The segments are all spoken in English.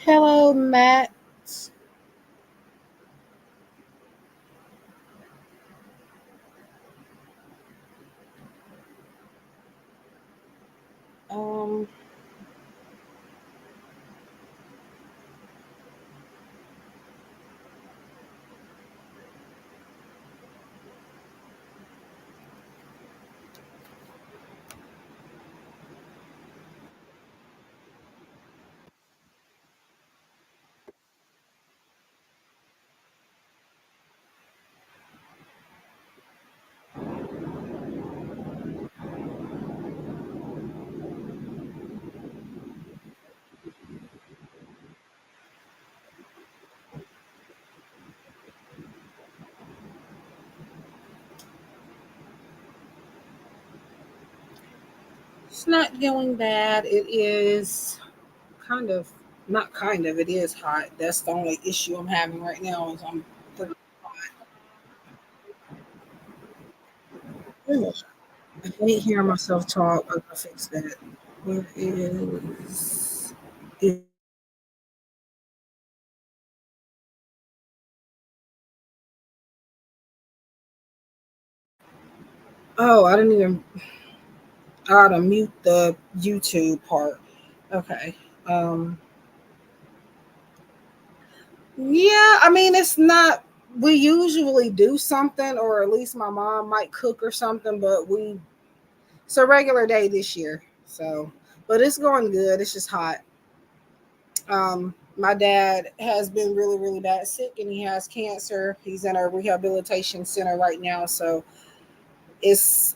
Hello, Matt. Um, it's not going bad. It is kind of not kind of. It is hot. That's the only issue I'm having right now. Is I'm pretty hot. I hate hearing myself talk. I gotta fix that. Where is it? Oh, I didn't even. I ought to mute the YouTube part. Okay. Um. Yeah, I mean, it's not. We usually do something, or at least my mom might cook or something, but it's a regular day this year. So, but it's going good. It's just hot. My dad has been really, really bad sick, and he has cancer. He's in a rehabilitation center right now. So it's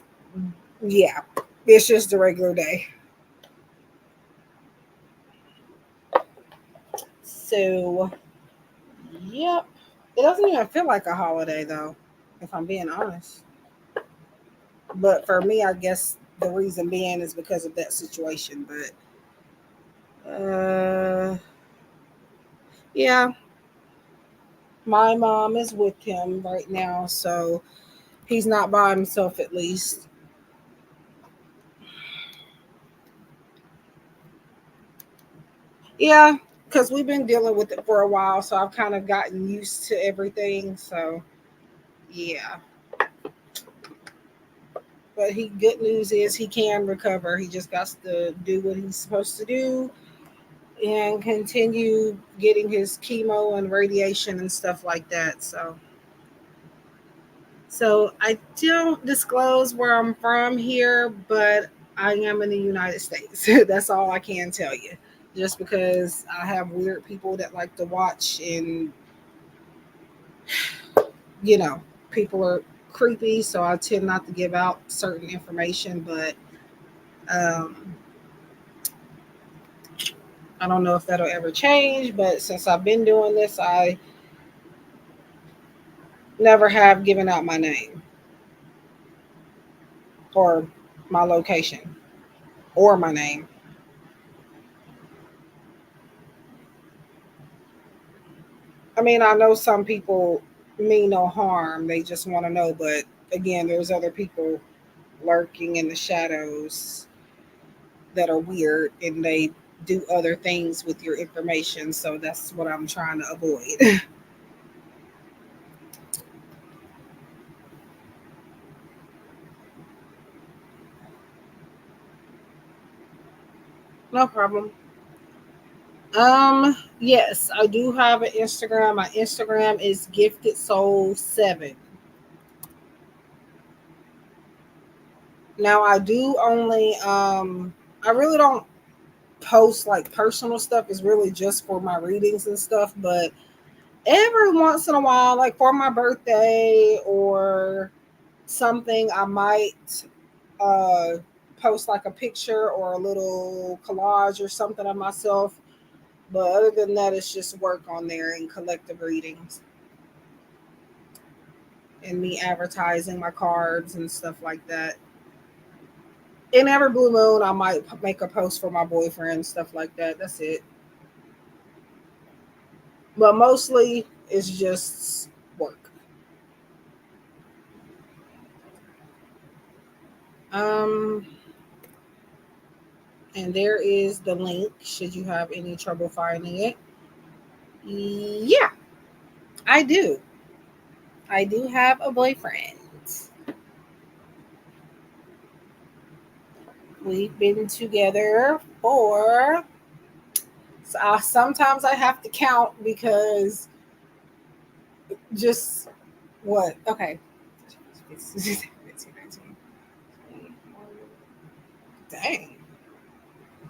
yeah, it's just a regular day. So yep, it doesn't even feel like a holiday though, if I'm being honest. But for me, I guess the reason being is because of that situation. But yeah, my mom is with him right now, so he's not by himself at least. Yeah, because we've been dealing with it for a while, so I've kind of gotten used to everything. So yeah, but he good news is he can recover. He just got to do what he's supposed to do and continue getting his chemo and radiation and stuff like that. So I don't disclose where I'm from here, but I am in the United States. That's all I can tell you. Just because I have weird people that like to watch, and you know, people are creepy, so I tend not to give out certain information. But um, I don't know if that'll ever change. But since I've been doing this, I never have given out my name or my location or my name. I mean, I know some people mean no harm. They just want to know. But again, there's other people lurking in the shadows that are weird and they do other things with your information. So that's what I'm trying to avoid. No problem. Yes, I do have an Instagram. My Instagram is Gifted Soul 7. Now I do only I really don't post like personal stuff. It's really just for my readings and stuff, but every once in a while, like for my birthday or something, I might uh, post like a picture or a little collage or something of myself. But other than that, it's just work on there and collective readings and me advertising my cards and stuff like that. In every blue moon, I might make a post for my boyfriend, stuff like that. That's it. But mostly, it's just work. Um, and there is the link should you have any trouble finding it. Yeah, I do. I do have a boyfriend. We've been together for. So sometimes I have to count because just what? Okay. Dang.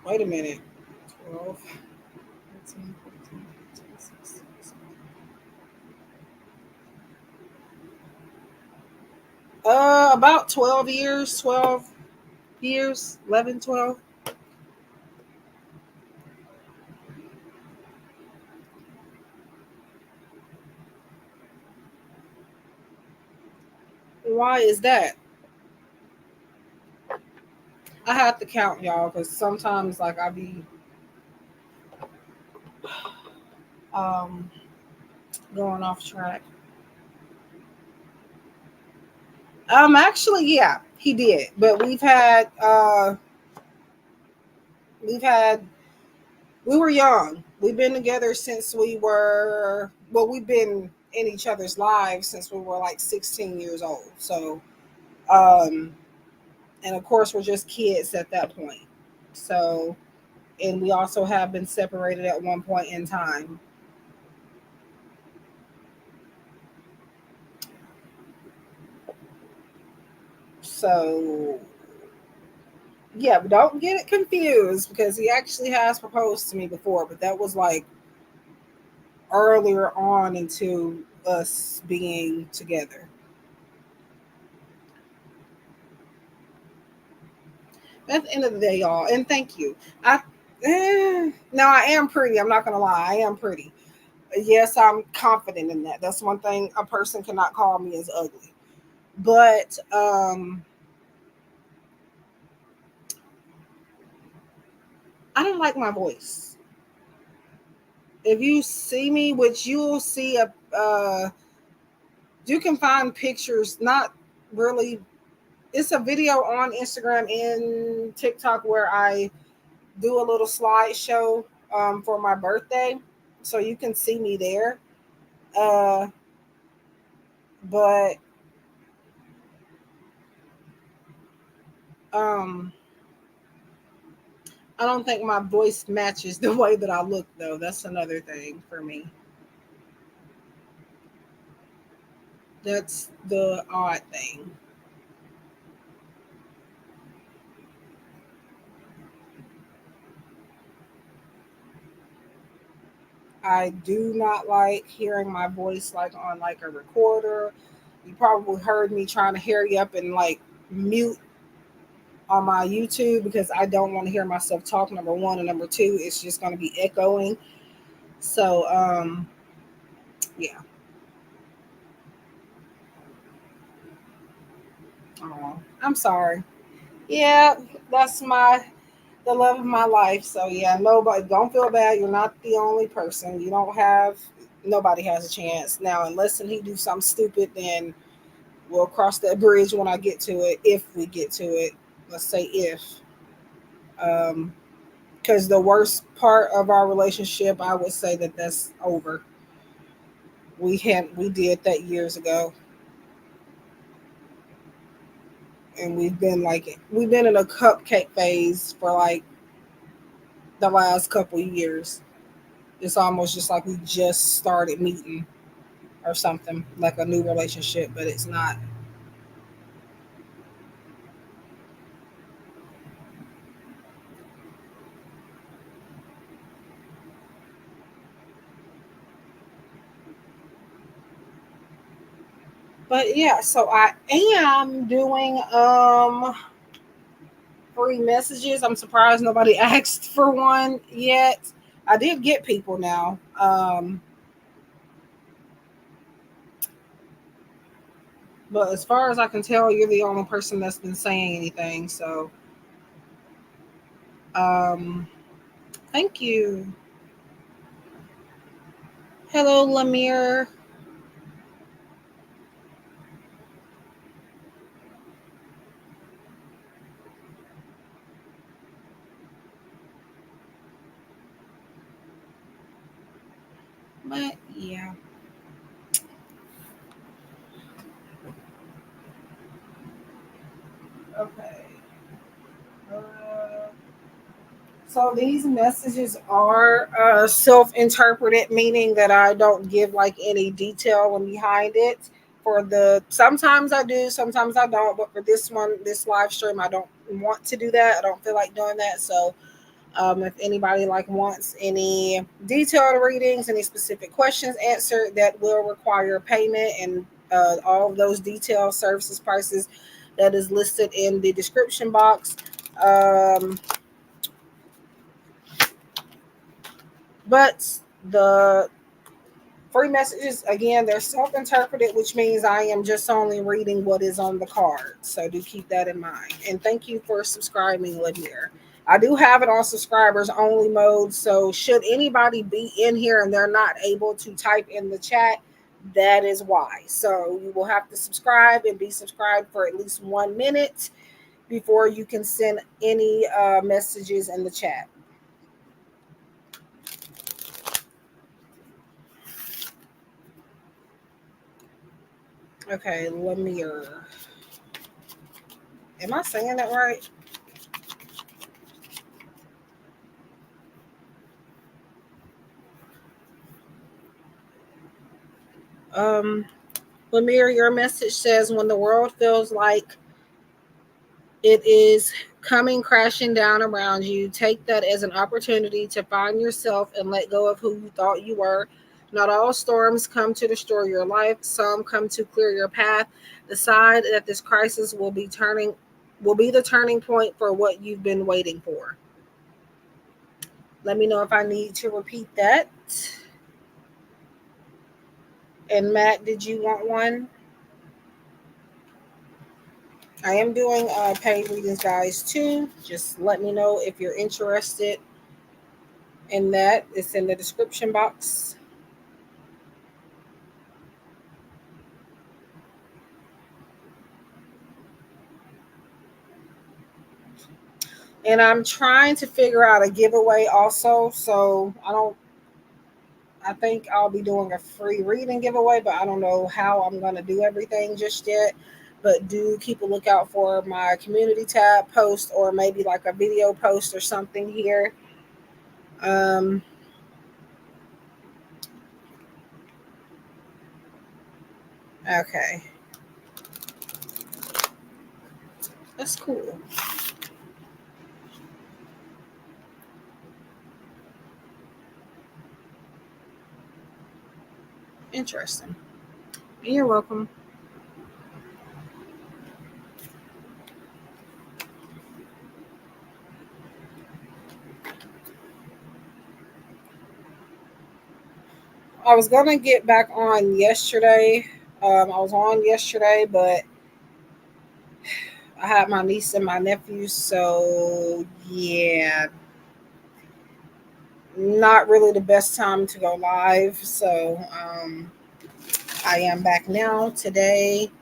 Wait a minute. 12, 13, 14, 15, 16, 17. About 12 years, 12 years, 11, 12. Why is that? I have to count y'all because sometimes like I be um going off track. Actually, yeah, he did. But we've had we were young. We've been together since we've been in each other's lives since we were like 16 years old. So um and of course we're just kids at that point. So and we also have been separated at one point in time. So yeah, but don't get it confused because he actually has proposed to me before, but that was like earlier on into us being together. At the end of the day, y'all, and thank you. I Now I am pretty. I'm not gonna lie, I am pretty. Yes, I'm confident in that. That's one thing a person cannot call me as ugly. But I don't like my voice. If you see me, which you'll see you can find pictures, not really. It's a video on Instagram and TikTok where I do a little slideshow for my birthday, so you can see me there. Uh, but um, I don't think my voice matches the way that I look, though. That's another thing for me. That's the odd thing. I do not like hearing my voice like on like a recorder. You probably heard me trying to hurry up and like mute on my YouTube because I don't want to hear myself talk. Number one, and number two, it's just going to be echoing. So, yeah. Oh, I'm sorry. Yeah, that's the love of my life. So yeah, nobody don't feel bad. You're not the only person. You don't have nobody has a chance now unless he do something stupid. Then we'll cross that bridge when I get to it. If we get to it, let's say if. Um, because the worst part of our relationship, I would say that that's over. We did that years ago, and we've been in a cupcake phase for like the last couple years. It's almost just like we just started meeting or something, like a new relationship, but it's not. But yeah, so I am doing free messages. I'm surprised nobody asked for one yet. I did get people now. But as far as I can tell, you're the only person that's been saying anything. So, um, thank you. Hello, Lemire. But yeah. Okay. Uh, So these messages are self-interpreted, meaning that I don't give like any detail behind it. For the sometimes I do, sometimes I don't. But for this one, this live stream, I don't want to do that. I don't feel like doing that. So if anybody like wants any detailed readings, any specific questions answered, that will require payment, and all of those detailed services prices that is listed in the description box. Um, But the free messages, again, they're self interpreted, which means I am just only reading what is on the card. So do keep that in mind. And thank you for subscribing, Lanier. I do have it on subscribers only mode. So should anybody be in here and they're not able to type in the chat, that is why. So you will have to subscribe and be subscribed for at least 1 minute before you can send any messages in the chat. Okay, Lanier. Am I saying that right? Um, Lemire, your message says when the world feels like it is coming crashing down around you, take that as an opportunity to find yourself and let go of who you thought you were. Not all storms come to destroy your life, some come to clear your path. Decide that this crisis will be the turning point for what you've been waiting for. Let me know if I need to repeat that. And Matt, did you want one? I am doing paid readings, guys, too. Just let me know if you're interested in that. It's in the description box. And I'm trying to figure out a giveaway also. So I think I'll be doing a free reading giveaway, but I don't know how I'm going to do everything just yet. But do keep a lookout for my community tab post, or maybe like a video post or something here. Um, okay, that's cool. Interesting. You're welcome. I was gonna get back on yesterday. I was on yesterday, but I had my niece and my nephews, so yeah, not really the best time to go live. So I am back now today.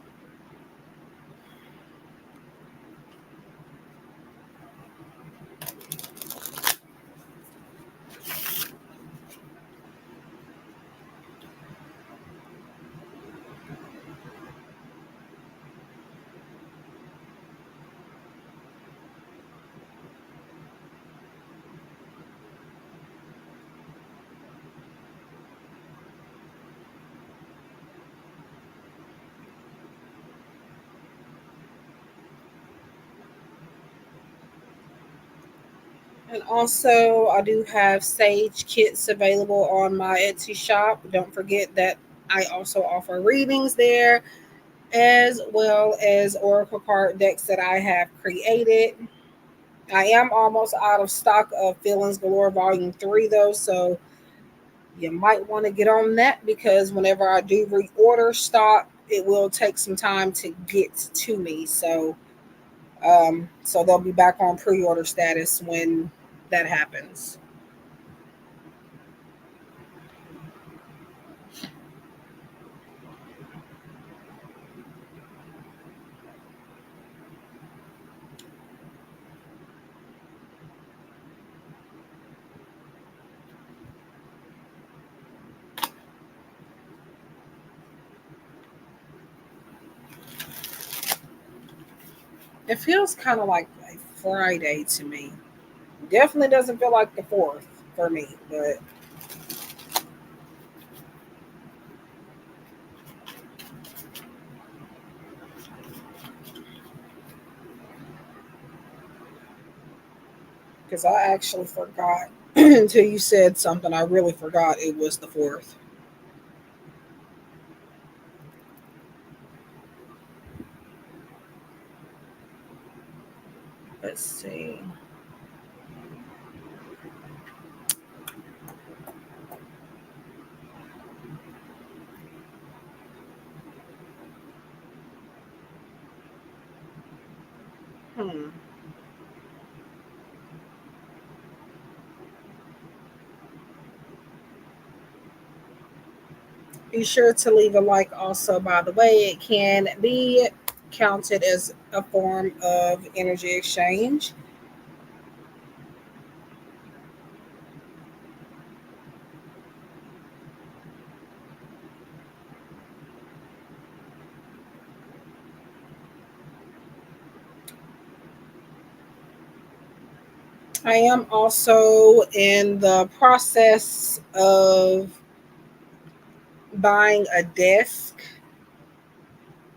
And also, I do have Sage kits available on my Etsy shop. Don't forget that I also offer readings there, as well as Oracle card decks that I have created. I am almost out of stock of Feelings Galore Volume 3, though, so you might want to get on that, because whenever I do reorder stock, it will take some time to get to me. So they'll be back on pre-order status when that happens. It feels kind of like a Friday to me. Definitely doesn't feel like the fourth for me, but because I actually forgot until you said something. I really forgot it was the fourth. Let's see. Hmm. Be sure to leave a like. Also, by the way, it can be counted as a form of energy exchange. I am also in the process of buying a desk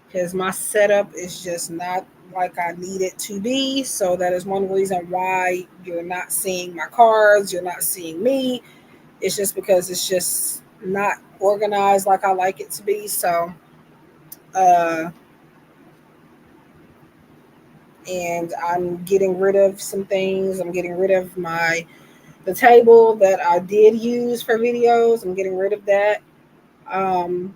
because my setup is just not like I need it to be. So that is one reason why you're not seeing my cards, you're not seeing me. It's just because it's just not organized like I like it to be. So, uh, and I'm getting rid of some things. I'm getting rid of the table that I did use for videos. I'm getting rid of that. Um,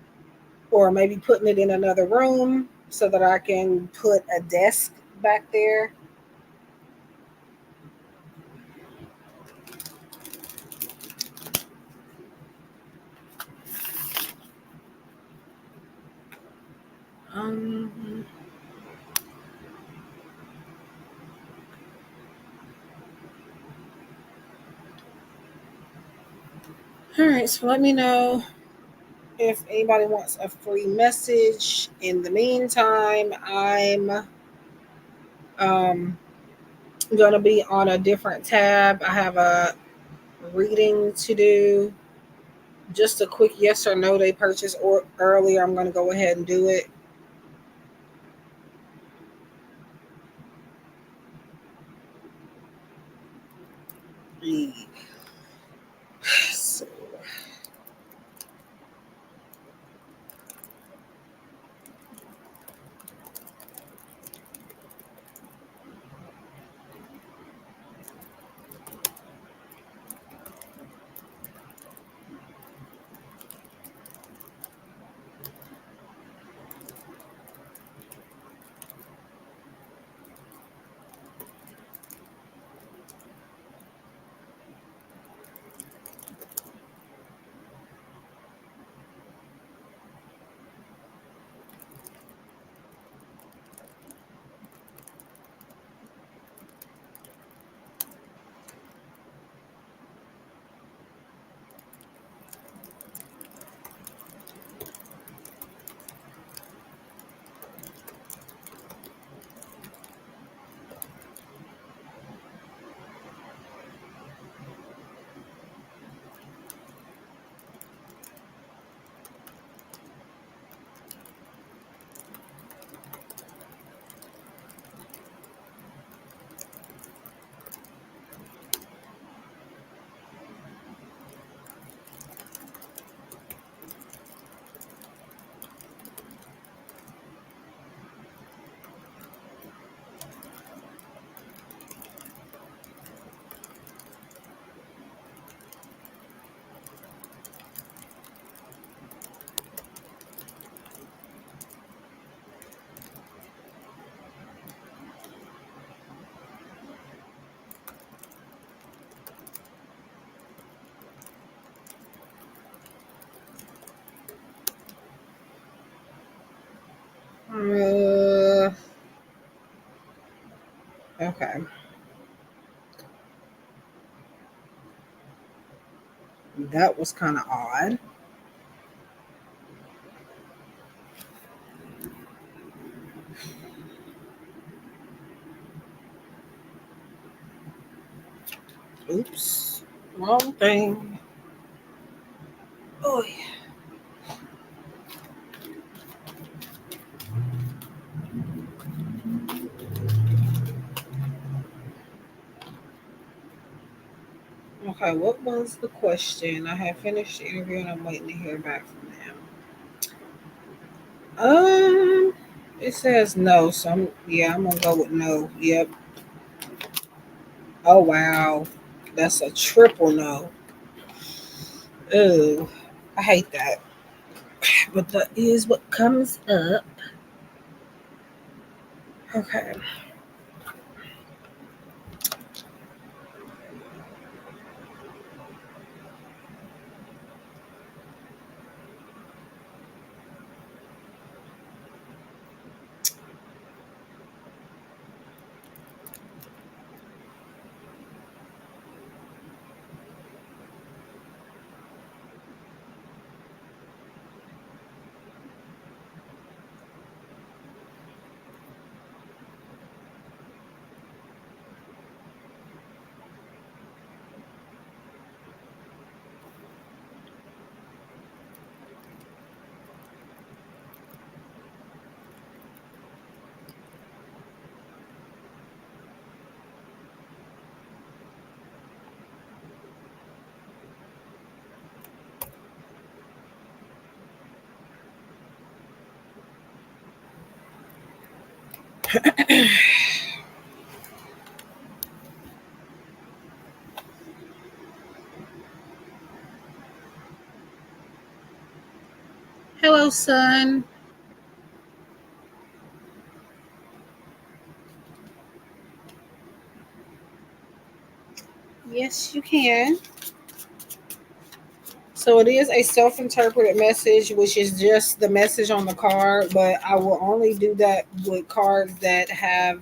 or maybe putting it in another room so that I can put a desk back there. Um, all right, so let me know if anybody wants a free message. In the meantime, I'm um, going to be on a different tab. I have a reading to do. Just a quick yes or no they purchased or earlier. I'm going to go ahead and do it. So, uh, okay. That was kind of odd. Oops. Wrong thing. Oh, yeah. Okay, what was the question? I have finished the interview and I'm waiting to hear back from them. It says no, so I'm gonna go with no. Yep. Oh wow, that's a triple no. Ooh, I hate that. But that is what comes up. Okay. Hello, son. Yes, you can. So it is a self-interpreted message, which is just the message on the card, but I will only do that with cards that have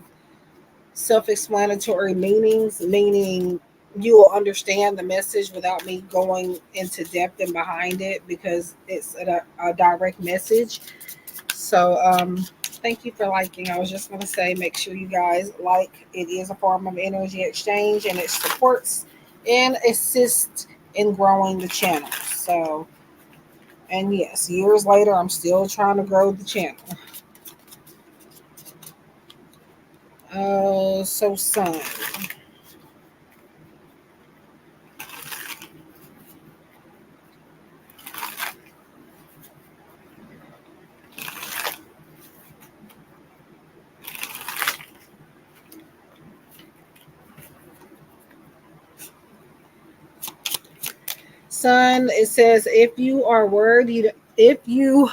self-explanatory meanings, meaning you will understand the message without me going into depth and behind it because it's a direct message. So thank you for liking. I was just going to say make sure you guys like. It is a form of energy exchange and it supports and assists in growing the channel. So, and yes, years later I'm still trying to grow the channel. So son. Son, it says if you are worried you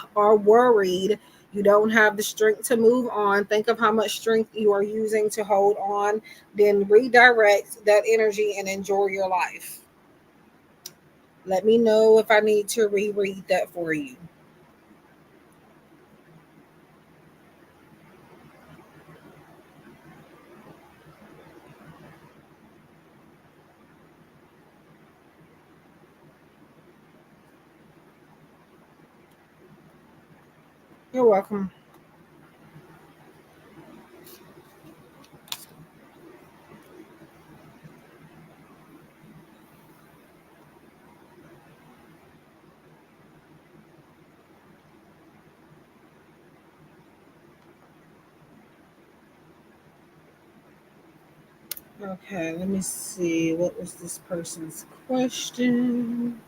don't have the strength to move on, think of how much strength you are using to hold on, then redirect that energy and enjoy your life. Let me know if I need to reread that for you. You're welcome. Okay, let me see. What was this person's question?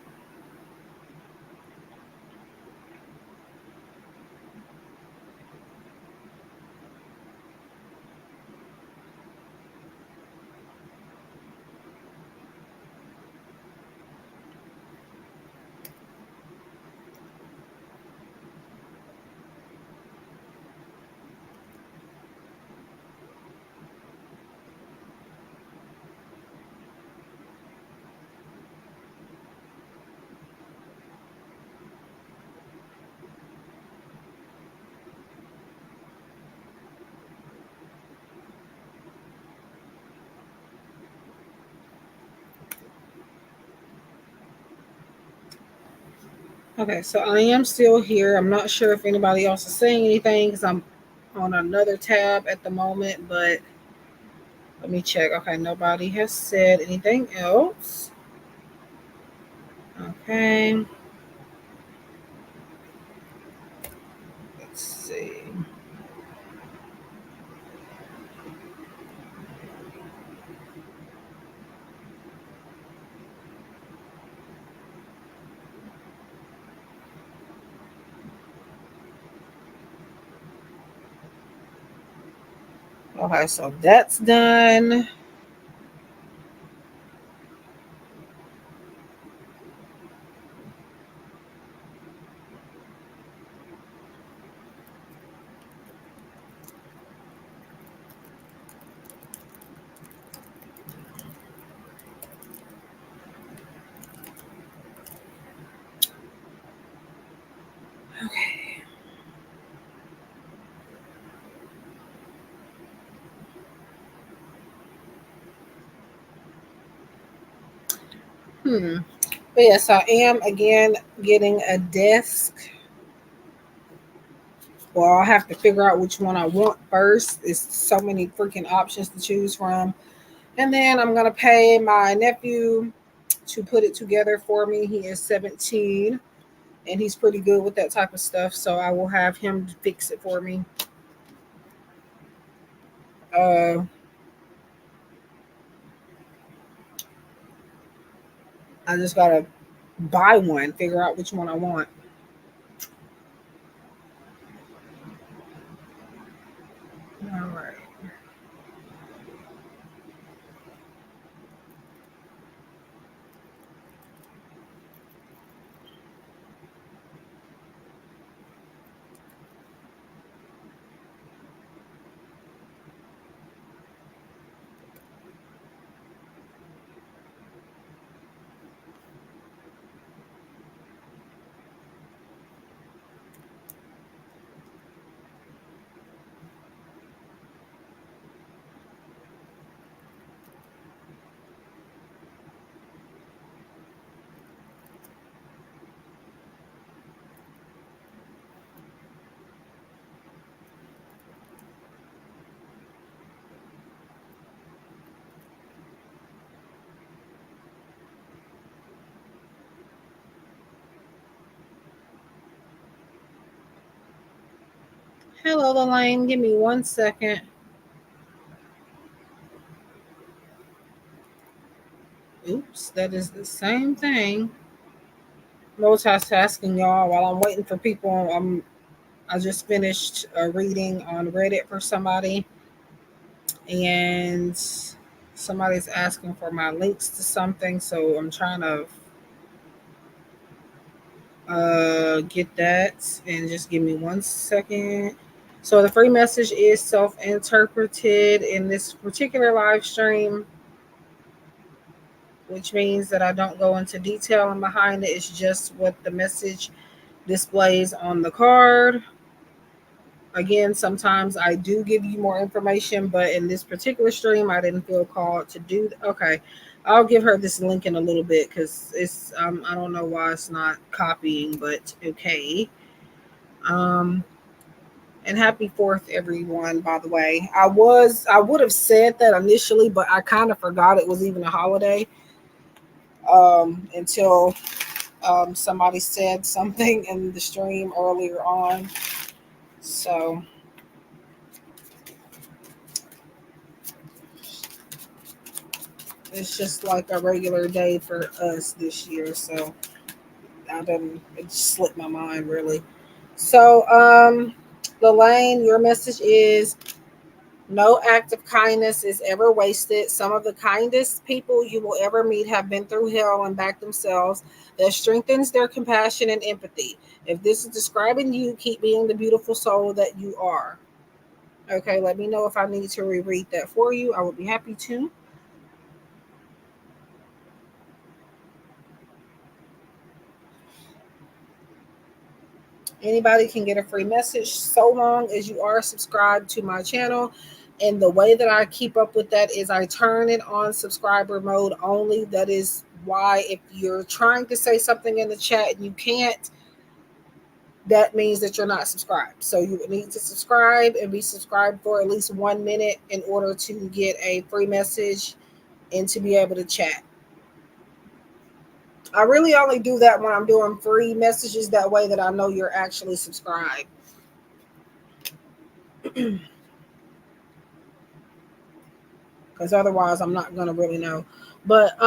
Okay, so I am still here. I'm not sure if anybody else is saying anything because I'm on another tab at the moment, but Let me check. Okay, nobody has said anything else. Okay, let's see. Okay, so that's done. But yes, I am again getting a desk. Well, I'll have to figure out which one I want first. It's so many freaking options to choose from. And then I'm gonna pay my nephew to put it together for me. He is 17 and he's pretty good with that type of stuff. So I will have him fix it for me. Uh, I just gotta buy one, figure out which one I want. All right. Hello, Elaine. Give me 1 second. Oops, that is the same thing. Multitasking, y'all. While I'm waiting for people, I just finished a reading on Reddit for somebody, and somebody's asking for my links to something. So I'm trying to get that, and just give me 1 second. So the free message is self-interpreted in this particular live stream, which means that I don't go into detail and behind it. It's just what the message displays on the card. Again, sometimes I do give you more information, but in this particular stream, I didn't feel called to do. Okay, I'll give her this link in a little bit because it's I don't know why it's not copying, but okay. Um, and happy Fourth, everyone. By the way, I would have said that initially, but I kind of forgot it was even a holiday until somebody said something in the stream earlier on. So it's just like a regular day for us this year. So I didn't, it just slipped my mind really. So, Lelaine, your message is no act of kindness is ever wasted. Some of the kindest people you will ever meet have been through hell and back themselves. That strengthens their compassion and empathy. If this is describing you, keep being the beautiful soul that you are. Okay, let me know if I need to reread that for you. I would be happy to. Anybody can get a free message so long as you are subscribed to my channel. And the way that I keep up with that is I turn it on subscriber mode only. That is why if you're trying to say something in the chat and you can't, that means that you're not subscribed. So you would need to subscribe and be subscribed for at least 1 minute in order to get a free message and to be able to chat. I really only do that when I'm doing free messages, that way that I know you're actually subscribed. Because otherwise I'm not gonna really know. But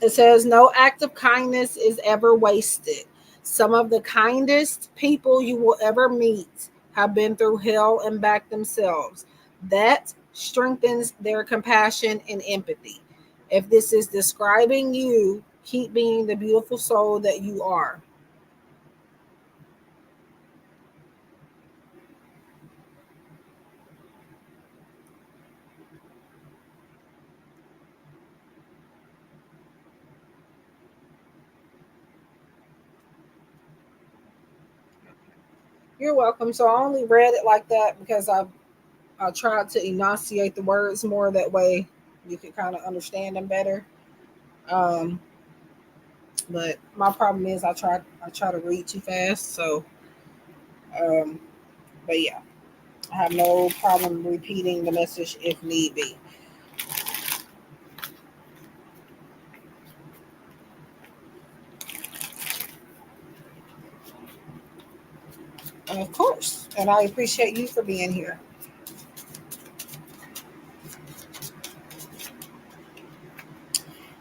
it says no act of kindness is ever wasted. Some of the kindest people you will ever meet have been through hell and back themselves. That strengthens their compassion and empathy. If this is describing you, keep being the beautiful soul that you are. You're welcome. So I only read it like that because I tried to enunciate the words more, that way you can kind of understand them better. Um, but my problem is I try to read too fast. So, um, but yeah, I have no problem repeating the message if need be. And of course, and I appreciate you for being here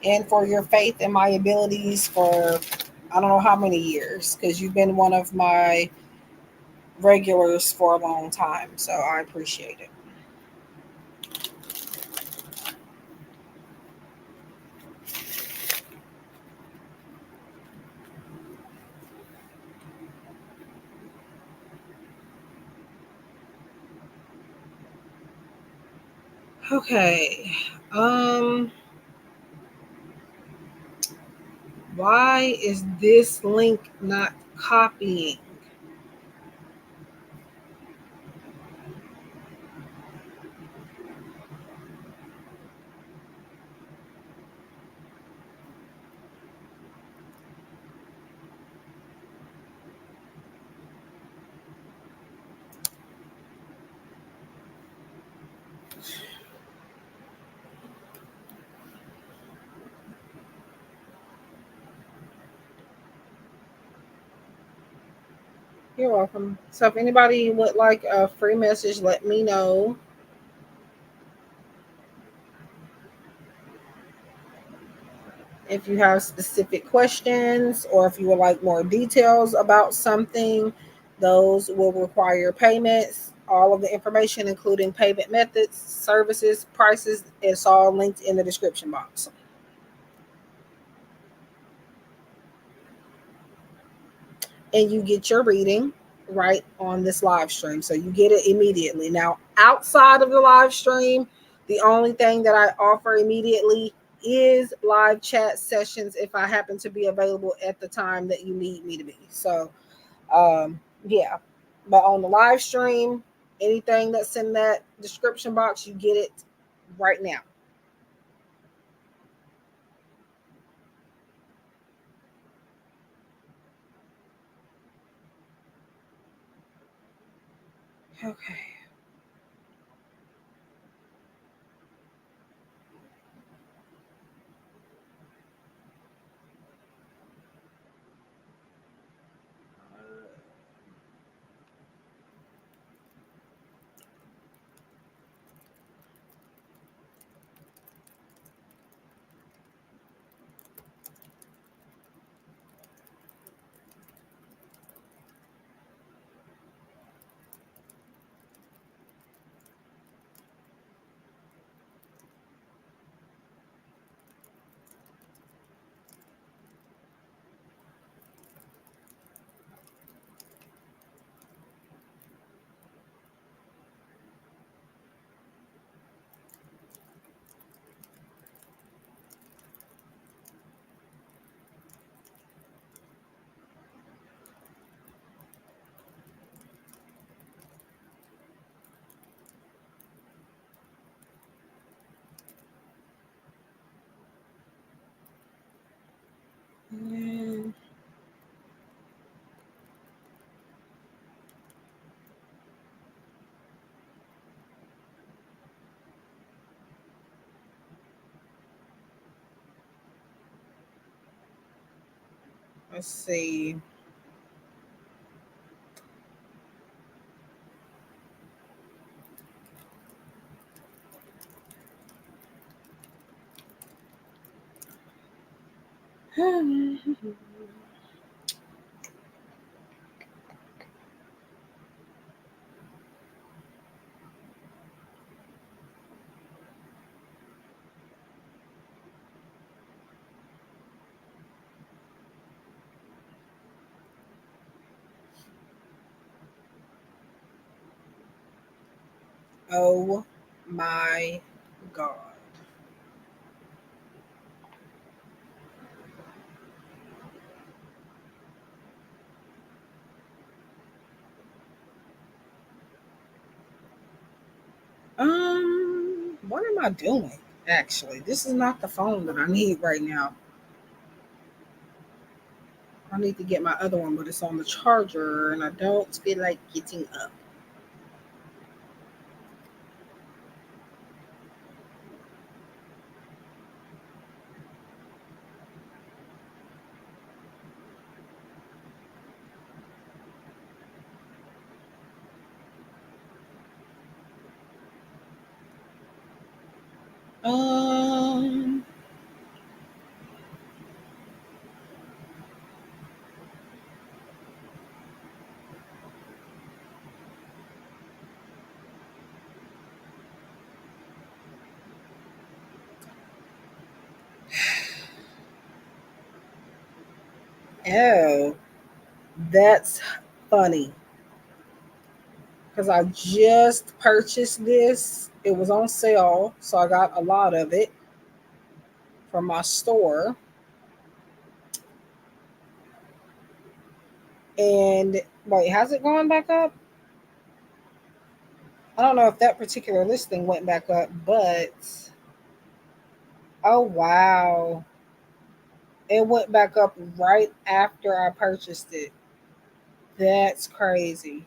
and for your faith in my abilities for I don't know how many years, because you've been one of my regulars for a long time. So I appreciate it. Okay. Um, why is this link not copying? You're welcome. So if anybody would like a free message, let me know. If you have specific questions or if you would like more details about something, those will require payments. All of the information, including payment methods, services, prices, is all linked in the description box. And you get your reading right on this live stream. So you get it immediately. Now, outside of the live stream, the only thing that I offer immediately is live chat sessions if I happen to be available at the time that you need me to be. So, yeah. But on the live stream, anything that's in that description box, you get it right now. Okay. Let's see. Oh my God. What am I doing? Actually, this is not the phone that I need right now. I need to get my other one, but it's on the charger, and I don't feel like getting up. Um, oh, that's funny because I just purchased this. It was on sale, so I got a lot of it from my store. And wait, has it gone back up? I don't know if that particular listing went back up, but oh wow, it went back up right after I purchased it. That's crazy.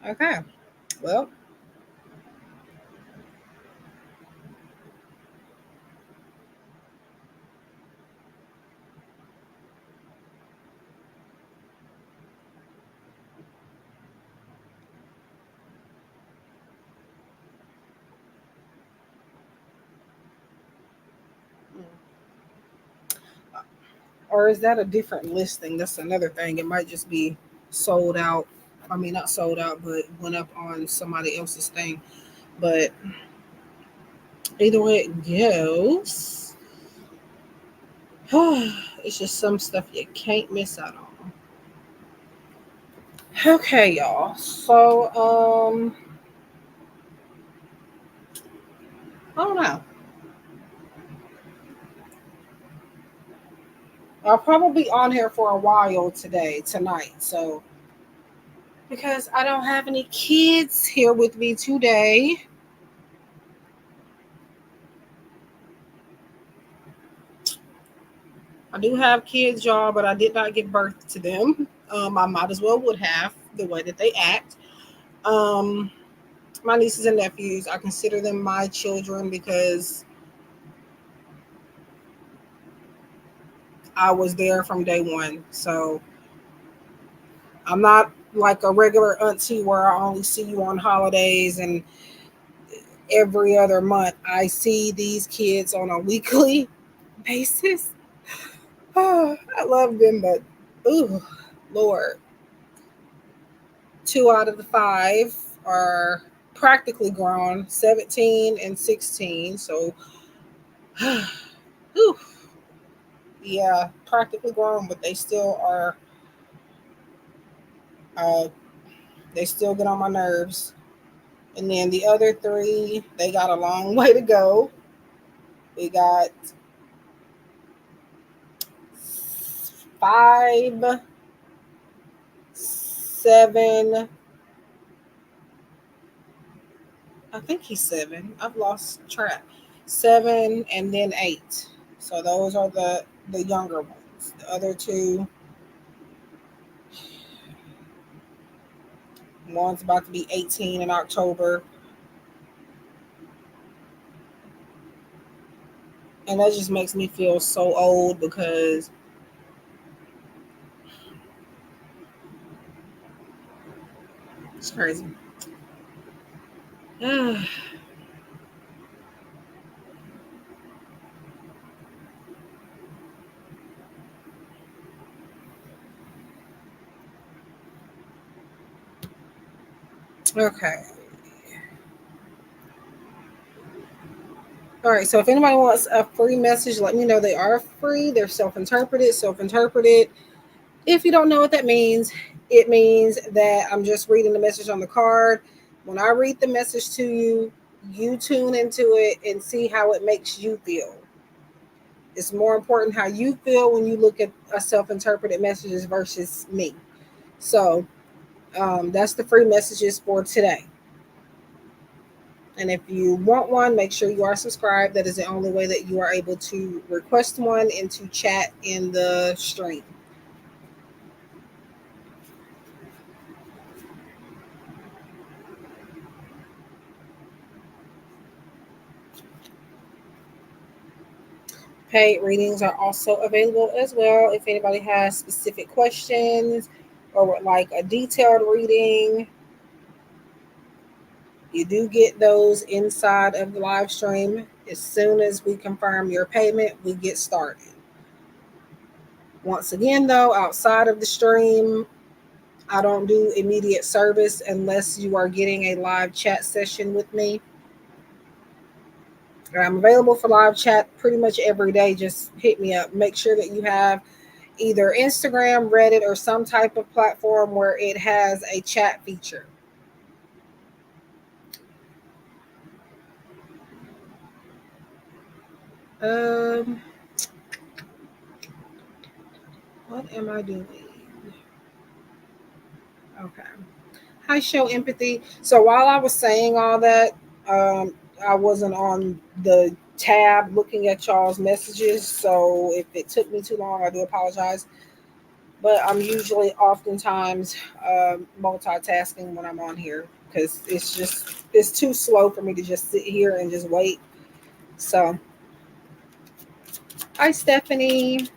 Okay, well, or is that a different listing? That's another thing. It might just be sold out. I mean, not sold out, but went up on somebody else's thing. But either way it goes, it's just some stuff you can't miss out on. Okay, y'all. So, I don't know. I'll probably be on here for a while tonight. So, because I don't have any kids here with me today, I do have kids, y'all, but I did not give birth to them. I might as well would have the way that they act. Um, my nieces and nephews, I consider them my children because I was there from day one. So I'm not like a regular auntie where I only see you on holidays and every other month. I see these kids on a weekly basis. Oh, I love them, but ooh, Lord, two out of the five are practically grown, 17 and 16. So, whew, yeah, practically grown, but uh, they still get on my nerves. And then the other three, they got a long way to go. We got 5, 7. I think he's 7. I've lost track. 7 and then 8. So those are the younger ones. The other two, one's about to be 18 in October. And that just makes me feel so old because it's crazy. Okay. All right. So if anybody wants a free message, let me know. They are free. They're self-interpreted. Self-interpreted. If you don't know what that means, it means that I'm just reading the message on the card. When I read the message to you, you tune into it and see how it makes you feel. It's more important how you feel when you look at a self-interpreted messages versus me. So that's the free messages for today. And if you want one, make sure you are subscribed. That is the only way that you are able to request one and to chat in the stream. Paid readings are also available as well. If anybody has specific questions or would like a detailed reading, you do get those inside of the live stream. As soon as we confirm your payment, we get started. Once again, though, outside of the stream, I don't do immediate service unless you are getting a live chat session with me. I'm available for live chat pretty much every day. Just hit me up. Make sure that you have either Instagram, Reddit, or some type of platform where it has a chat feature. Um, what am I doing? Okay. Hi, show empathy. So while I was saying all that, I wasn't on the tab looking at y'all's messages. So if it took me too long, I do apologize. But I'm usually oftentimes multitasking when I'm on here because it's too slow for me to just sit here and just wait. So, hi, Stephanie.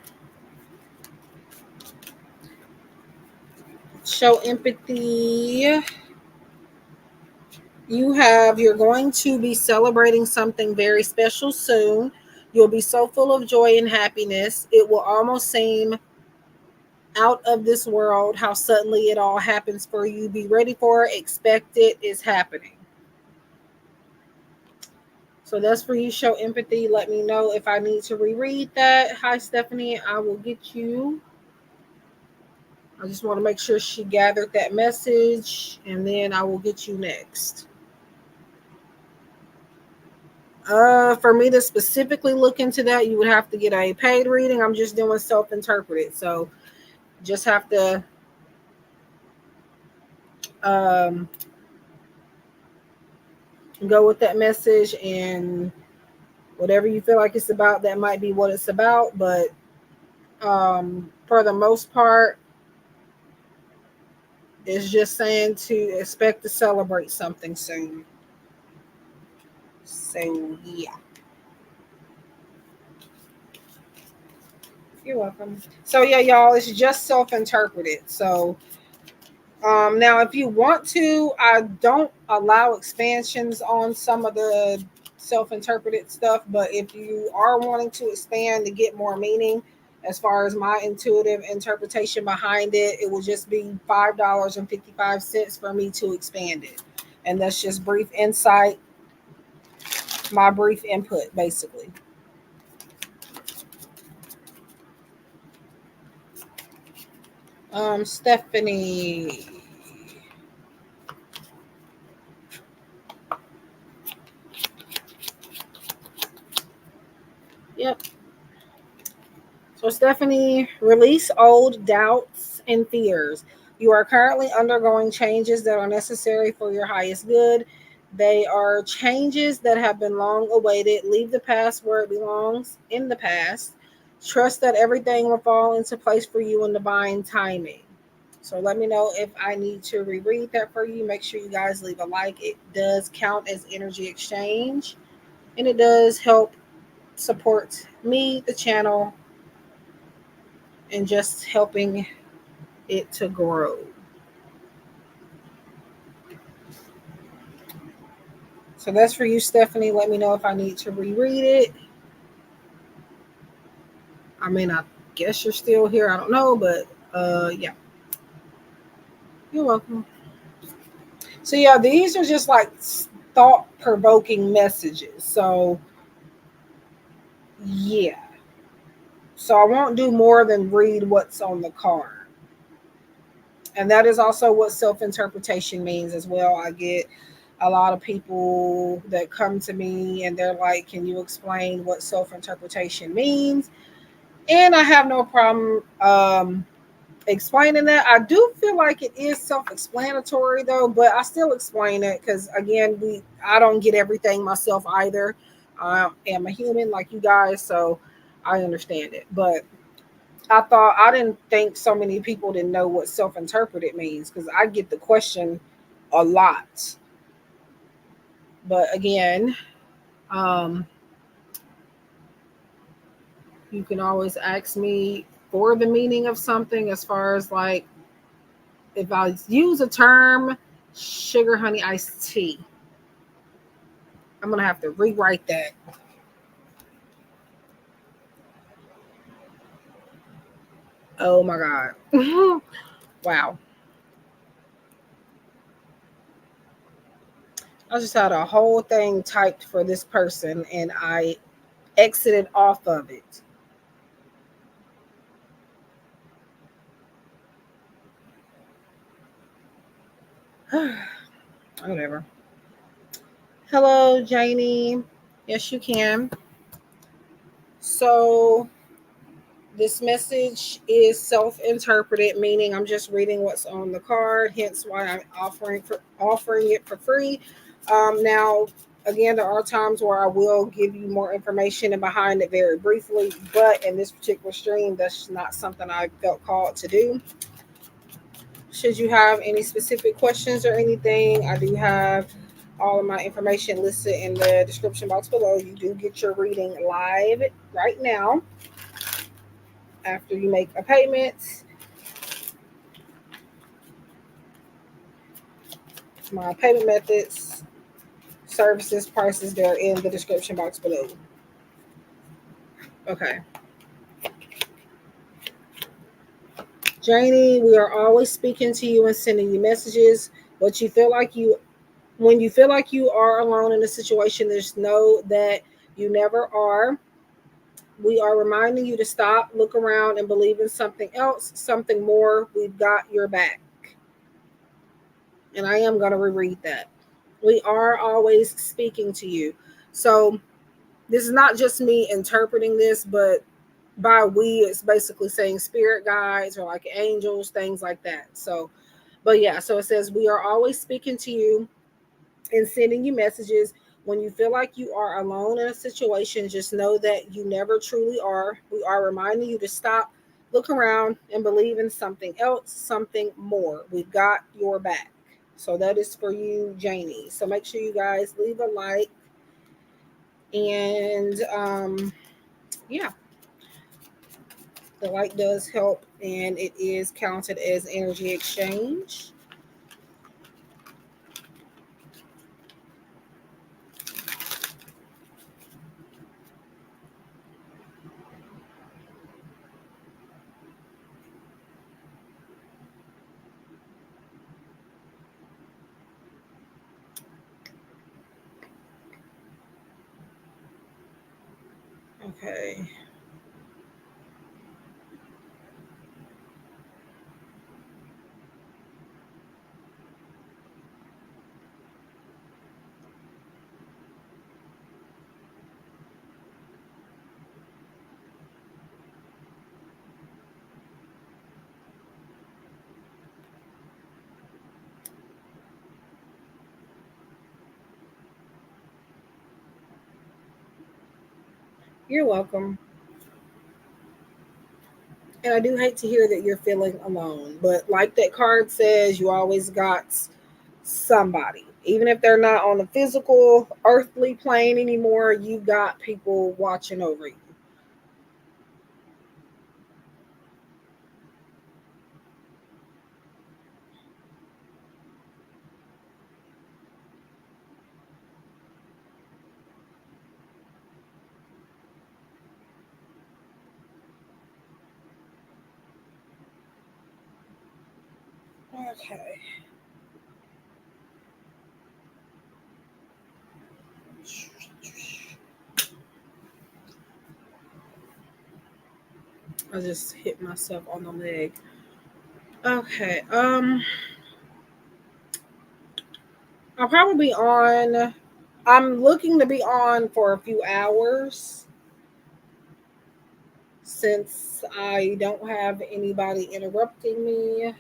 Show empathy. You're going to be celebrating something very special soon. You'll be so full of joy and happiness. It will almost seem out of this world how suddenly it all happens for you. Be ready for it. Expect it is happening. So that's for you. Show empathy. Let me know if I need to reread that. Hi, Stephanie. I will get you. I just want to make sure she gathered that message, and then I will get you next. For me to specifically look into that, you would have to get a paid reading. I'm just doing self-interpreted, so just have to um, go with that message, and whatever you feel like it's about, that might be what it's about. But for the most part, it's just saying to expect to celebrate something soon. So yeah, you're welcome. So yeah, y'all, it's just self-interpreted. So now, if you want to, I don't allow expansions on some of the self-interpreted stuff, but if you are wanting to expand to get more meaning, as far as my intuitive interpretation behind it, it will just be $5.55 for me to expand it, and that's just brief insight, my brief input, basically. Stephanie. Yep. So, Stephanie, release old doubts and fears. You are currently undergoing changes that are necessary for your highest good. They are changes that have been long awaited. Leave the past where it belongs, in the past. Trust that everything will fall into place for you in divine timing. So let me know if I need to reread that for you. Make sure you guys leave a like. It does count as energy exchange, and it does help support me, the channel, and just helping it to grow. So that's for you, Stephanie. Let me know if I need to reread it. I mean, I guess you're still here. I don't know, but yeah. You're welcome. So yeah, these are just like thought provoking messages. So yeah. So I won't do more than read what's on the card. And that is also what self interpretation means as well. I get a lot of people that come to me and they're like, "Can you explain what self interpretation means?" And I have no problem explaining that. I do feel like it is self-explanatory though, but I still explain it because again, I don't get everything myself either. I am a human like you guys, so I understand it. But I didn't think so many people didn't know what self-interpreted means because I get the question a lot. But again, um, you can always ask me for the meaning of something as far as like if I use a term, sugar honey iced tea. I'm gonna have to rewrite that. Oh my god. Wow. I just had a whole thing typed for this person and I exited off of it. Whatever. Hello, Janie. Yes, you can. So this message is self-interpreted, meaning I'm just reading what's on the card, hence why I'm offering it for free. Now, again, there are times where I will give you more information and behind it very briefly, but in this particular stream, that's not something I felt called to do. Should you have any specific questions or anything, I do have all of my information listed in the description box below. You do get your reading live right now after you make a payment. My payment methods, services, prices, they're in the description box below. Okay. Janie, we are always speaking to you and sending you messages. What you feel like you when you feel like you are alone in a situation, just know that you never are. We are reminding you to stop, look around, and believe in something else, something more. We've got your back. And I am going to reread that. We are always speaking to you. So this is not just me interpreting this, but by we, it's basically saying spirit guides or like angels, things like that. So, but yeah, so it says, we are always speaking to you and sending you messages. When you feel like you are alone in a situation, just know that you never truly are. We are reminding you to stop, look around, and believe in something else, something more. We've got your back. So that is for you, Janie. So make sure you guys leave a like. And yeah, the like does help, and it is counted as energy exchange. Okay. You're welcome. And I do hate to hear that you're feeling alone, but like that card says, you always got somebody. Even if they're not on the physical earthly plane anymore, you got people watching over you. Okay. I just hit myself on the leg. Okay. I'll probably be on. I'm looking to be on for a few hours since I don't have anybody interrupting me.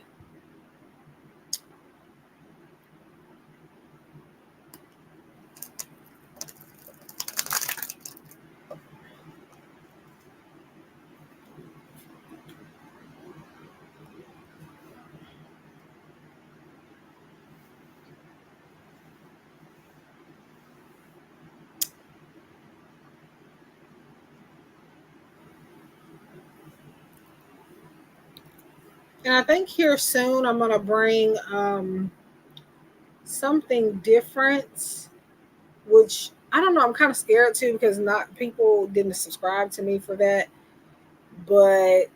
And I think here soon I'm gonna bring something different, which I don't know. I'm kind of scared too because not people didn't subscribe to me for that, but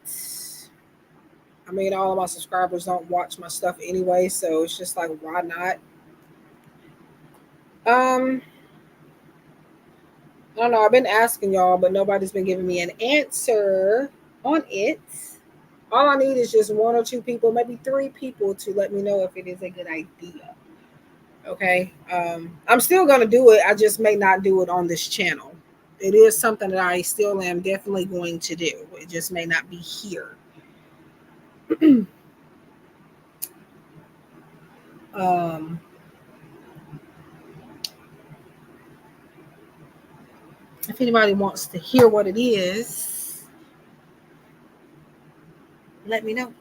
I mean, all of my subscribers don't watch my stuff anyway, so it's just like, why not? Um, I don't know. I've been asking y'all, but nobody's been giving me an answer on it. All I need is just one or two people, maybe three people, to let me know if it is a good idea. Okay. I'm still gonna do it. I just may not do it on this channel. It is something that I still am definitely going to do. It just may not be here. um, if anybody wants to hear what it is, let me know.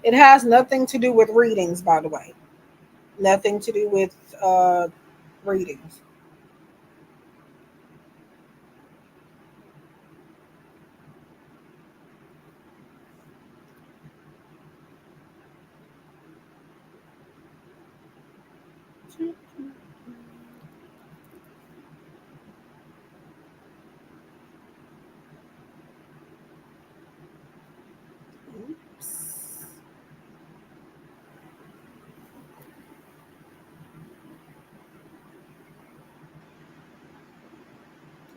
It has nothing to do with readings, by the way. Nothing to do with readings. Oops.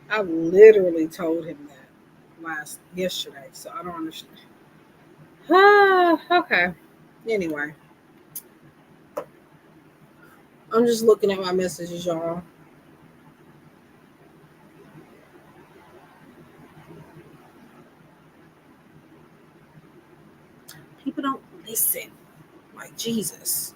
I literally told him that yesterday, so I don't understand. Okay. Anyway, I'm just looking at my messages, y'all. People don't listen. Like Jesus.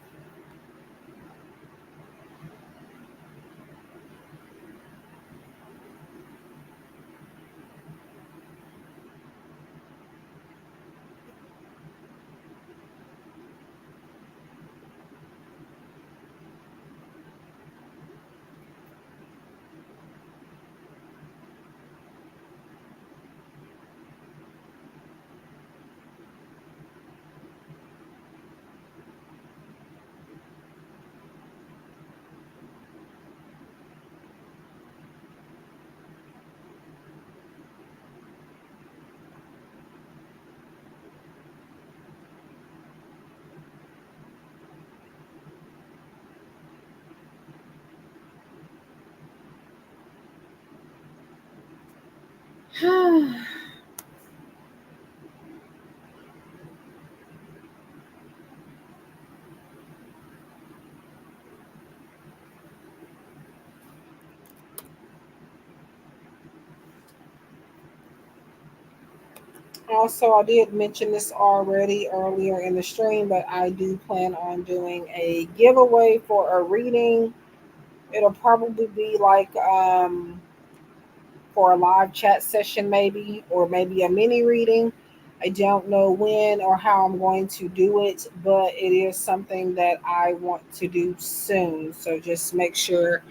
Also, I did mention this already earlier in the stream, but I do plan on doing a giveaway for a reading. It'll probably be like for a live chat session, maybe, or maybe a mini reading. I don't know when or how I'm going to do it, but it is something that I want to do soon. So just make sure,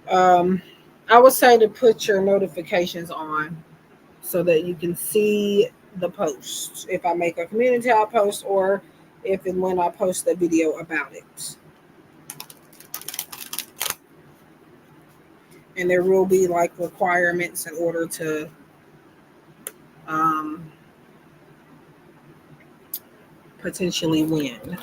um, I would say to put your notifications on so that you can see the post if I make a community tab post or if and when I post a video about it. And there will be like requirements in order to um, potentially win.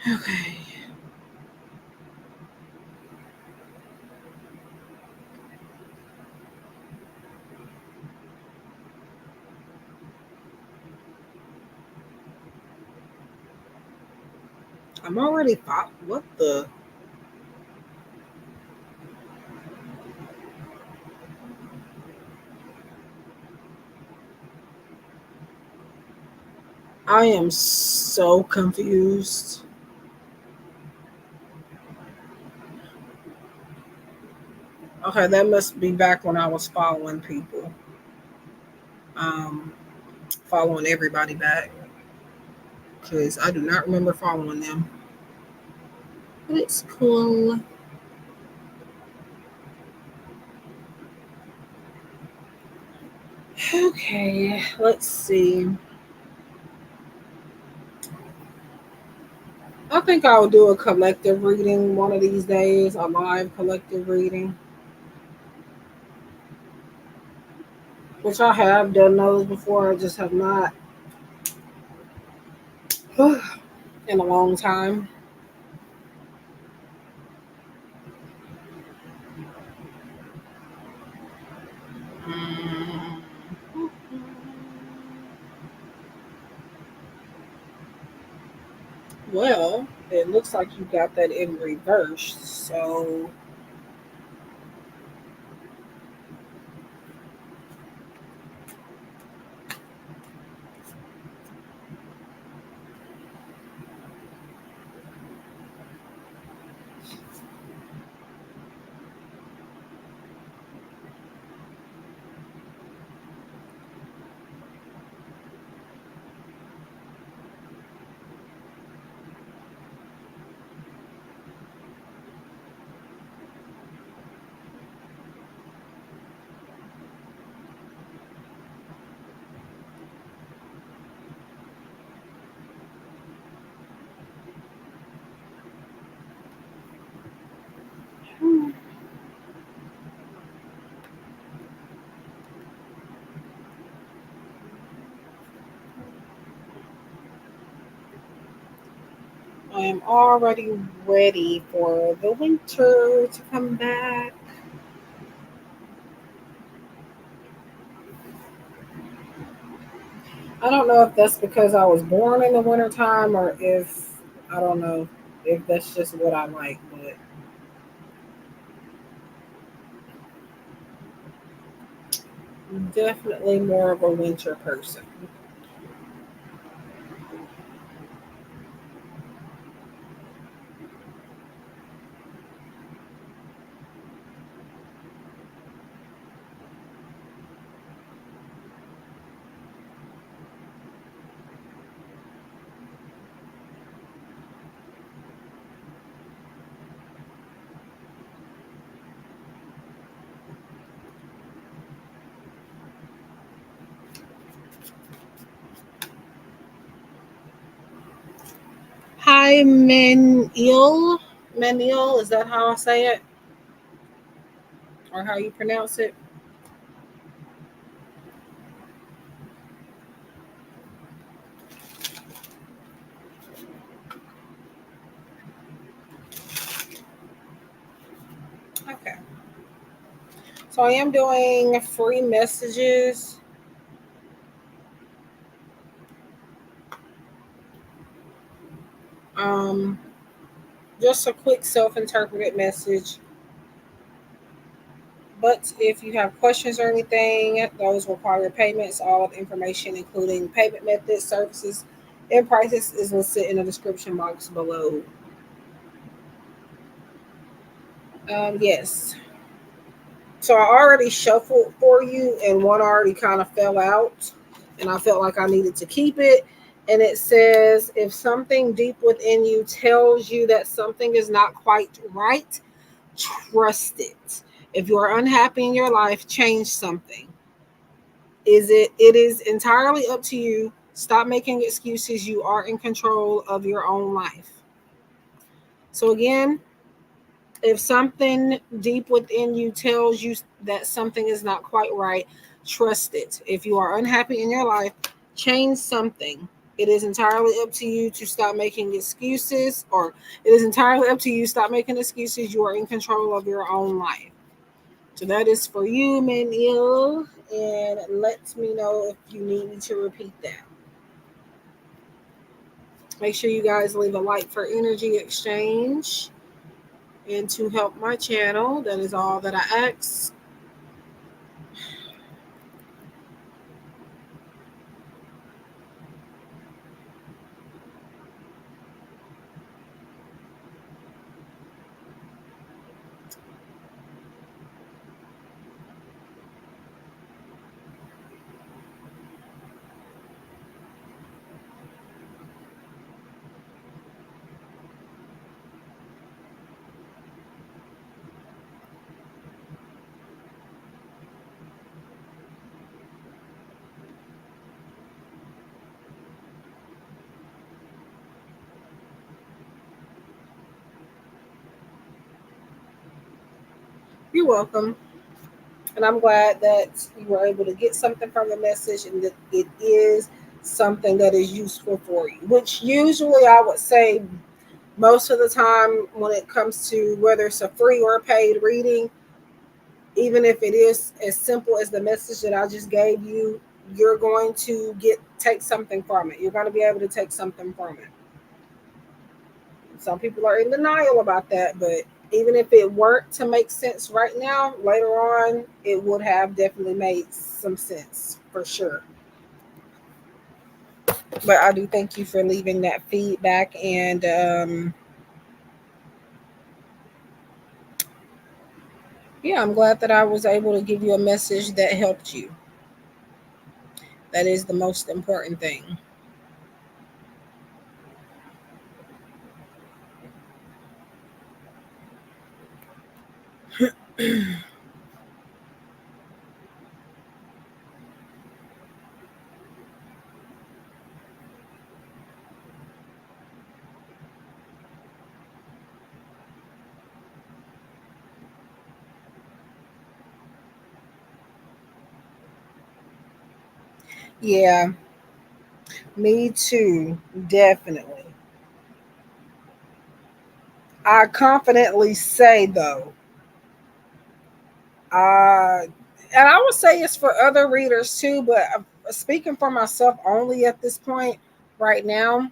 Okay. I'm already thought. What the? I am so confused. Okay, that must be back when I was following people. Um, Following everybody back because I do not remember following them. But it's cool. Okay, let's see. I think I'll do a collective reading one of these days, a live collective reading, which I have done those before. I just have not in a long time. Mm. Well, it looks like you got that in reverse. So, I am already ready for the winter to come back. I don't know if that's because I was born in the wintertime or if I don't know if that's just what I like, but definitely more of a winter person. Hi, Menil. Menil, is that how I say it or how you pronounce it? Okay. So I am doing free messages. Um, just a quick self-interpreted message. But if you have questions or anything, those require payments. All of the information, including payment methods, services, and prices is listed in the description box below. Yes. So I already shuffled for you, and one already kind of fell out, and I felt like I needed to keep it. And it says, if something deep within you tells you that something is not quite right, trust it. If you are unhappy in your life, change something. It is entirely up to you. Stop making excuses. You are in control of your own life. So again, if something deep within you tells you that something is not quite right, trust it. If you are unhappy in your life, change something. It is entirely up to you to stop making excuses, or it is entirely up to you. Stop making excuses. You are in control of your own life. So that is for you, Manuel. And let me know if you need me to repeat that. Make sure you guys leave a like for energy exchange and to help my channel. That is all that I ask. You're welcome. And I'm glad that you were able to get something from the message and that it is something that is useful for you, which usually I would say most of the time when it comes to whether it's a free or a paid reading, even if it is as simple as the message that I just gave you, you're going to take something from it. You're going to be able to take something from it. Some people are in denial about that, but even if it weren't to make sense right now, later on, it would have definitely made some sense for sure. But I do thank you for leaving that feedback, and yeah, I'm glad that I was able to give you a message that helped you. That is the most important thing. Yeah, me too, definitely. I confidently say though, uh, and I would say it's for other readers too, but speaking for myself only at this point right now,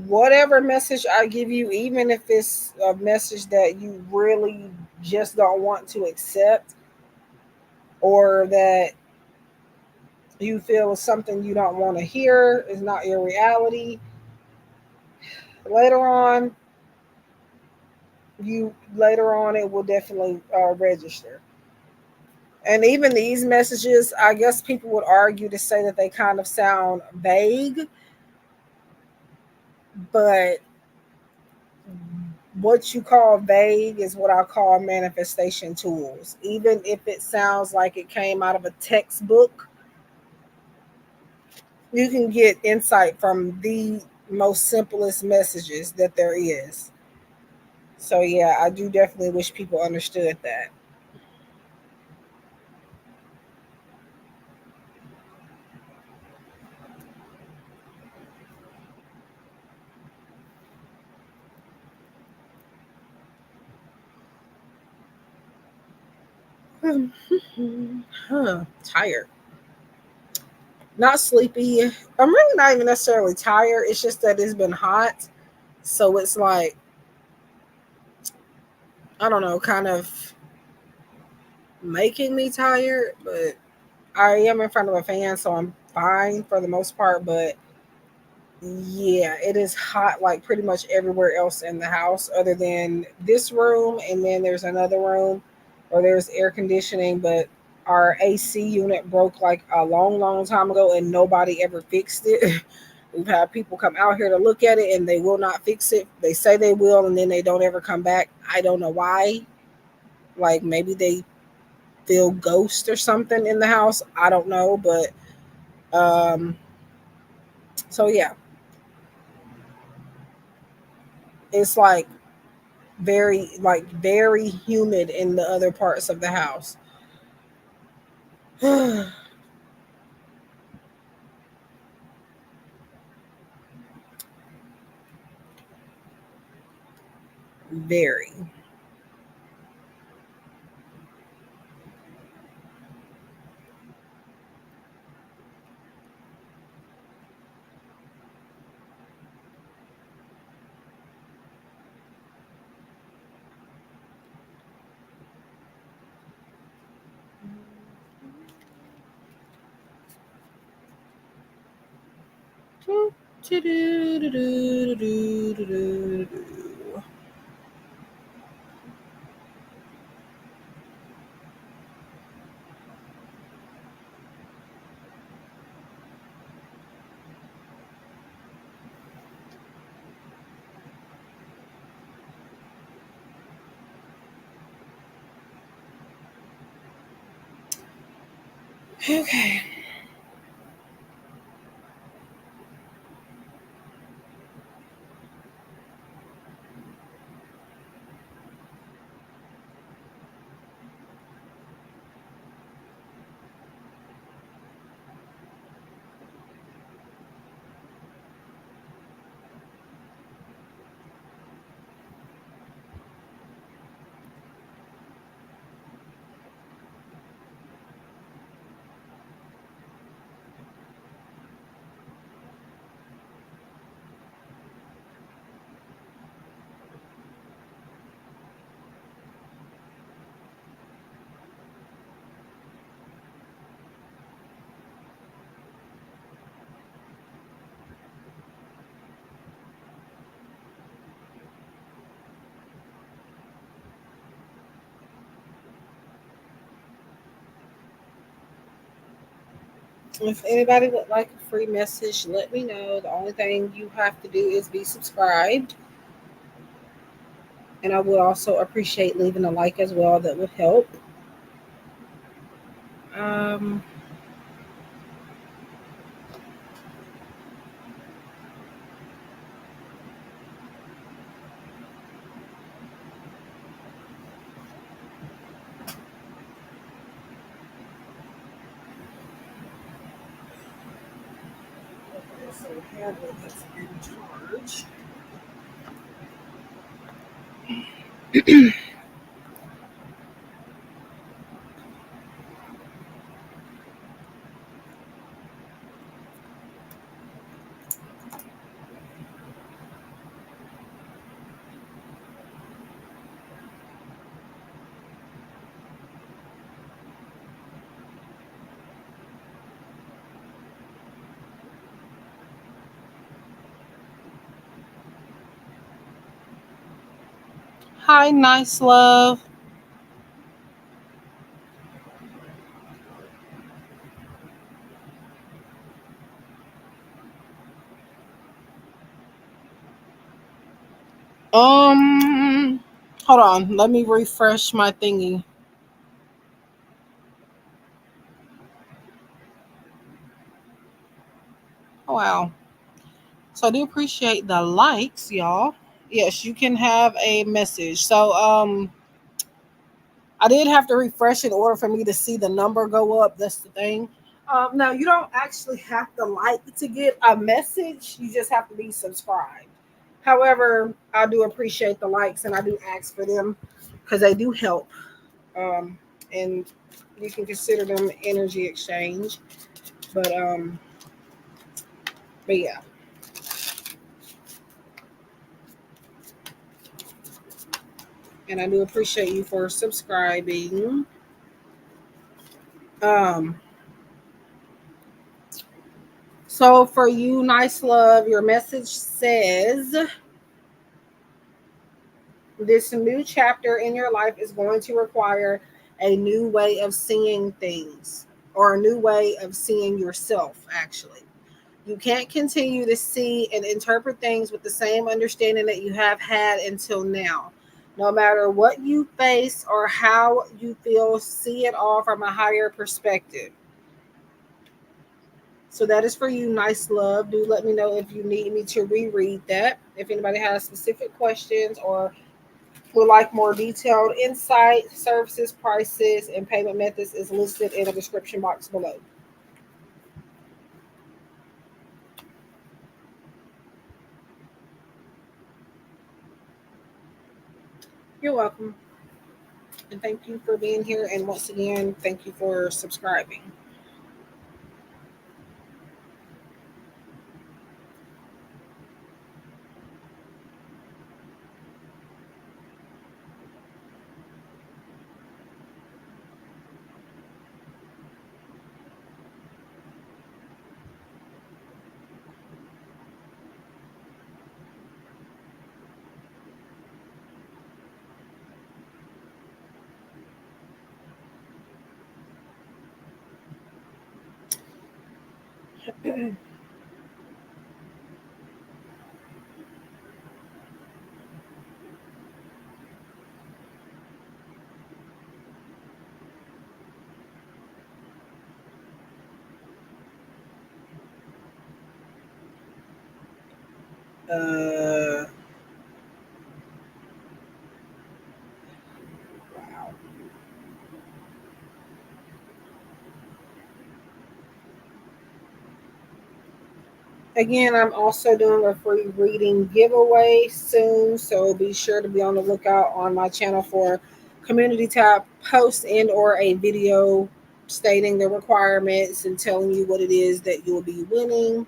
whatever message I give you, even if it's a message that you really just don't want to accept, or that you feel is something you don't want to hear, is not your reality, later on, later on it will definitely register. And even these messages, I guess people would argue to say that they kind of sound vague, but what you call vague is what I call manifestation tools. Even if it sounds like it came out of a textbook, you can get insight from the most simplest messages that there is. So yeah, I do definitely wish people understood that. Tired. Not sleepy. I'm really not even necessarily tired. It's just that it's been hot. So it's like, I don't know, kind of making me tired, but I am in front of a fan, so I'm fine for the most part. But Yeah, it is hot like pretty much everywhere else in the house other than this room, and then there's another room where there's air conditioning, but our AC unit broke like a long, long time ago and nobody ever fixed it. We've had people come out here to look at it and they will not fix it. They say they will and then they don't ever come back. I don't know why. Like maybe they feel ghosts or something in the house. I don't know, but um so yeah, it's very humid in the other parts of the house. Very. Okay. If anybody would like a free message, let me know. The only thing you have to do is be subscribed. And I would also appreciate leaving a like as well. That would help. Um, so Harold is in charge. Hi, nice love. Um, hold on. Let me refresh my thingy. Oh, wow. So I do appreciate the likes, y'all. Yes, you can have a message. So I did have to refresh in order for me to see the number go up. That's the thing. Now you don't actually have to like to get a message. You just have to be subscribed. However, I do appreciate the likes and I do ask for them because they do help. Um, and you can consider them energy exchange. But um, but yeah, and I do appreciate you for subscribing. Um, So for you, nice love, your message says this new chapter in your life is going to require a new way of seeing things, or a new way of seeing yourself, actually. You can't continue to see and interpret things with the same understanding that you have had until now. No matter what you face or how you feel, see it all from a higher perspective. So that is for you, nice love. Do let me know if you need me to reread that. If anybody has specific questions or would like more detailed insight, services, prices, and payment methods is listed in the description box below. You're welcome. And thank you for being here. And once again, thank you for subscribing. uh, wow. Again, I'm also doing a free reading giveaway soon, so be sure to be on the lookout on my channel for community tab posts and or a video stating the requirements and telling you what it is that you'll be winning.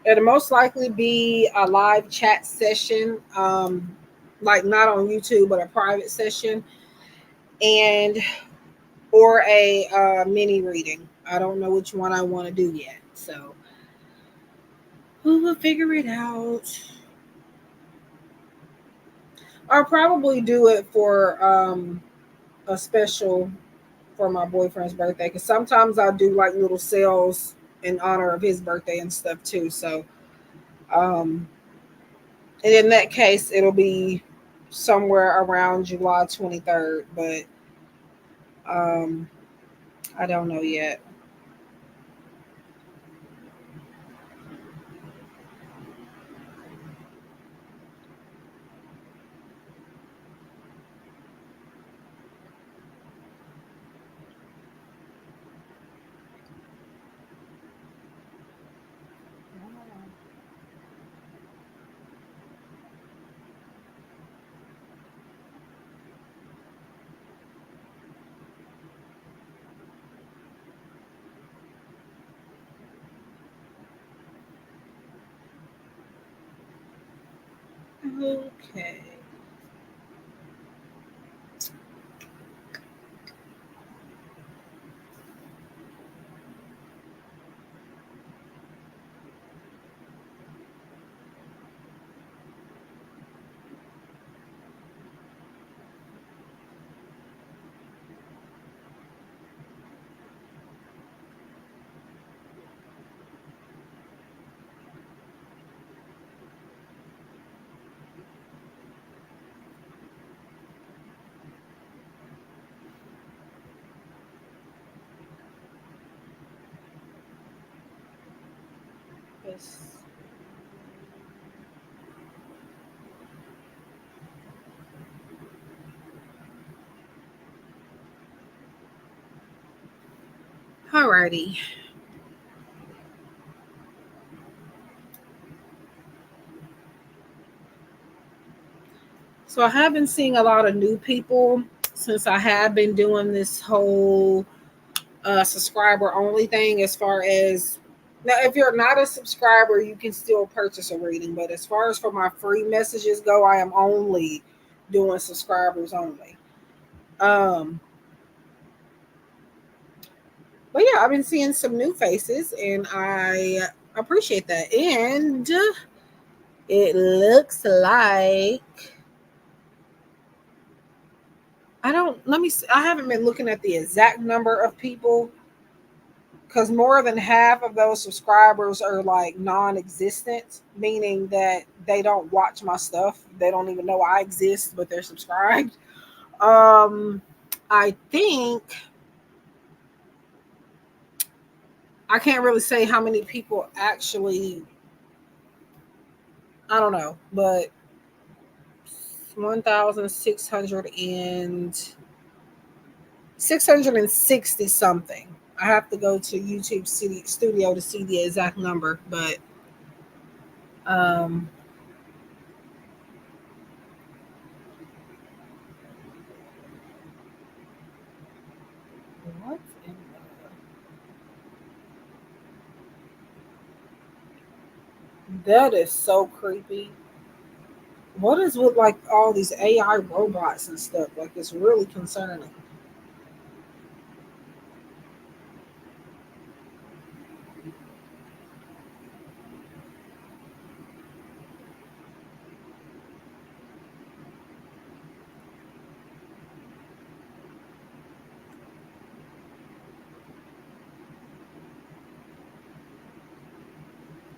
It'll most likely be a live chat session, like not on YouTube, but a private session, and or a mini reading. I don't know which one I want to do yet, so we will figure it out. I'll probably do it for a special for my boyfriend's birthday, because sometimes I'll do like little sales in honor of his birthday and stuff too. So, um, and in that case, it'll be somewhere around July 23rd, but um, I don't know yet. Okay. Yes. Alrighty. So I have been seeing a lot of new people since I have been doing this whole subscriber only thing. As far as now, if you're not a subscriber, you can still purchase a reading. But as far as for my free messages go, I am only doing subscribers only. Um, but yeah, I've been seeing some new faces, and I appreciate that. And it looks like I don't. Let me. I haven't been looking at the exact number of people because more than half of those subscribers are like non-existent, meaning that they don't watch my stuff. They don't even know I exist, but they're subscribed. Um, I think I can't really say how many people actually. I don't know, but 1,660 something. I have to go to YouTube City Studio to see the exact number, but um, what in that is so creepy. What is with like all these AI robots and stuff? Like it's really concerning.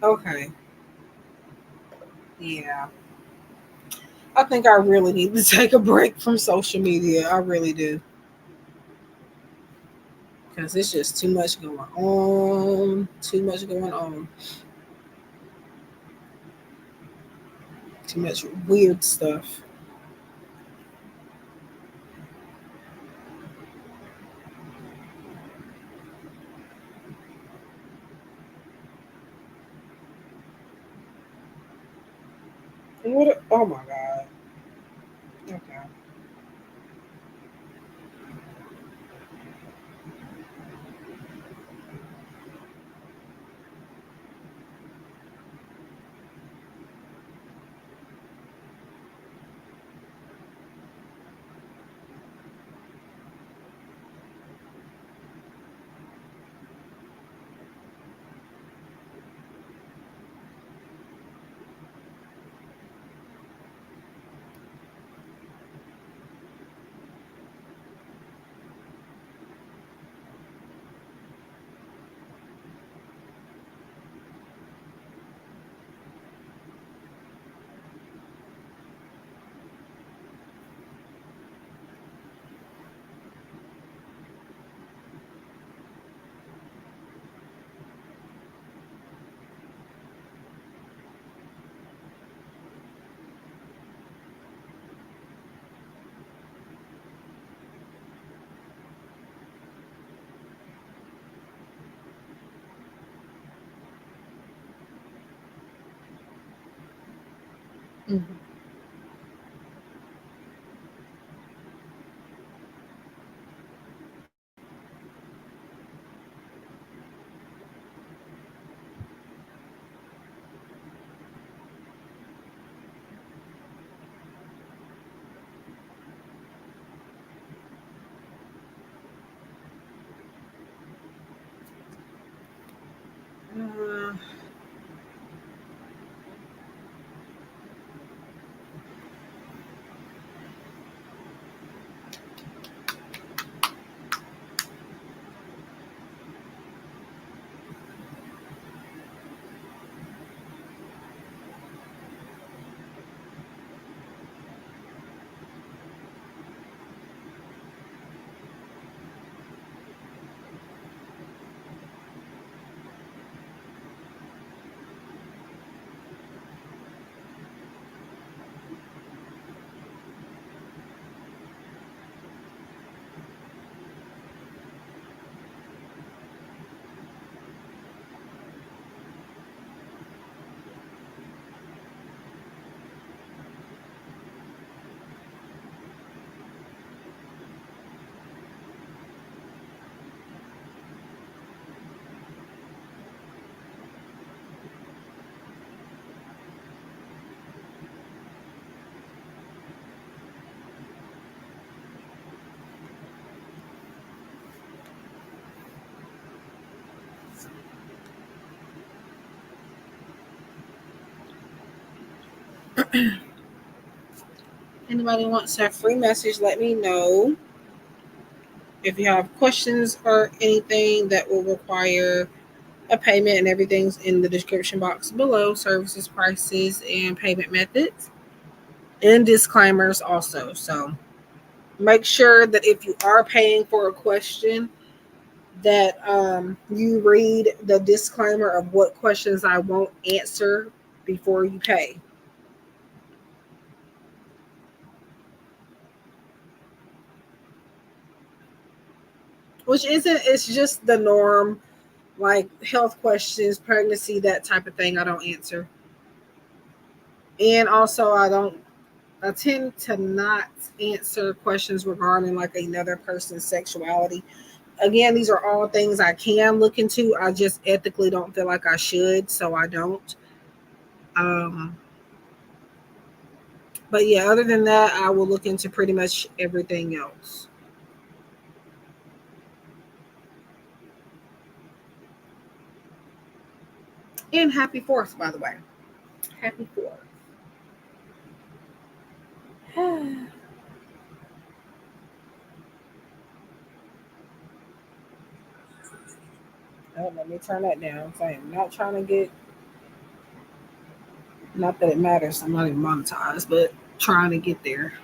Okay, yeah. I think I really need to take a break from social media. I really do. Because it's just too much going on. Too much going on. Too much weird stuff. What? Oh my god. Okay. Mhm. Uh, Anybody wants a free message, let me know. If you have questions or anything that will require a payment, and everything's in the description box below, services, prices, and payment methods, and disclaimers also. So make sure that if you are paying for a question, that you read the disclaimer of what questions I won't answer before you pay. Which isn't, it's just the norm, like health questions, pregnancy, that type of thing I don't answer. And also I tend to not answer questions regarding like another person's sexuality. Again, these are all things I can look into. I just ethically don't feel like I should, so I don't. Um, but yeah, other than that, I will look into pretty much everything else. And happy fourth, by the way. Happy fourth. Oh, let me turn that down. So I'm not trying to get, not that it matters, I'm not even monetized, but trying to get there.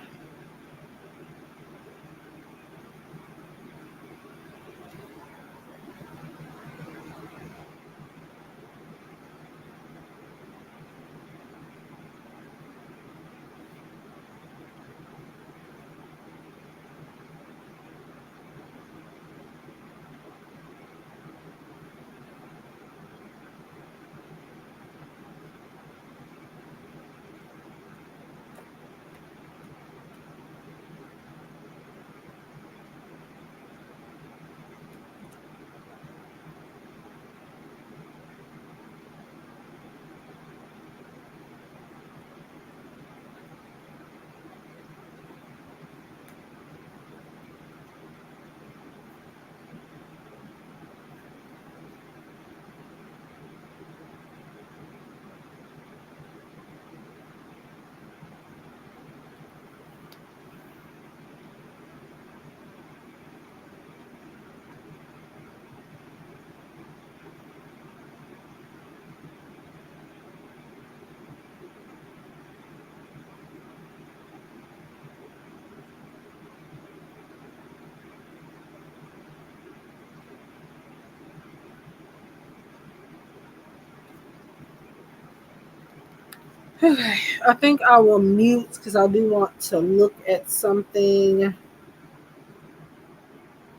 Okay, I think I will mute because I do want to look at something.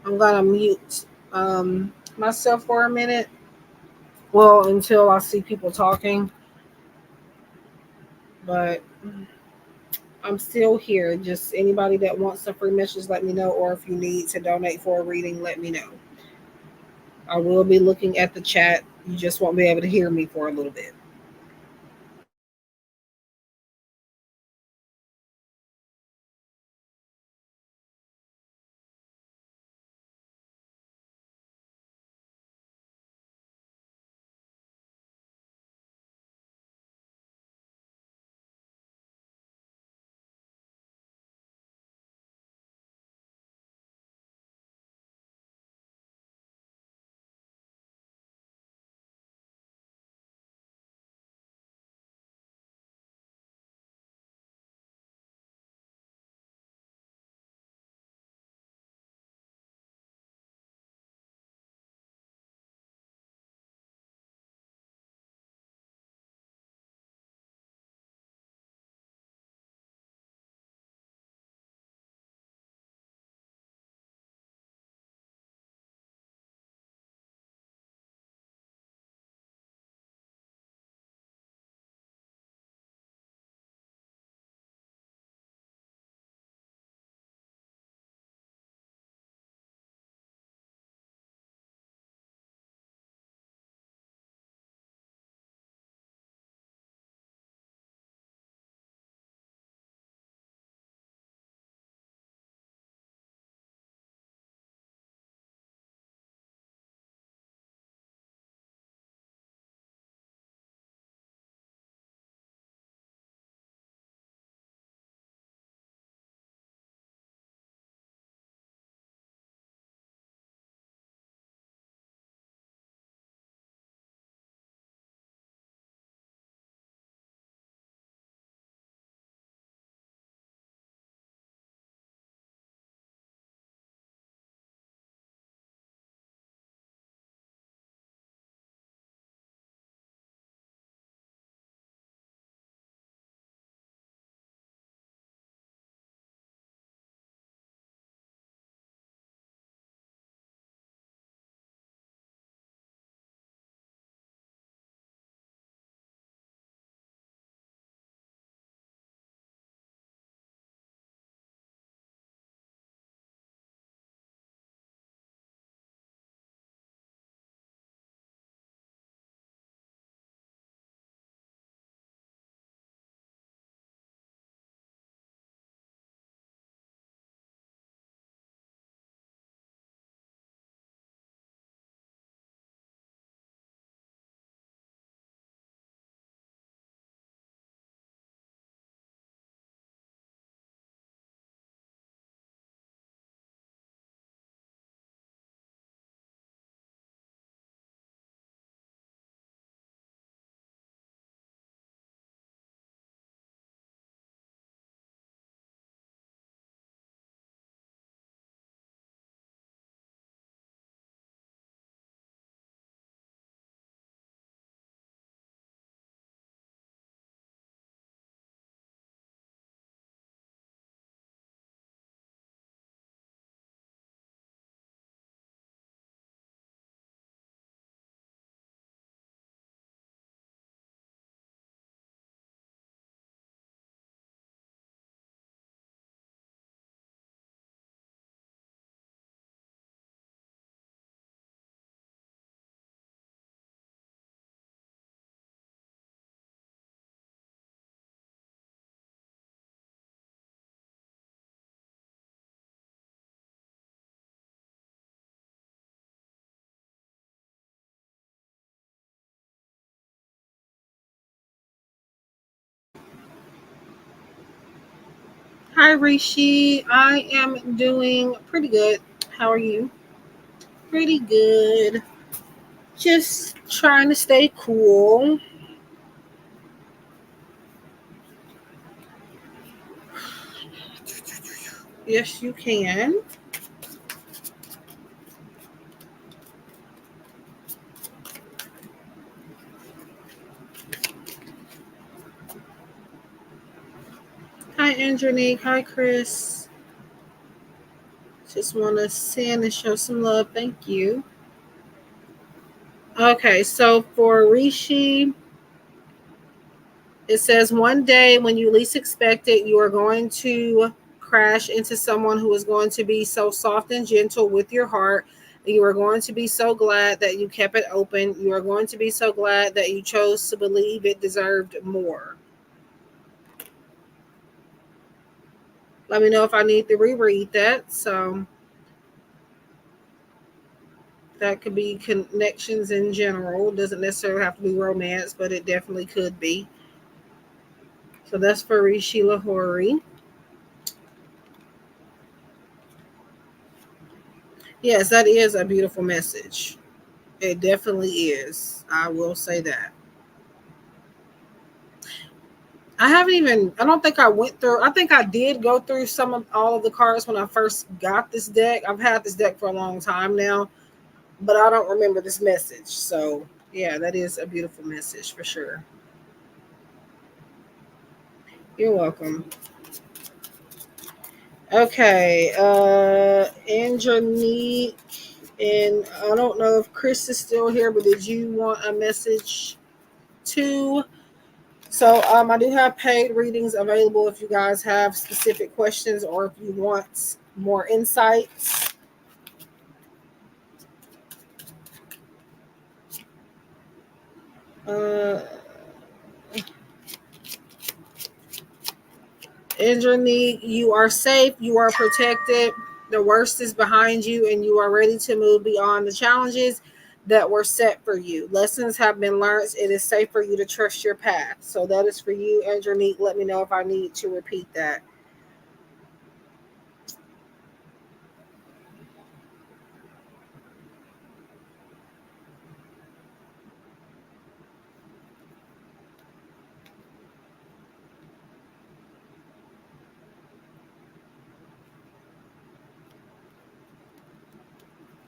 I'm gonna mute myself for a minute. Well, until I see people talking, but I'm still here. Just anybody that wants a free message, let me know. Or if you need to donate for a reading, let me know. I will be looking at the chat. You just won't be able to hear me for a little bit. Hi, Rishi. I am doing pretty good. How are you? Pretty good. Just trying to stay cool. Yes, you can. Hi, Andronique. Hi, Chris. Just want to send and show some love. Thank you. Okay, so for Rishi, it says one day when you least expect it, you are going to crash into someone who is going to be so soft and gentle with your heart. You are going to be so glad that you kept it open. You are going to be so glad that you chose to believe it deserved more. Let me know if I need to reread that. So that could be connections in general. It doesn't necessarily have to be romance, but it definitely could be. So that's for Rishi Lahori. Yes, that is a beautiful message. It definitely is. I will say that. I don't think I went through, I think I did go through some of all of the cards when I first got this deck. I've had this deck for a long time now, but I don't remember this message. So, yeah, that is a beautiful message for sure. You're welcome. Okay, Andronique, and I don't know if Chris is still here, but did you want a message too? So I do have paid readings available if you guys have specific questions or if you want more insights. Uh, Indra, you are safe, you are protected, the worst is behind you, and you are ready to move beyond the challenges that were set for you. Lessons have been learned. It is safe for you to trust your path. So that is for you, Indra. Let me know if I need to repeat that.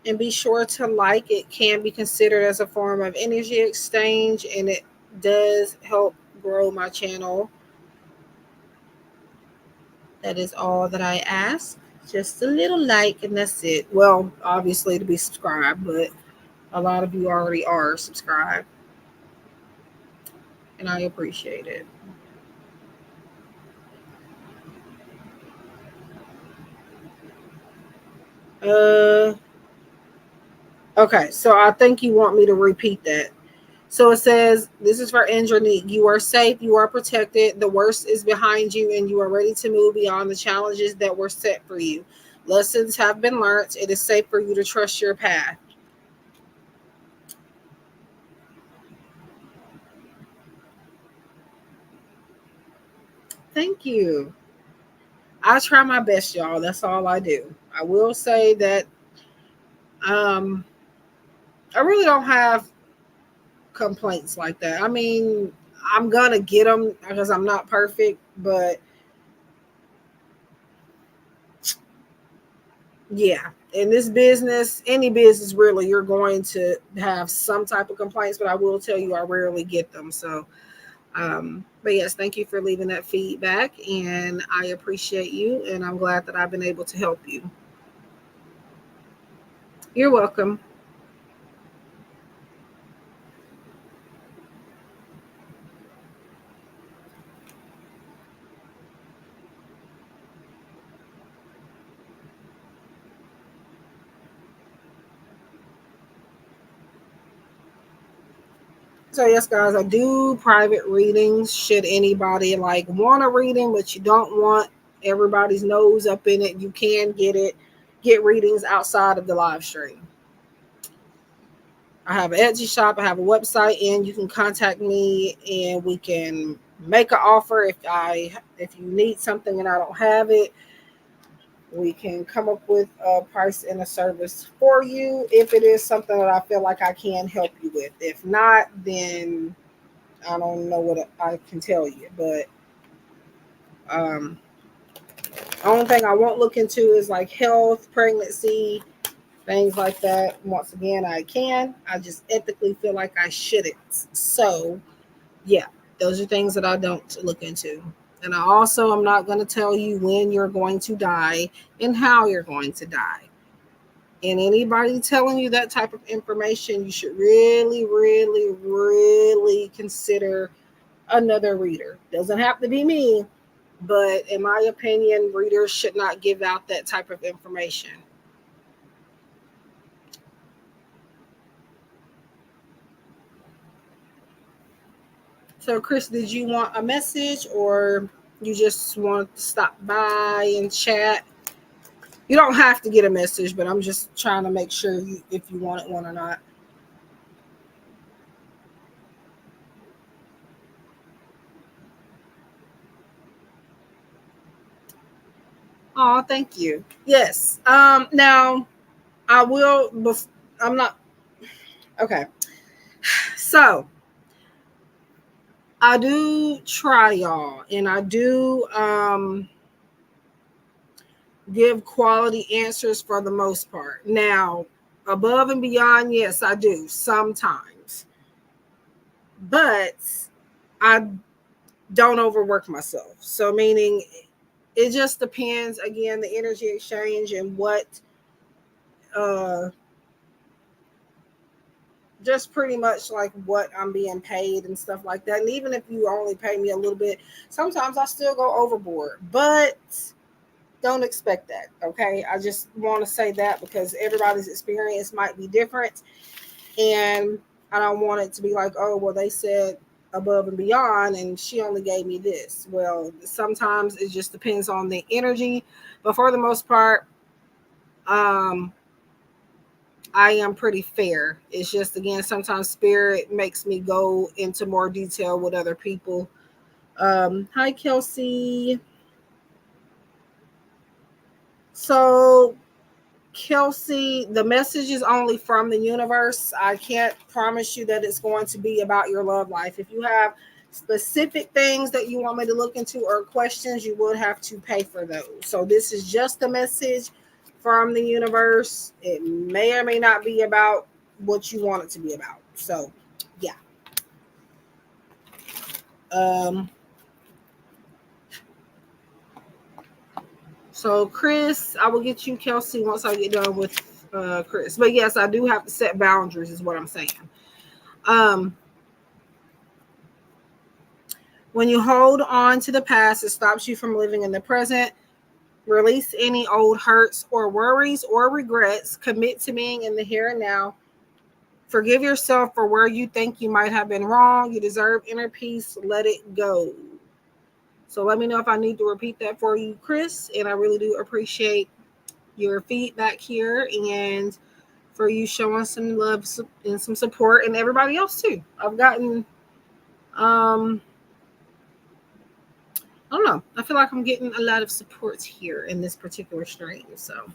And be sure to like. It can be considered as a form of energy exchange, and it does help grow my channel. That is all that I ask. Just a little like, and that's it. Well, obviously to be subscribed, but a lot of you already are subscribed, and I appreciate it. Uh, okay, so I think you want me to repeat that. So it says, this is for Indra. You are safe, you are protected, the worst is behind you, and you are ready to move beyond the challenges that were set for you. Lessons have been learned. It is safe for you to trust your path. Thank you. I try my best, y'all. That's all I do. I will say that um, I really don't have complaints like that. I mean, I'm gonna get them because I'm not perfect, but yeah, in this business, any business really, you're going to have some type of complaints, but I will tell you, I rarely get them. So, but yes, thank you for leaving that feedback, and I appreciate you, and I'm glad that I've been able to help you. You're welcome. So yes, guys, I do private readings. Should anybody like want a reading, but you don't want everybody's nose up in it, you can get readings outside of the live stream. I have an Etsy shop, I have a website, and you can contact me and we can make an offer. If you need something and I don't have it, we can come up with a price and a service for you if it is something that I feel like I can help you with. If not, then I don't know what I can tell you. But um, only thing I won't look into is like health, pregnancy, things like that. Once again, I can. I just ethically feel like I shouldn't. So, yeah, those are things that I don't look into. And I also am not going to tell you when you're going to die and how you're going to die. And anybody telling you that type of information, you should really, really, really consider another reader. Doesn't have to be me, but in my opinion, readers should not give out that type of information. So, Chris, did you want a message or you just want to stop by and chat? You don't have to get a message, but I'm just trying to make sure if you wanted one or not. Oh, thank you. Yes. Now I will. I'm not okay. So I do try, y'all, and I do give quality answers for the most part. Now, above and beyond, yes, I do sometimes, but I don't overwork myself. So, meaning it just depends again the energy exchange and what uh just pretty much like what I'm being paid and stuff like that. And even if you only pay me a little bit, sometimes I still go overboard, but don't expect that. Okay. I just want to say that because everybody's experience might be different. And I don't want it to be like, oh, well, they said above and beyond and she only gave me this. Well, sometimes it just depends on the energy. But for the most part, um, I am pretty fair. It's just again sometimes spirit makes me go into more detail with other people. Hi Kelsey. So Kelsey, the message is only from the universe. I can't promise you that it's going to be about your love life. If you have specific things that you want me to look into or questions, you would have to pay for those. So this is just a message from the universe. It may or may not be about what you want it to be about. So, yeah. Um, so Chris, I will get you Kelsey once I get done with Chris. But yes, I do have to set boundaries, is what I'm saying. Um, when you hold on to the past, it stops you from living in the present. Release any old hurts or worries or regrets. Commit to being in the here and now. Forgive yourself for where you think you might have been wrong. You deserve inner peace. Let it go. So let me know if I need to repeat that for you, Chris. And I really do appreciate your feedback here and for you showing some love and some support and everybody else too. I've gotten I don't know. I feel like I'm getting a lot of support here in this particular stream. So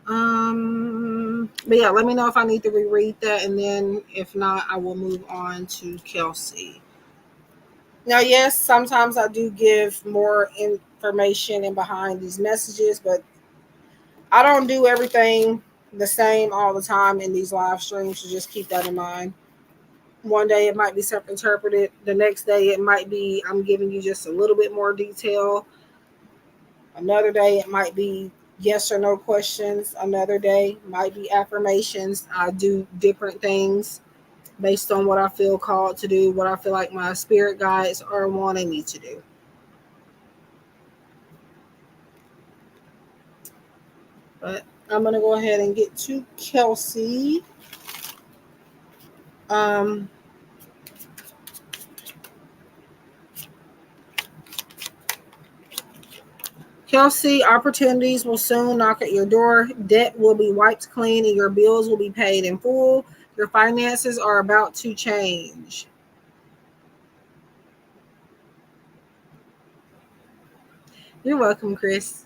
but yeah, let me know if I need to reread that, and then if not, I will move on to Kelsey. Now, yes, sometimes I do give more information in behind these messages, but I don't do everything the same all the time in these live streams, so just keep that in mind. One day it might be self-interpreted. The next day it might be I'm giving you just a little bit more detail. Another day it might be yes or no questions. Another day might be affirmations. I do different things based on what I feel called to do, what I feel like my spirit guides are wanting me to do. But I'm gonna go ahead and get to Kelsey. Um, Kelsey, opportunities will soon knock at your door. Debt will be wiped clean and your bills will be paid in full. Your finances are about to change. You're welcome, Chris.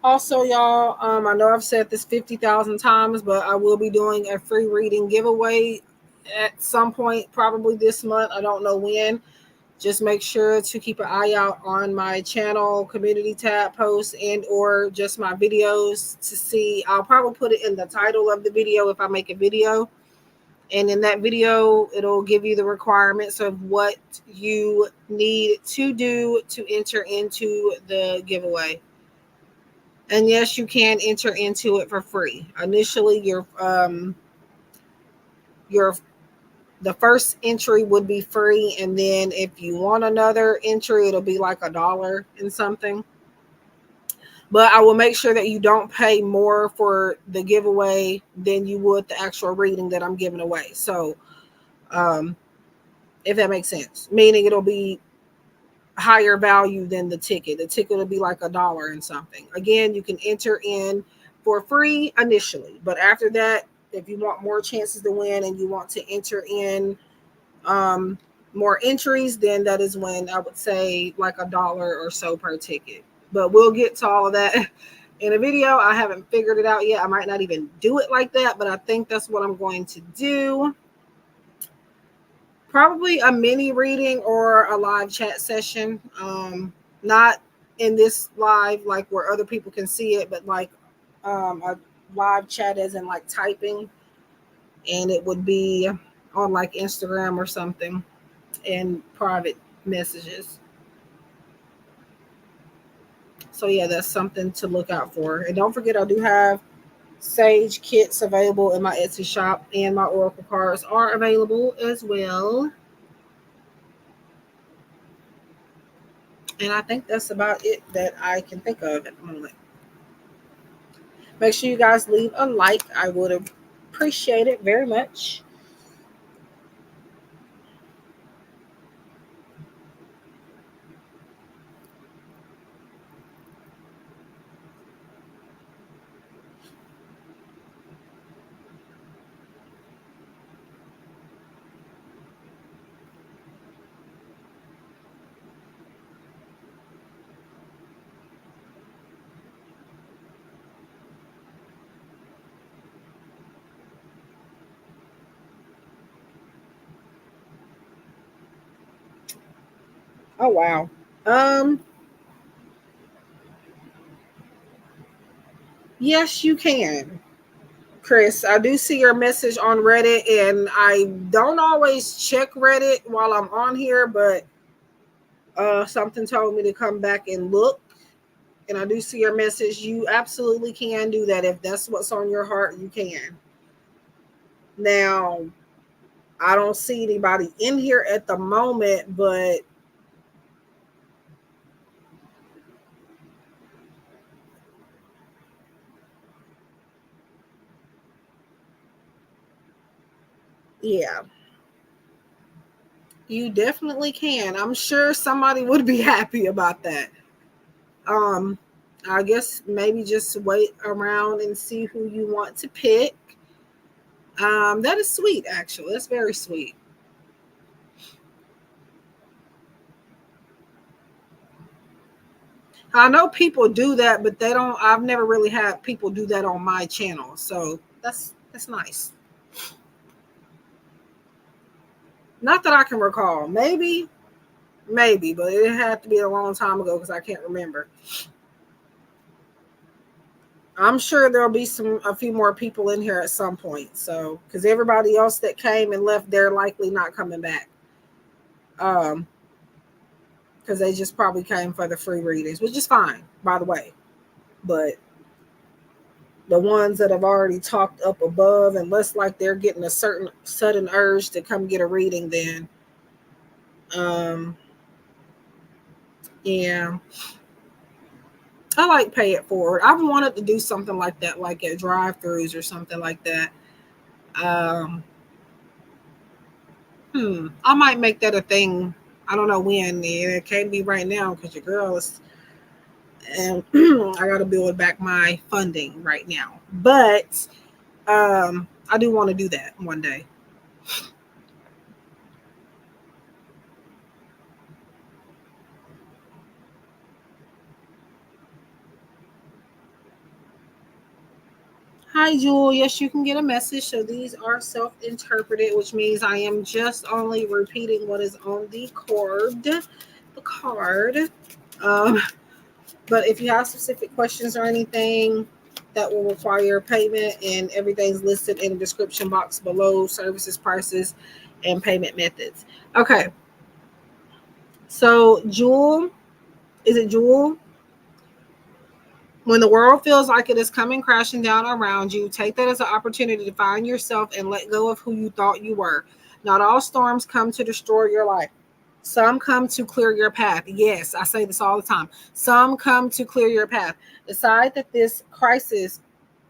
Also, y'all, I know I've said this 50,000 times, but I will be doing a free reading giveaway at some point, probably this month. I don't know when. Just make sure to keep an eye out on my channel community tab posts and or just my videos to see. I'll probably put it in the title of the video if I make a video. And in that video, it'll give you the requirements of what you need to do to enter into the giveaway. And yes, you can enter into it for free. Initially, your the first entry would be free, and then if you want another entry, it'll be like $1 and something. But I will make sure that you don't pay more for the giveaway than you would the actual reading that I'm giving away. So, um, if that makes sense, meaning it'll be higher value than the ticket. The ticket will be like $1 and something. Again, you can enter in for free initially, but after that, if you want more chances to win and you want to enter in um, more entries, then that is when I would say like $1 or so per ticket. But we'll get to all of that in a video. I haven't figured it out yet. I might not even do it like that, but I think that's what I'm going to do. Probably a mini reading or a live chat session. Not in this live, like where other people can see it, but like a live chat as in like typing, and it would be on like Instagram or something in private messages. So yeah, that's something to look out for. And don't forget, I do have Sage kits available in my Etsy shop, and my Oracle cards are available as well. And I think that's about it that I can think of at the moment. Make sure you guys leave a like. I would appreciate it very much. Oh wow. Um yes, you can. Chris, I do see your message on Reddit, and I don't always check Reddit while I'm on here, but something told me to come back and look. And I do see your message. You absolutely can do that. If that's what's on your heart, you can. Now, I don't see anybody in here at the moment, but yeah, you definitely can. I'm sure somebody would be happy about that. Um, I guess maybe just wait around and see who you want to pick. That is sweet, actually. That's very sweet. I know people do that, but they don't. I've never really had people do that on my channel, so that's nice. Not that I can recall. Maybe, but it had to be a long time ago because I can't remember. I'm sure there'll be a few more people in here at some point. So, because everybody else that came and left, they're likely not coming back. Um, because they just probably came for the free readings, which is fine, by the way. But the ones that have already talked up above, unless like they're getting a certain sudden urge to come get a reading, then um, yeah, I like pay it forward. I've wanted to do something like that, like at drive-throughs or something like that. Um, I might make that a thing. I don't know when. It can't be right now because your girl is, and I got to build back my funding right now. But I do want to do that one day. Hi, Jewel. Yes, you can get a message. So these are self-interpreted, which means I am just only repeating what is on the card. The card. Um, but if you have specific questions or anything that will require payment, and everything's listed in the description box below: services, prices, and payment methods. Okay. So, Jewel, is it Jewel? When the world feels like it is coming crashing down around you, take that as an opportunity to find yourself and let go of who you thought you were. Not all storms come to destroy your life. Some come to clear your path. Yes, I say this all the time. Some come to clear your path. Decide that this crisis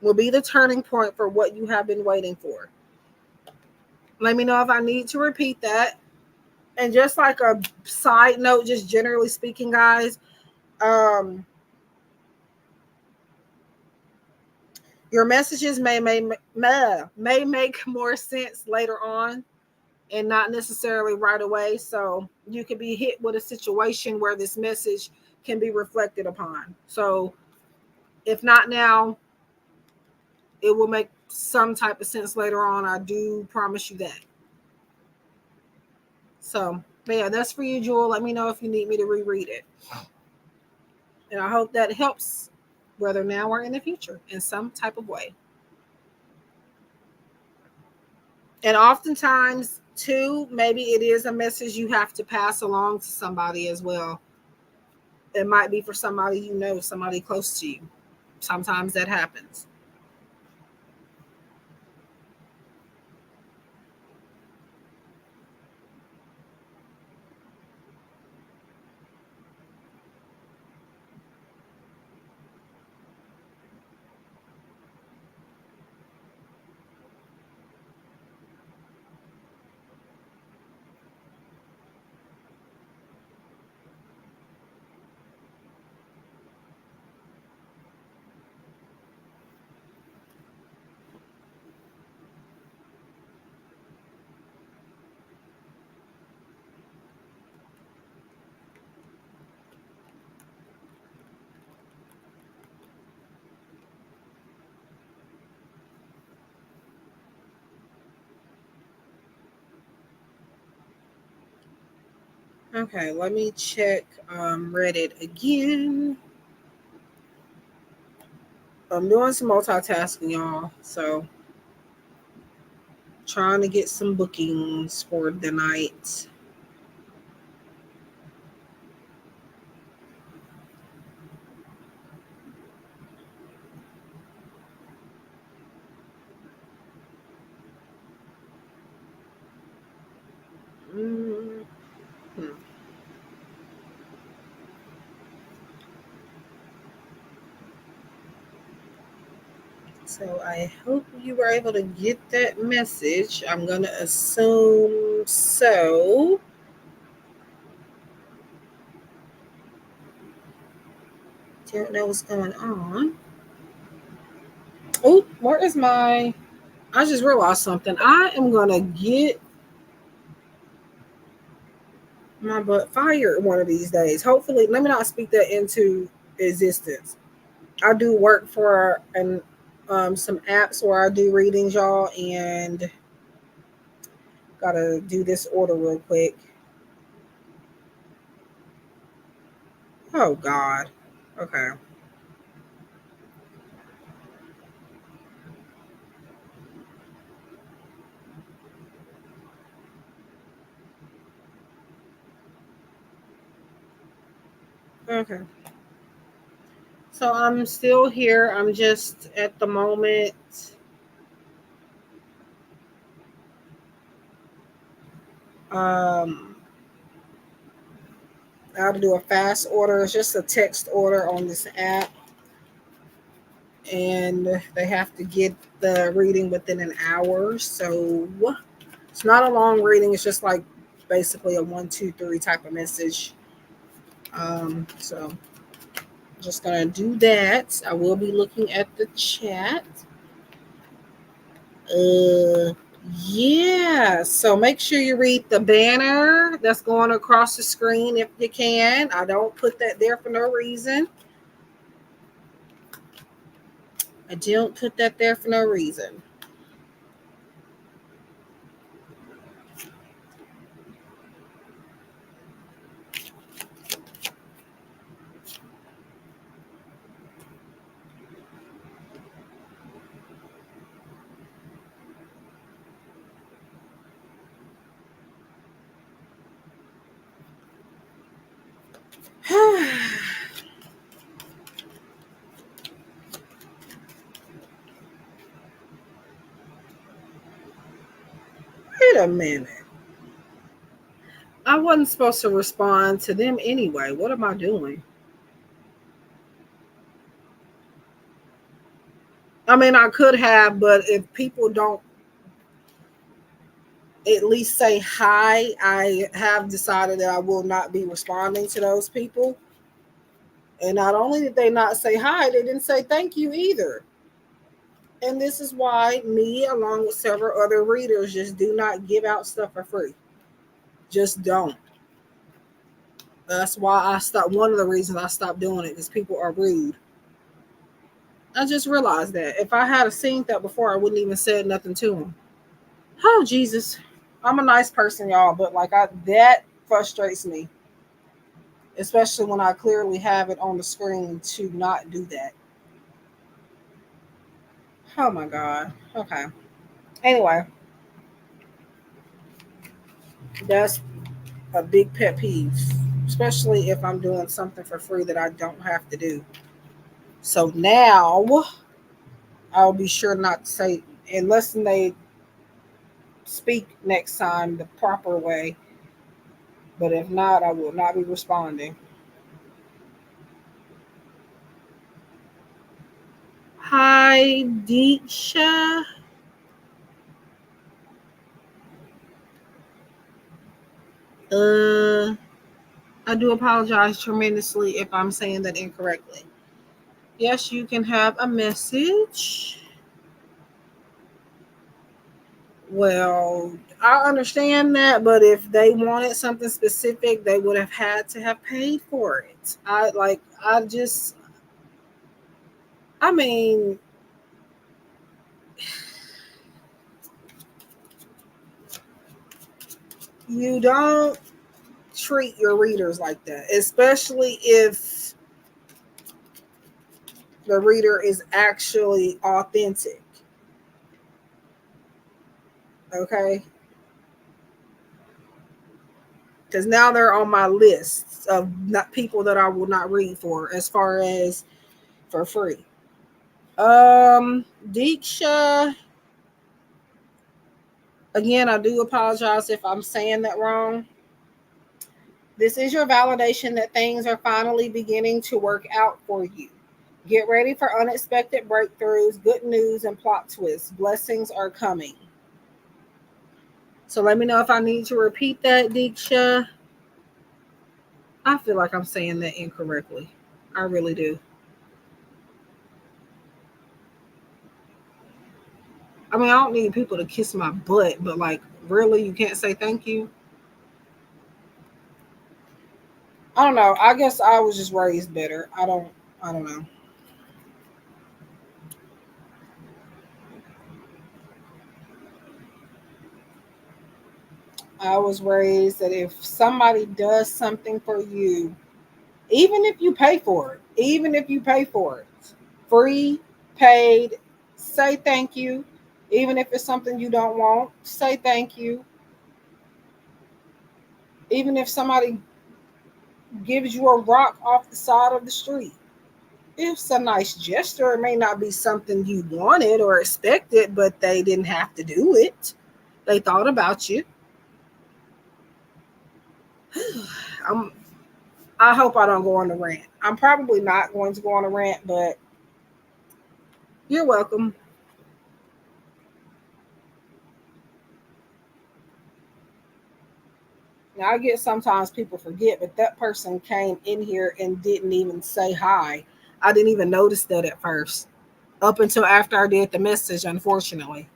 will be the turning point for what you have been waiting for. Let me know if I need to repeat that. And just like a side note, just generally speaking, guys, um, your messages may make more sense later on and not necessarily right away. So you could be hit with a situation where this message can be reflected upon. So if not now, it will make some type of sense later on. I do promise you that. So, but yeah, that's for you, Jewel. Let me know if you need me to reread it. And I hope that helps, whether now or in the future, in some type of way. And oftentimes, too, maybe it is a message you have to pass along to somebody as well. It might be for somebody you know, somebody close to you. Sometimes that happens. Okay, let me check Reddit again. I'm doing some multitasking, y'all. So trying to get some bookings for the night. Mm-hmm. So I hope you were able to get that message. I'm gonna assume so. Don't know what's going on. Oh, where is my? I just realized something. I am gonna get my butt fired one of these days. Hopefully, let me not speak that into existence. I do work for some apps where I do readings, y'all, and gotta do this order real quick. Oh God. Okay. Okay. So I'm still here. I'm just at the moment. Um, I have to do a fast order. It's just a text order on this app, and they have to get the reading within an hour. So It's not a long reading. It's just like basically a 1, 2, 3 type of message. So just gonna do that. I will be looking at the chat. Uh, yeah. So make sure you read the banner that's going across the screen if you can. I don't put that there for no reason. I don't put that there for no reason. Wait a minute. I wasn't supposed to respond to them anyway. What am I doing? I mean, I could have, but if people don't at least say hi, I have decided that I will not be responding to those people. And not only did they not say hi, they didn't say thank you either. And this is why me, along with several other readers, just do not give out stuff for free. Just don't. That's why I stopped. One of the reasons I stopped doing it is people are rude. I just realized that if I had seen that before, I wouldn't even said nothing to them. Oh Jesus, I'm a nice person, y'all, but like that frustrates me, especially when I clearly have it on the screen to not do that. Oh my God. Okay. Anyway, that's a big pet peeve, especially if I'm doing something for free that I don't have to do. So now I'll be sure not to say, unless they speak next time the proper way. But if not, I will not be responding. Hi, Deeksha. Uh, I do apologize tremendously if I'm saying that incorrectly. Yes, you can have a message. Well, I understand that, but if they wanted something specific, they would have had to have paid for it. I mean, you don't treat your readers like that, especially if the reader is actually authentic. Okay? Because now they're on my list of not people that I will not read for as far as for free. Deeksha, again, I do apologize if I'm saying that wrong. This is your validation that things are finally beginning to work out for you. Get ready for unexpected breakthroughs, good news, and plot twists. Blessings are coming. So let me know if I need to repeat that, Deeksha. I feel like I'm saying that incorrectly. I really do. I mean, I don't need people to kiss my butt, but like, really, you can't say thank you? I don't know. I guess I was just raised better. I don't know. I was raised that if somebody does something for you, even if you pay for it, free, paid, say thank you. Even if it's something you don't want, say thank you. Even if somebody gives you a rock off the side of the street, it's a nice gesture. It may not be something you wanted or expected, but they didn't have to do it. They thought about you. I'm, I hope I don't go on a rant. I'm probably not going to go on a rant, but you're welcome. Now I get sometimes people forget, but that person came in here and didn't even say hi. I didn't even notice that at first, up until after I did the message, unfortunately.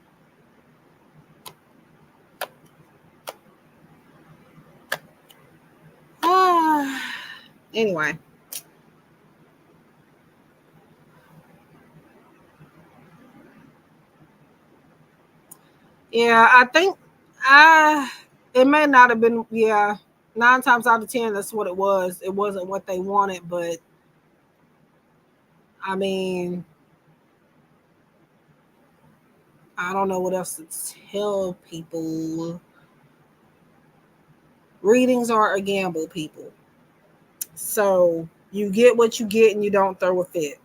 Ah, anyway, yeah, I think I it may not have been, yeah, 9 times out of 10 that's what it was. It wasn't what they wanted, but I mean, I don't know what else to tell people. Readings are a gamble, people. So you get what you get and you don't throw a fit.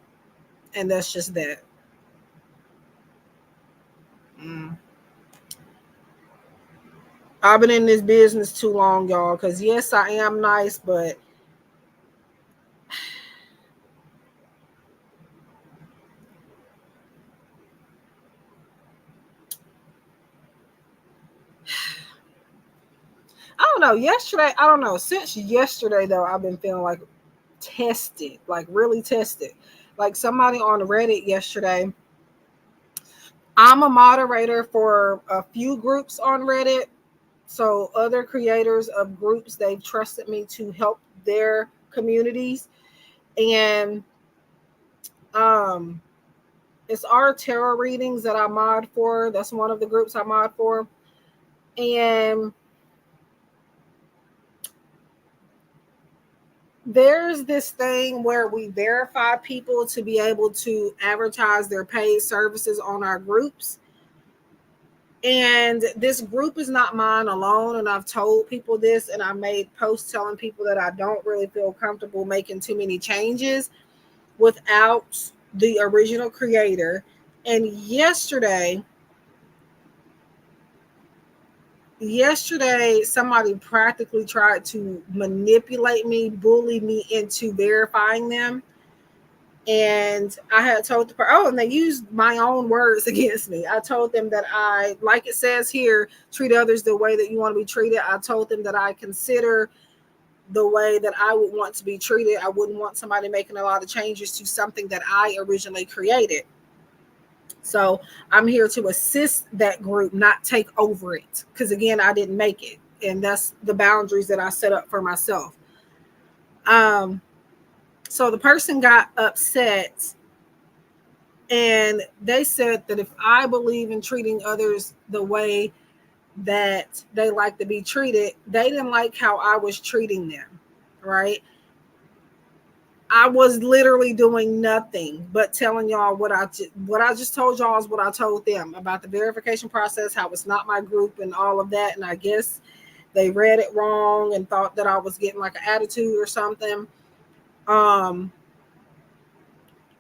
And that's just that. Mm. I've been in this business too long, y'all, because yes, I am nice, but I don't know. Yesterday, I don't know. Since yesterday, though, I've been feeling like tested, like really tested. Like somebody on Reddit yesterday, I'm a moderator for a few groups on Reddit. So other creators of groups, they've trusted me to help their communities. And um it's our tarot readings that I mod for. That's one of the groups I mod for. And there's this thing where we verify people to be able to advertise their paid services on our groups. And this group is not mine alone. And I've told people this, and I made posts telling people that I don't really feel comfortable making too many changes without the original creator. And yesterday somebody practically tried to manipulate me, bully me into verifying them. And I had told the person, oh, and they used my own words against me. I told them that I, like it says here, treat others the way that you want to be treated. I told them that I consider the way that I would want to be treated. I wouldn't want somebody making a lot of changes to something that I originally created. So I'm here to assist that group, not take over it. Because again, I didn't make it. And that's the boundaries that I set up for myself. Um, so the person got upset and they said that if I believe in treating others the way that they like to be treated, they didn't like how I was treating them. Right. I was literally doing nothing but telling y'all what I just told y'all is what I told them about the verification process, how it's not my group and all of that. And I guess they read it wrong and thought that I was getting like an attitude or something. Um,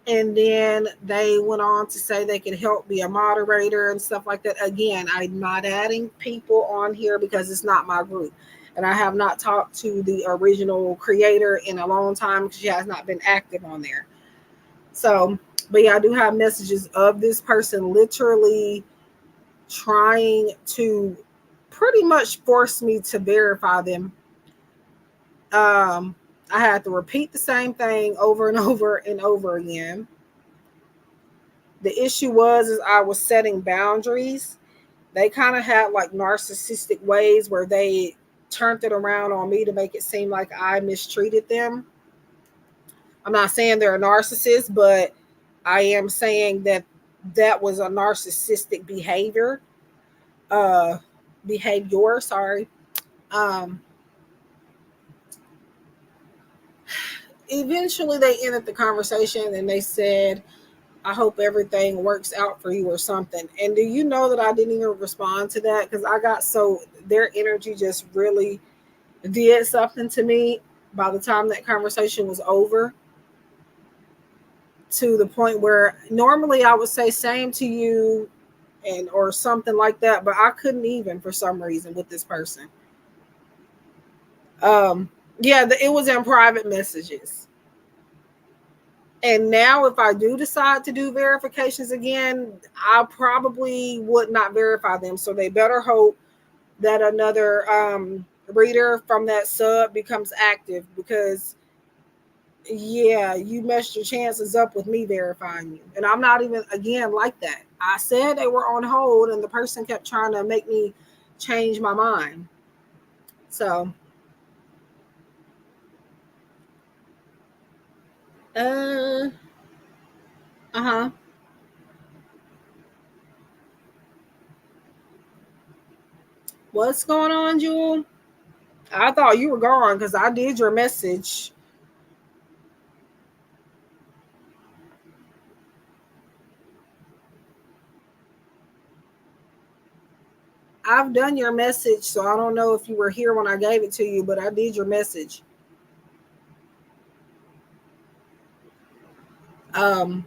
and then they went on to say they could help be a moderator and stuff like that. Again, I'm not adding people on here because it's not my group. And I have not talked to the original creator in a long time because she has not been active on there. So, but yeah, I do have messages of this person literally trying to pretty much force me to verify them. Um, I had to repeat the same thing over and over and over again. The issue was is I was setting boundaries. They kind of had like narcissistic ways where they turned it around on me to make it seem like I mistreated them. I'm not saying they're a narcissist, but I am saying that that was a narcissistic uh behavior, sorry. Um Eventually they ended the conversation and they said, I hope everything works out for you or something. And do you know that I didn't even respond to that because I got so their energy just really did something to me by the time that conversation was over, to the point where normally I would say same to you and or something like that, but I couldn't even for some reason with this person. Um yeah, it was in private messages. And now, if I do decide to do verifications again, I probably would not verify them. So they better hope that another reader from that sub becomes active because yeah, you messed your chances up with me verifying you. And I'm not even again like that. I said they were on hold and the person kept trying to make me change my mind. So uh uh-huh. What's going on, Jewel? I thought you were gone because I did your message. I've done your message, so I don't know if you were here when I gave it to you, but I did your message. Um,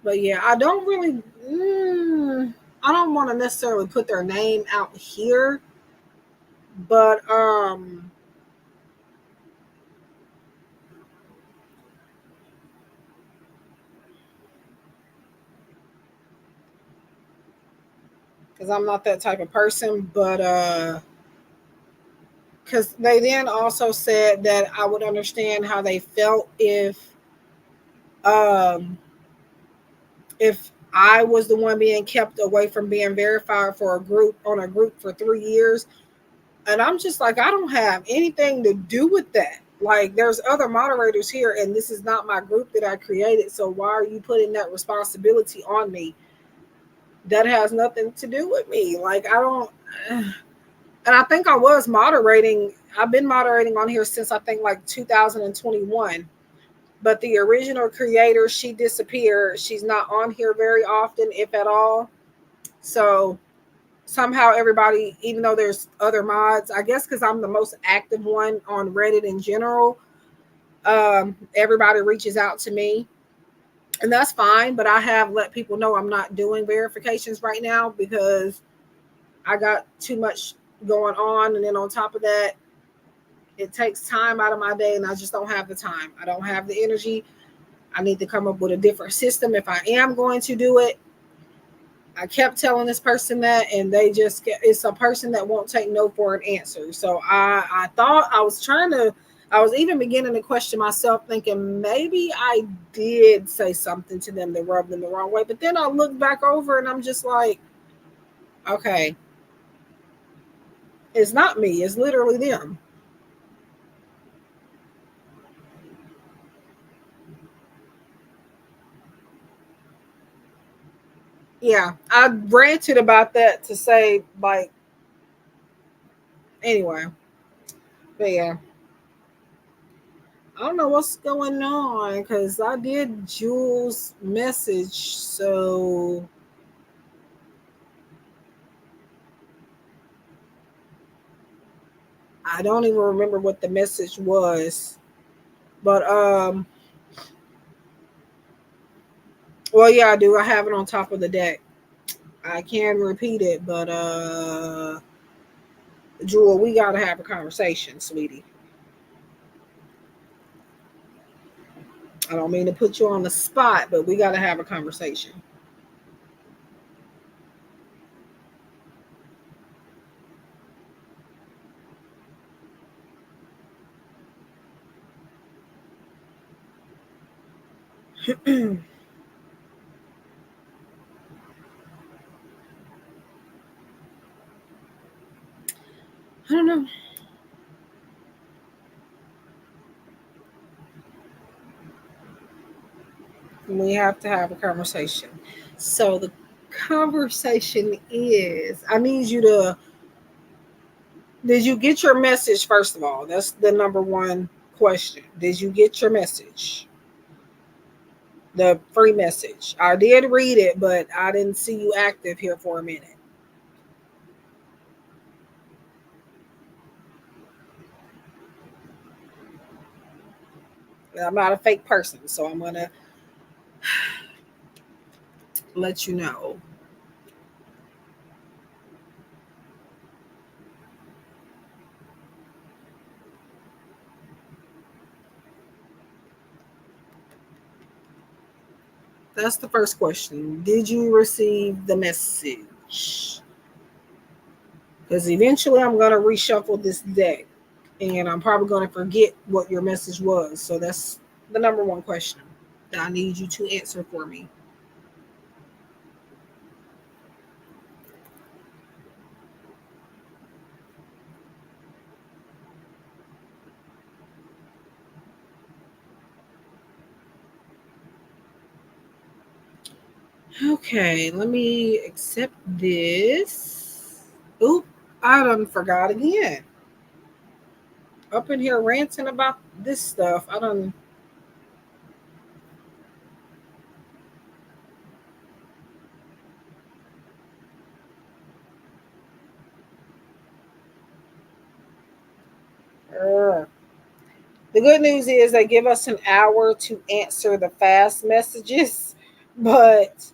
but yeah, I don't really. I don't want to necessarily put their name out here, but because I'm not that type of person. But because they then also said that I would understand how they felt um if I was the one being kept away from being verified for a group on a group for 3 years. And I'm just like, I don't have anything to do with that. Like, there's other moderators here, and this is not my group that I created. So why are you putting that responsibility on me? That has nothing to do with me. Like, I don't. And I think I was moderating. I've been moderating on here since I think like 2021. But the original creator, she disappeared. She's not on here very often, if at all. So somehow everybody, even though there's other mods, I guess because I'm the most active one on Reddit in general, everybody reaches out to me, and that's fine. But I have let people know I'm not doing verifications right now because I got too much going on, and then on top of that, it takes time out of my day, and I just don't have the time. I don't have the energy. I need to come up with a different system if I am going to do it. I kept telling this person that, and they just it's a person that won't take no for an answer. So I thought I was trying to, I was even beginning to question myself, thinking maybe I did say something to them that rubbed them the wrong way. But then I look back over and I'm just like, okay, it's not me, it's literally them. Yeah, I ranted about that to say, like, anyway, but yeah. I don't know what's going on because I did Jules' message, so I don't even remember what the message was. But well, yeah, I do. I have it on top of the deck. I can repeat it, but Jewel, we gotta have a conversation, sweetie. I don't mean to put you on the spot, but we gotta have a conversation. I don't know. We have to have a conversation. So the conversation is I need you to, did you get your message first of all? That's the number one question. Did you get your message? The free message. I did read it, but I didn't see you active here for a minute. I'm not a fake person, so I'm gonna let you know. That's the first question. Did you receive the message? Because eventually I'm going to reshuffle this deck and I'm probably going to forget what your message was. So that's the number one question that I need you to answer for me. Okay, let me accept this. Oop, I done forgot again. Up in here ranting about this stuff. I done. Uh, the good news is they give us an hour to answer the fast messages, but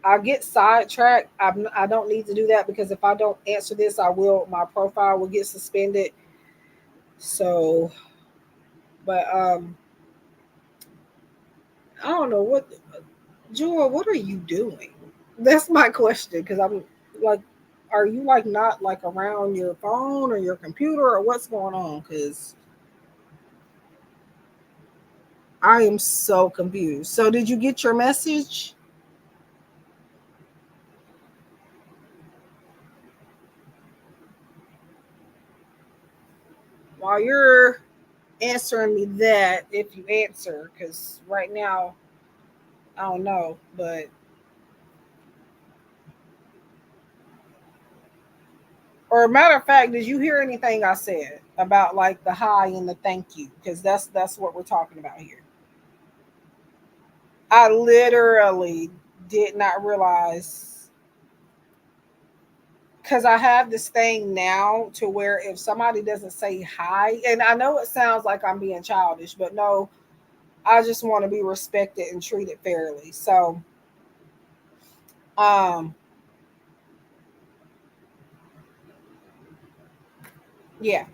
I get sidetracked. I don't need to do that because if I don't answer this, my profile will get suspended. So, but I don't know what, Jewel, what are you doing? That's my question because I'm like, are you like not like around your phone or your computer or what's going on? Because I am so confused. So, did you get your message? While you're answering me that, if you answer, because right now I don't know, but or matter of fact, did you hear anything I said about like the hi and the thank you? Because that's what we're talking about here. I literally did not realize because I have this thing now to where if somebody doesn't say hi, and I know it sounds like I'm being childish, but no, I just want to be respected and treated fairly. So, um, yeah,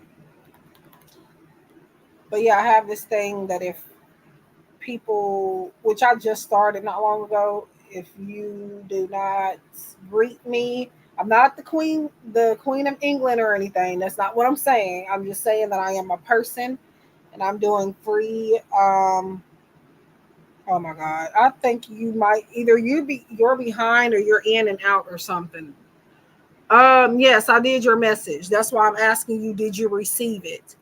but yeah, I have this thing that if people, which I just started not long ago, if you do not greet me, I'm not the Queen of England or anything. That's not what I'm saying. I'm just saying that I am a person and I'm doing free. Oh my God, I think you might either you're behind or you're in and out or something. Yes, I did your message. That's why I'm asking you, did you receive it?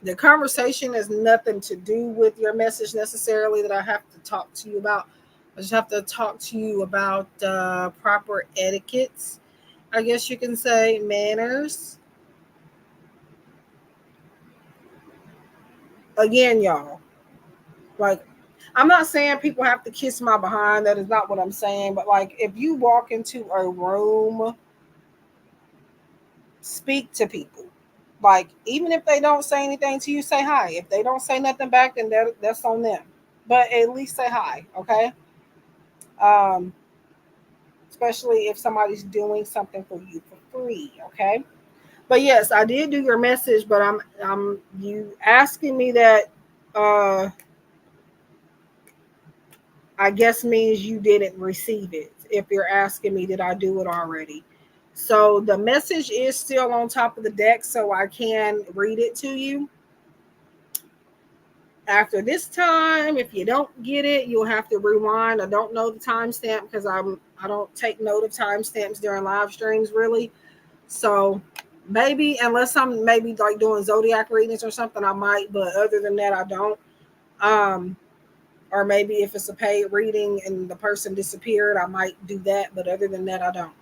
The conversation has nothing to do with your message necessarily that I have to talk to you about. I just have to talk to you about proper etiquettes, I guess you can say, manners. Again, y'all, like, I'm not saying people have to kiss my behind. That is not what I'm saying. But like, if you walk into a room, speak to people. Like, even if they don't say anything to you, say hi. If they don't say nothing back, then that's on them. But at least say hi, okay? Um, especially if somebody's doing something for you for free, okay? But yes, I did do your message, but I'm you asking me that uh I guess means you didn't receive it. If you're asking me did I do it already. So the message is still on top of the deck so I can read it to you. After this time, if you don't get it, you'll have to rewind. I don't know the timestamp because I don't take note of timestamps during live streams really. So maybe unless I'm maybe like doing zodiac readings or something, I might. But other than that, I don't. Um, or maybe if it's a paid reading and the person disappeared, I might do that. But other than that, I don't.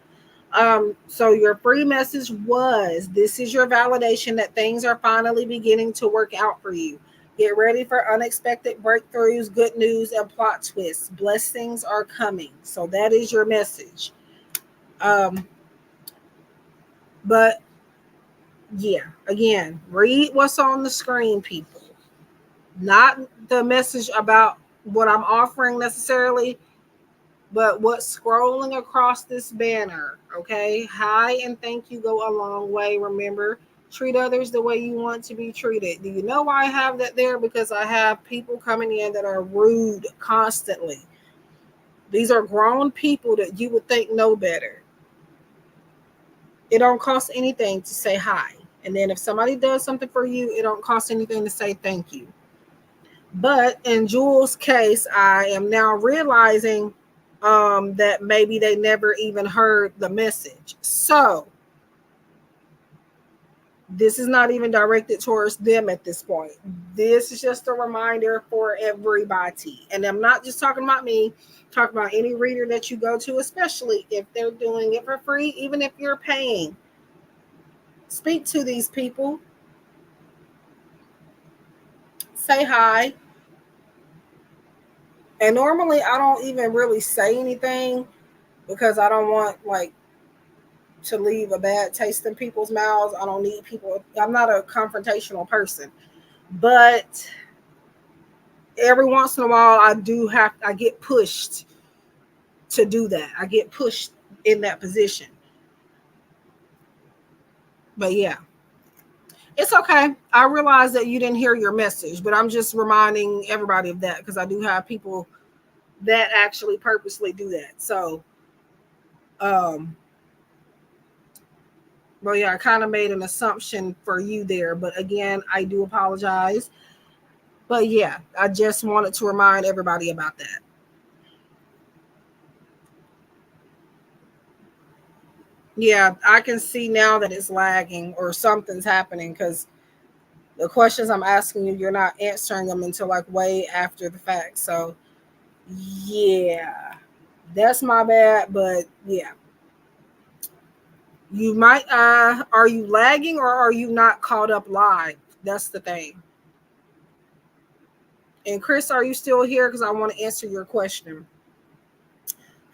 So your free message was this is your validation that things are finally beginning to work out for you. Get ready for unexpected breakthroughs, good news, and plot twists. Blessings are coming. So that is your message. Um, but yeah, again, read what's on the screen, people. Not the message about what I'm offering necessarily, but what's scrolling across this banner. Okay. Hi and thank you go a long way. Remember, Treat others the way you want to be treated. Do you know why I have that there? Because I have people coming in that are rude constantly. These are grown people that you would think know better. It don't cost anything to say hi. And then if somebody does something for you, it don't cost anything to say thank you. But in Jules' case, I am now realizing that maybe they never even heard the message. So this is not even directed towards them at this point. This is just a reminder for everybody. And I'm not just talking about me, talking about any reader that you go to, especially if they're doing it for free, even if you're paying. Speak to these people. Say hi. And normally I don't even really say anything because I don't want like to leave a bad taste in people's mouths. I don't need people. I'm not a confrontational person. But every once in a while I get pushed to do that. I get pushed in that position. But yeah, it's okay. I realize that you didn't hear your message, but I'm just reminding everybody of that because I do have people that actually purposely do that. So, um, well, yeah, I kind of made an assumption for you there, but again, I do apologize. But yeah, I just wanted to remind everybody about that. Yeah, I can see now that it's lagging or something's happening because the questions I'm asking you, you're not answering them until like way after the fact. So, yeah, that's my bad. But yeah, you might, are you lagging or are you not caught up live? That's the thing. And Chris, are you still here? Because I want to answer your question.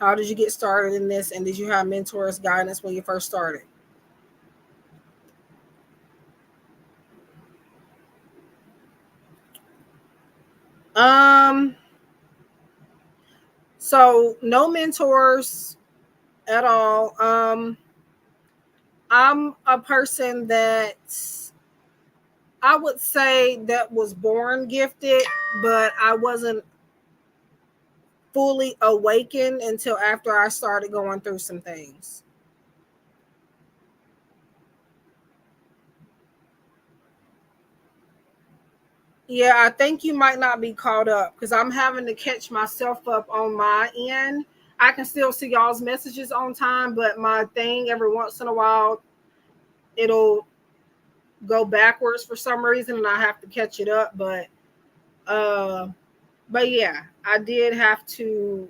How did you get started in this? And did you have mentors, guidance when you first started? Um, so no mentors at all. I'm a person that I would say that was born gifted, but I wasn't fully awakened until after I started going through some things. Yeah, I think you might not be caught up because I'm having to catch myself up on my end. I can still see y'all's messages on time, but my thing every once in a while, it'll go backwards for some reason and I have to catch it up. Uh but yeah, I did have to,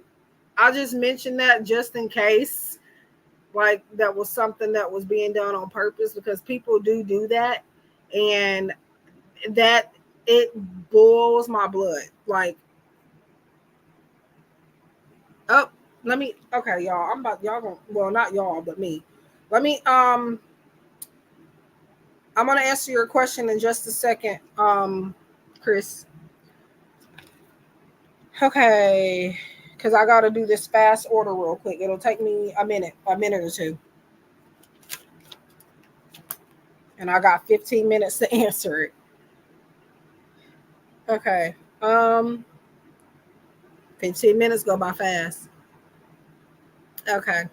I just mentioned that just in case like that was something that was being done on purpose because people do that, and that it boils my blood. Like, oh, let me, okay, y'all, I'm about, y'all gonna, well, not y'all but me, let me I'm gonna answer your question in just a second, Chris. Okay, because I gotta do this fast order real quick. It'll take me a minute or two, and I got 15 minutes to answer it. Okay. 15 minutes go by fast. Okay.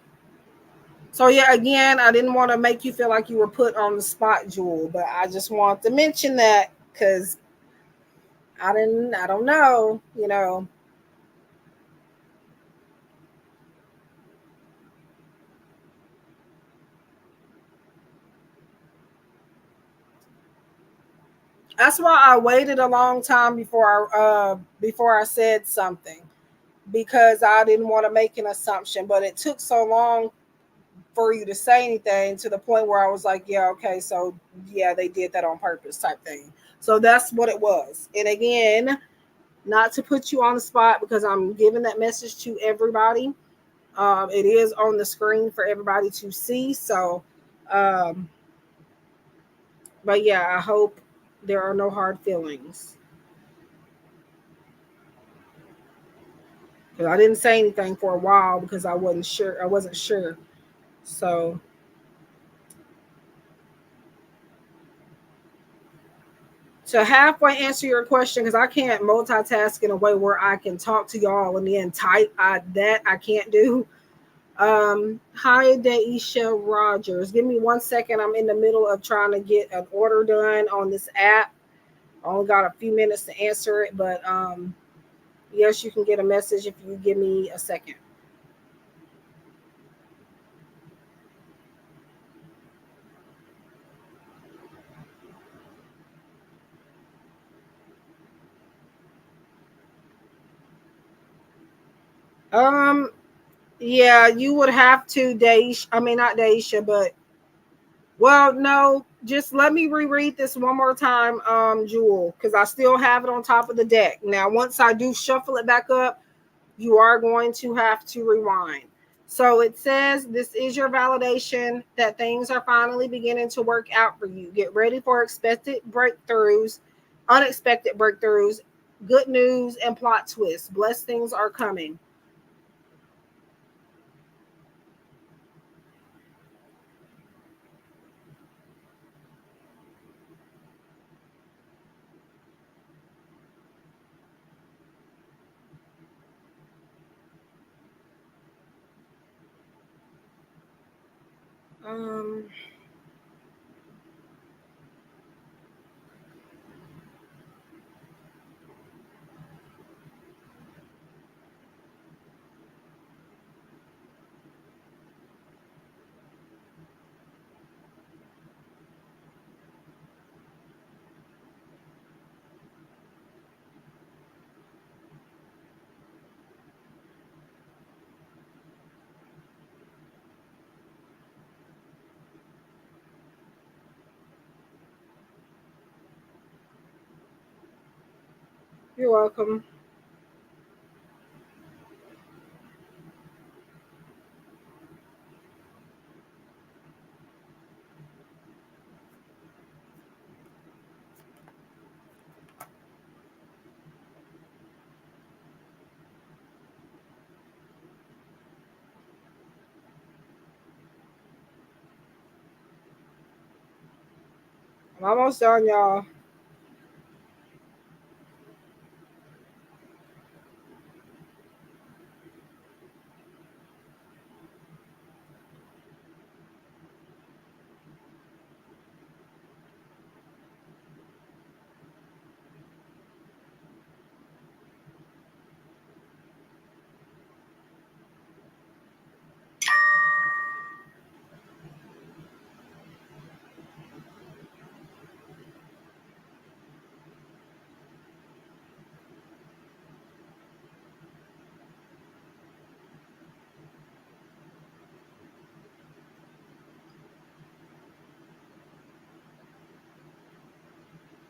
So yeah, again, I didn't want to make you feel like you were put on the spot, Jewel, but I just want to mention that because I don't know, That's why I waited a long time before I said something because I didn't want to make an assumption, but it took so long for you to say anything to the point where I was like, yeah, okay, so yeah, they did that on purpose type thing. So that's what it was. And again, not to put you on the spot because I'm giving that message to everybody. It is on the screen for everybody to see. So, um, but yeah, I hope there are no hard feelings. Because I didn't say anything for a while because I wasn't sure. I wasn't sure. So to halfway answer your question, because I can't multitask in a way where I can talk to y'all and then type. That I can't do. Hi, Daisha Rogers. Give me 1 second. I'm in the middle of trying to get an order done on this app. I only got a few minutes to answer it, but yes, you can get a message if you give me a second. Um, yeah, you would have to, Daisha. I mean, not Daisha, but well, no. Just let me reread this one more time, Jewel, because I still have it on top of the deck. Now, once I do shuffle it back up, you are going to have to rewind. So it says this is your validation that things are finally beginning to work out for you. Get ready for expected breakthroughs, unexpected breakthroughs, good news, and plot twists. Blessings are coming. Um, you're welcome. I'm almost done, y'all.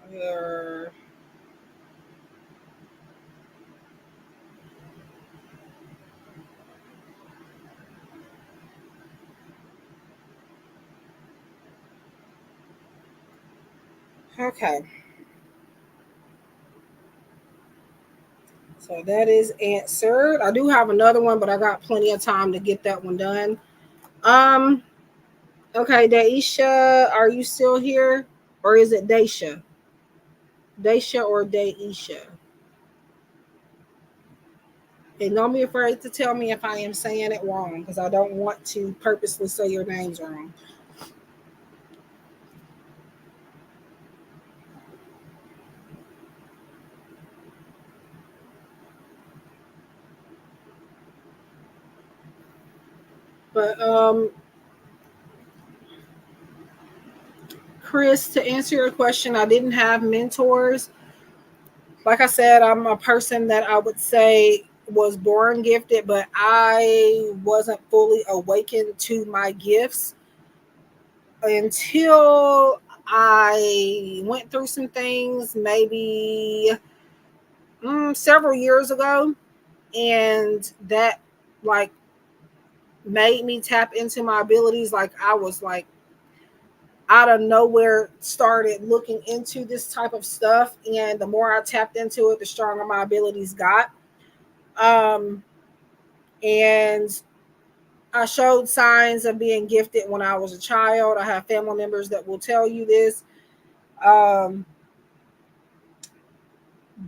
Here. Okay, so that is answered. I do have another one, but I got plenty of time to get that one done. Um, okay, Daisha, are you still here? Or is it Daisha? Daisha or Daisha? And don't be afraid to tell me if I am saying it wrong, because I don't want to purposely say your names wrong. But Chris, to answer your question, I didn't have mentors. Like I said, I'm a person that I would say was born gifted, but I wasn't fully awakened to my gifts until I went through some things maybe several years ago, and that like made me tap into my abilities. Like I was like out of nowhere started looking into this type of stuff, and the more I tapped into it, the stronger my abilities got. Um, and I showed signs of being gifted when I was a child. I have family members that will tell you this. Um,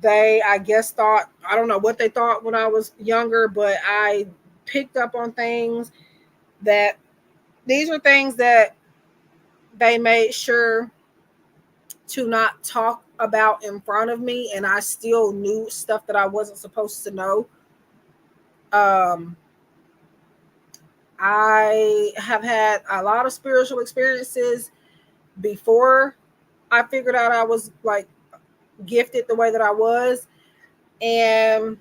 They, I guess, thought, I don't know what they thought when I was younger, but I picked up on things that these are things that they made sure to not talk about in front of me, and I still knew stuff that I wasn't supposed to know. Um, I have had a lot of spiritual experiences before I figured out I was like gifted the way that I was. And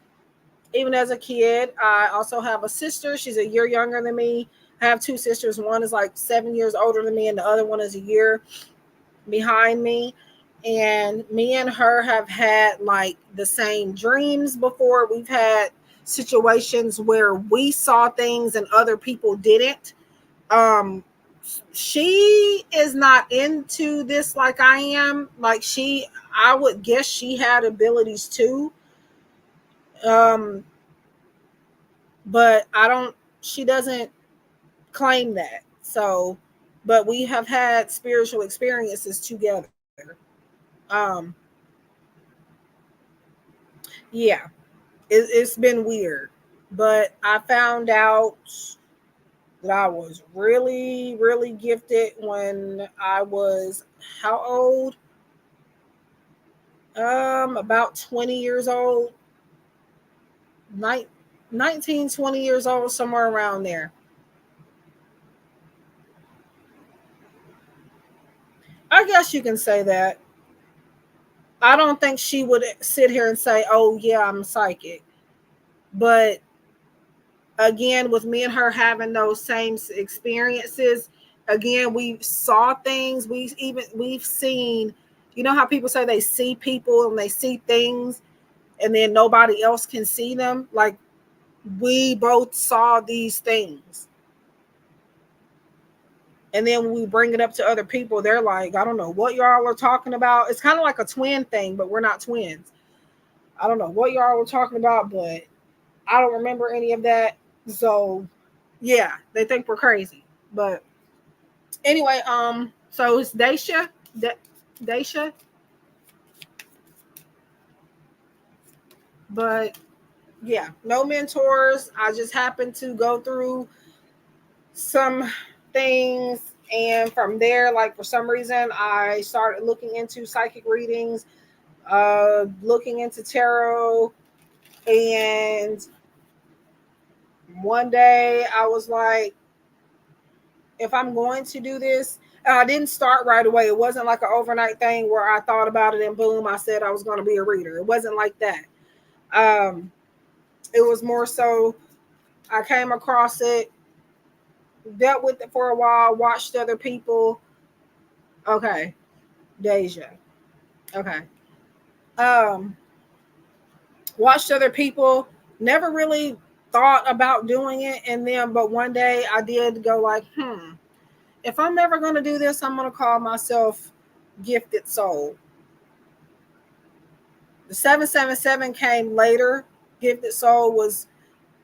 even as a kid, I also have a sister. She's a year younger than me. I have two sisters. One is like 7 years older than me, and the other one is a year behind me. And me and her have had like the same dreams before. We've had situations where we saw things and other people didn't. Um, she is not into this like I am. Like I would guess she had abilities too. Um, but I don't, she doesn't claim that. So, but we have had spiritual experiences together. Um, yeah, it's been weird, but I found out that I was really, really gifted when I was how old? About 20 years old, Nin- 19, 20 years old, somewhere around there. I guess you can say that. I don't think she would sit here and say, "Oh yeah, I'm psychic." But again, with me and her having those same experiences, again, we saw things. We've seen. You know how people say they see people and they see things, and then nobody else can see them. Like we both saw these things, and then when we bring it up to other people, they're like, "I don't know what y'all are talking about." It's kind of like a twin thing, but we're not twins. I don't know what y'all were talking about, but I don't remember any of that. So yeah, they think we're crazy. But anyway, so it's Daisha. Daisha. But yeah, no mentors. I just happened to go through some things, and from there, like for some reason, I started looking into psychic readings, looking into tarot, and one day I was like, if I'm going to do this, I didn't start right away. It wasn't like an overnight thing where I thought about it and boom, I said I was going to be a reader. It wasn't like that. Um, it was more so I came across it, dealt with it for a while, watched other people. Okay, Deja. Okay. Um, watched other people. Never really thought about doing it, and then but one day I did go like, if I'm ever going to do this, I'm going to call myself Gifted Soul. The 777 came later. Gifted Soul was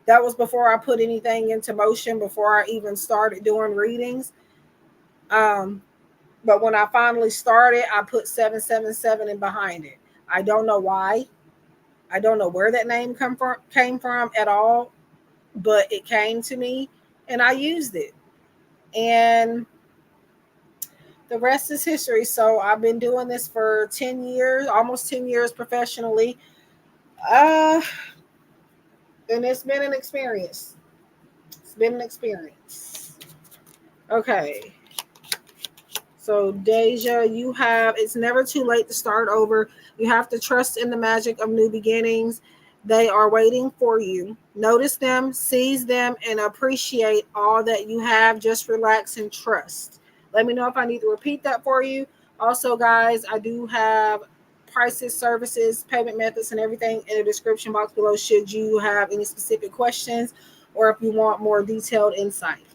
that was before I put anything into motion, before I even started doing readings. Um, but when I finally started, I put 777 in behind it. I don't know why. I don't know where that name came from at all, but it came to me and I used it. And the rest is history. So I've been doing this for 10 years, almost 10 years professionally. Uh, and it's been an experience. It's been an experience. Okay. So, Deja, it's never too late to start over. You have to trust in the magic of new beginnings. They are waiting for you. Notice them, seize them, and appreciate all that you have. Just relax and trust. Let me know if I need to repeat that for you. Also, guys, I do have prices, services, payment methods, and everything in the description box below should you have any specific questions or if you want more detailed insight.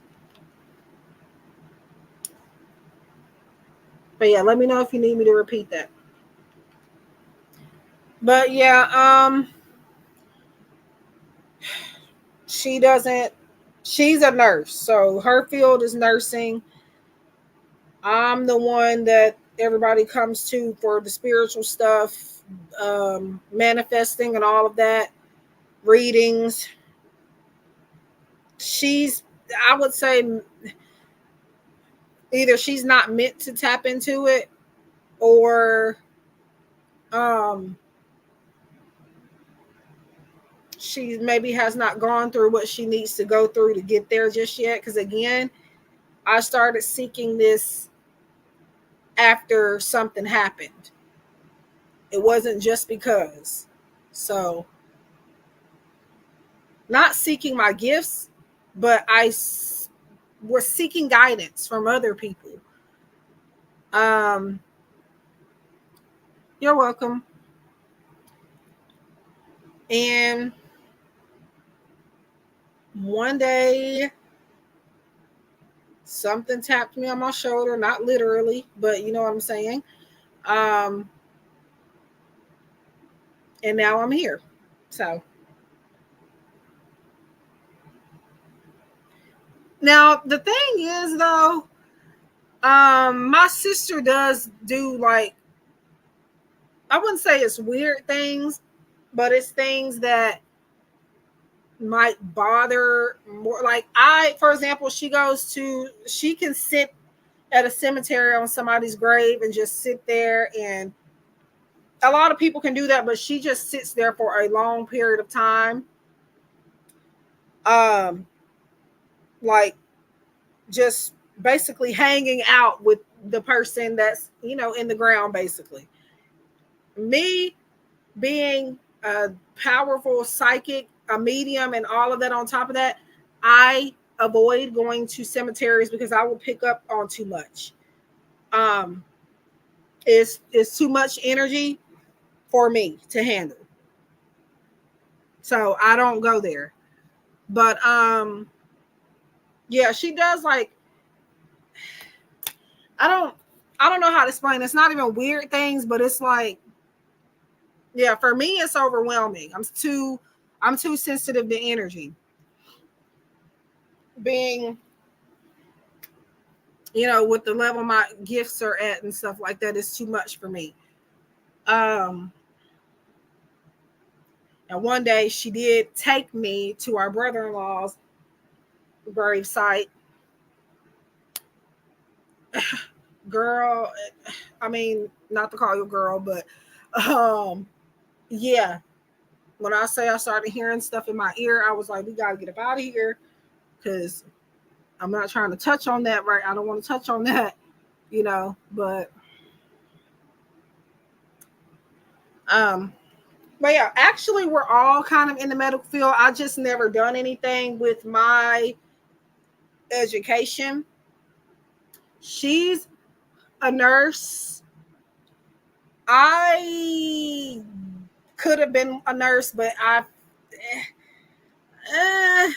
But yeah, let me know if you need me to repeat that. But yeah, she doesn't she's a nurse. So her field is nursing. I'm the one that everybody comes to for the spiritual stuff. manifesting and all of that, readings. I would say, either she's not meant to tap into it, or um, she maybe has not gone through what she needs to go through to get there just yet. Because again, I started seeking this after something happened. It wasn't just because. So, not seeking my gifts, but I was seeking guidance from other people. Um, you're welcome. And one day, something tapped me on my shoulder, not literally, but you know what I'm saying. Um, and now I'm here. So now the thing is, though, my sister does do, like, I wouldn't say it's weird things, but it's things that might bother more. Like, for example, she can sit at a cemetery on somebody's grave and just sit there, and a lot of people can do that, but she just sits there for a long period of time. Um, like, just basically hanging out with the person that's, in the ground, basically. Me being a powerful psychic, a medium, and all of that on top of that, I avoid going to cemeteries because I will pick up on too much. Um, it's too much energy for me to handle. So I don't go there. But yeah, she does, like, I don't I don't know how to explain. It's not even weird things, but it's like, yeah, for me it's overwhelming. I'm too sensitive to energy. Being, with the level my gifts are at and stuff like that, is too much for me. Um and one day she did take me to our brother-in-law's grave site. Girl, I mean, not to call you a girl, but um yeah, when I say I started hearing stuff in my ear, I was like, we gotta get up out of here, because I'm not trying to touch on that, right? I don't want to touch on that, but um but yeah, actually we're all kind of in the medical field. I just never done anything with my education. She's a nurse. I could have been a nurse, but I eh,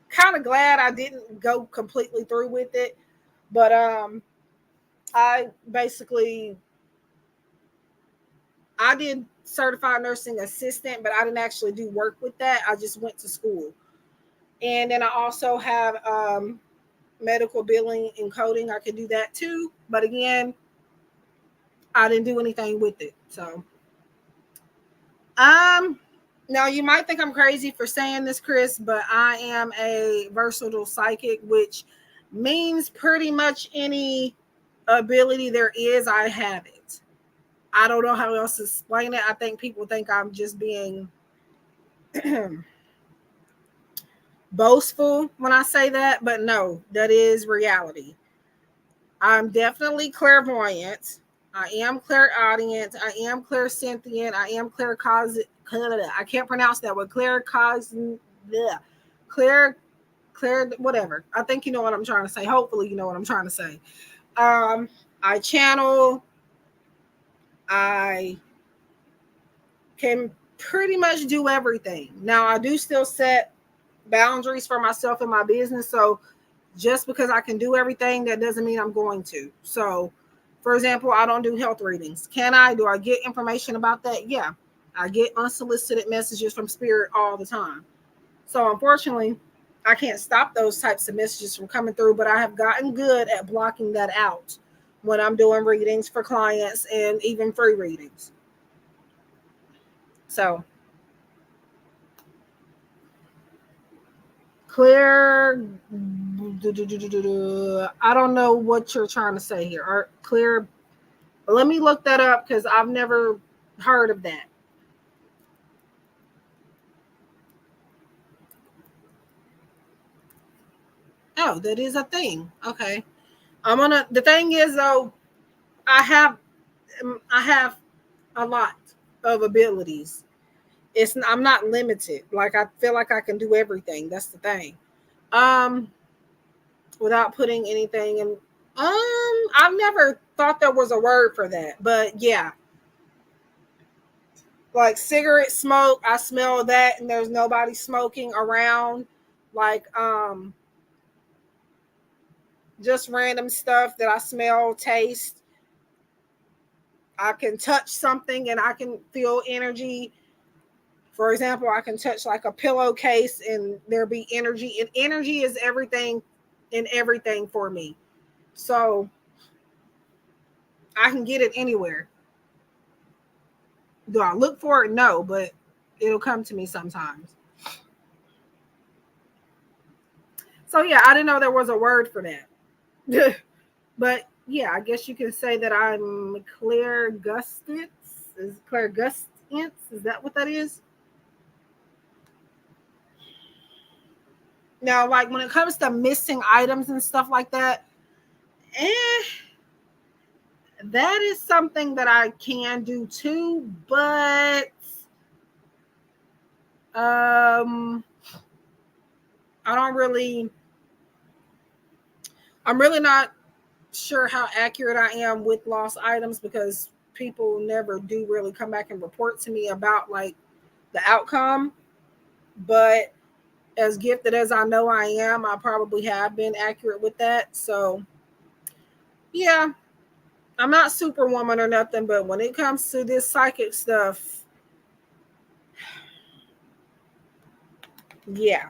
kind of glad I didn't go completely through with it. But I basically, I did certified nursing assistant, but I didn't actually do work with that. I just went to school. And then I also have medical billing and coding. I could do that too. But again, I didn't do anything with it. So, um, now you might think I'm crazy for saying this, Chris, but I am a versatile psychic, which means pretty much any ability there is, I have it. I don't know how else to explain it. I think people think I'm just being boastful when I say that, but no, that is reality. I'm definitely clairvoyant. I am clairaudient. I am clairsentient. I am I can't pronounce that word. Clair, whatever. I think you know what I'm trying to say. Hopefully, you know what I'm trying to say. Um, I channel. I can pretty much do everything. Now, I do still set boundaries for myself and my business. So just because I can do everything, that doesn't mean I'm going to. So, for example, I don't do health readings. Can I? Do I get information about that? Yeah. I get unsolicited messages from spirit all the time. So, unfortunately, I can't stop those types of messages from coming through, but I have gotten good at blocking that out when I'm doing readings for clients and even free readings. So clear. I don't know what you're trying to say here. Clear. Let me look that up because I've never heard of that. Oh, that is a thing. Okay. I'm gonna. The thing is though, I have I have a lot of abilities. I'm not limited. Like I feel like I can do everything. That's the thing. Um, without putting anything in. I've never thought there was a word for that, but yeah, like cigarette smoke. I smell that, and there's nobody smoking around. Like just random stuff that I smell, taste. I can touch something and I can feel energy. For example, I can touch like a pillowcase and there be energy. And energy is everything and everything for me. So I can get it anywhere. Do I look for it? No, but it'll come to me sometimes. So yeah, I didn't know there was a word for that. But yeah, I guess you can say that I'm clairgustance. Is clairgustance? Is that what that is? Now, like when it comes to missing items and stuff like that, eh, that is something that I can do too, but um I don't really I'm really not sure how accurate I am with lost items because people never do really come back and report to me about like the outcome. But as gifted as I know I am, I probably have been accurate with that. So yeah, I'm not superwoman or nothing, but when it comes to this psychic stuff, yeah,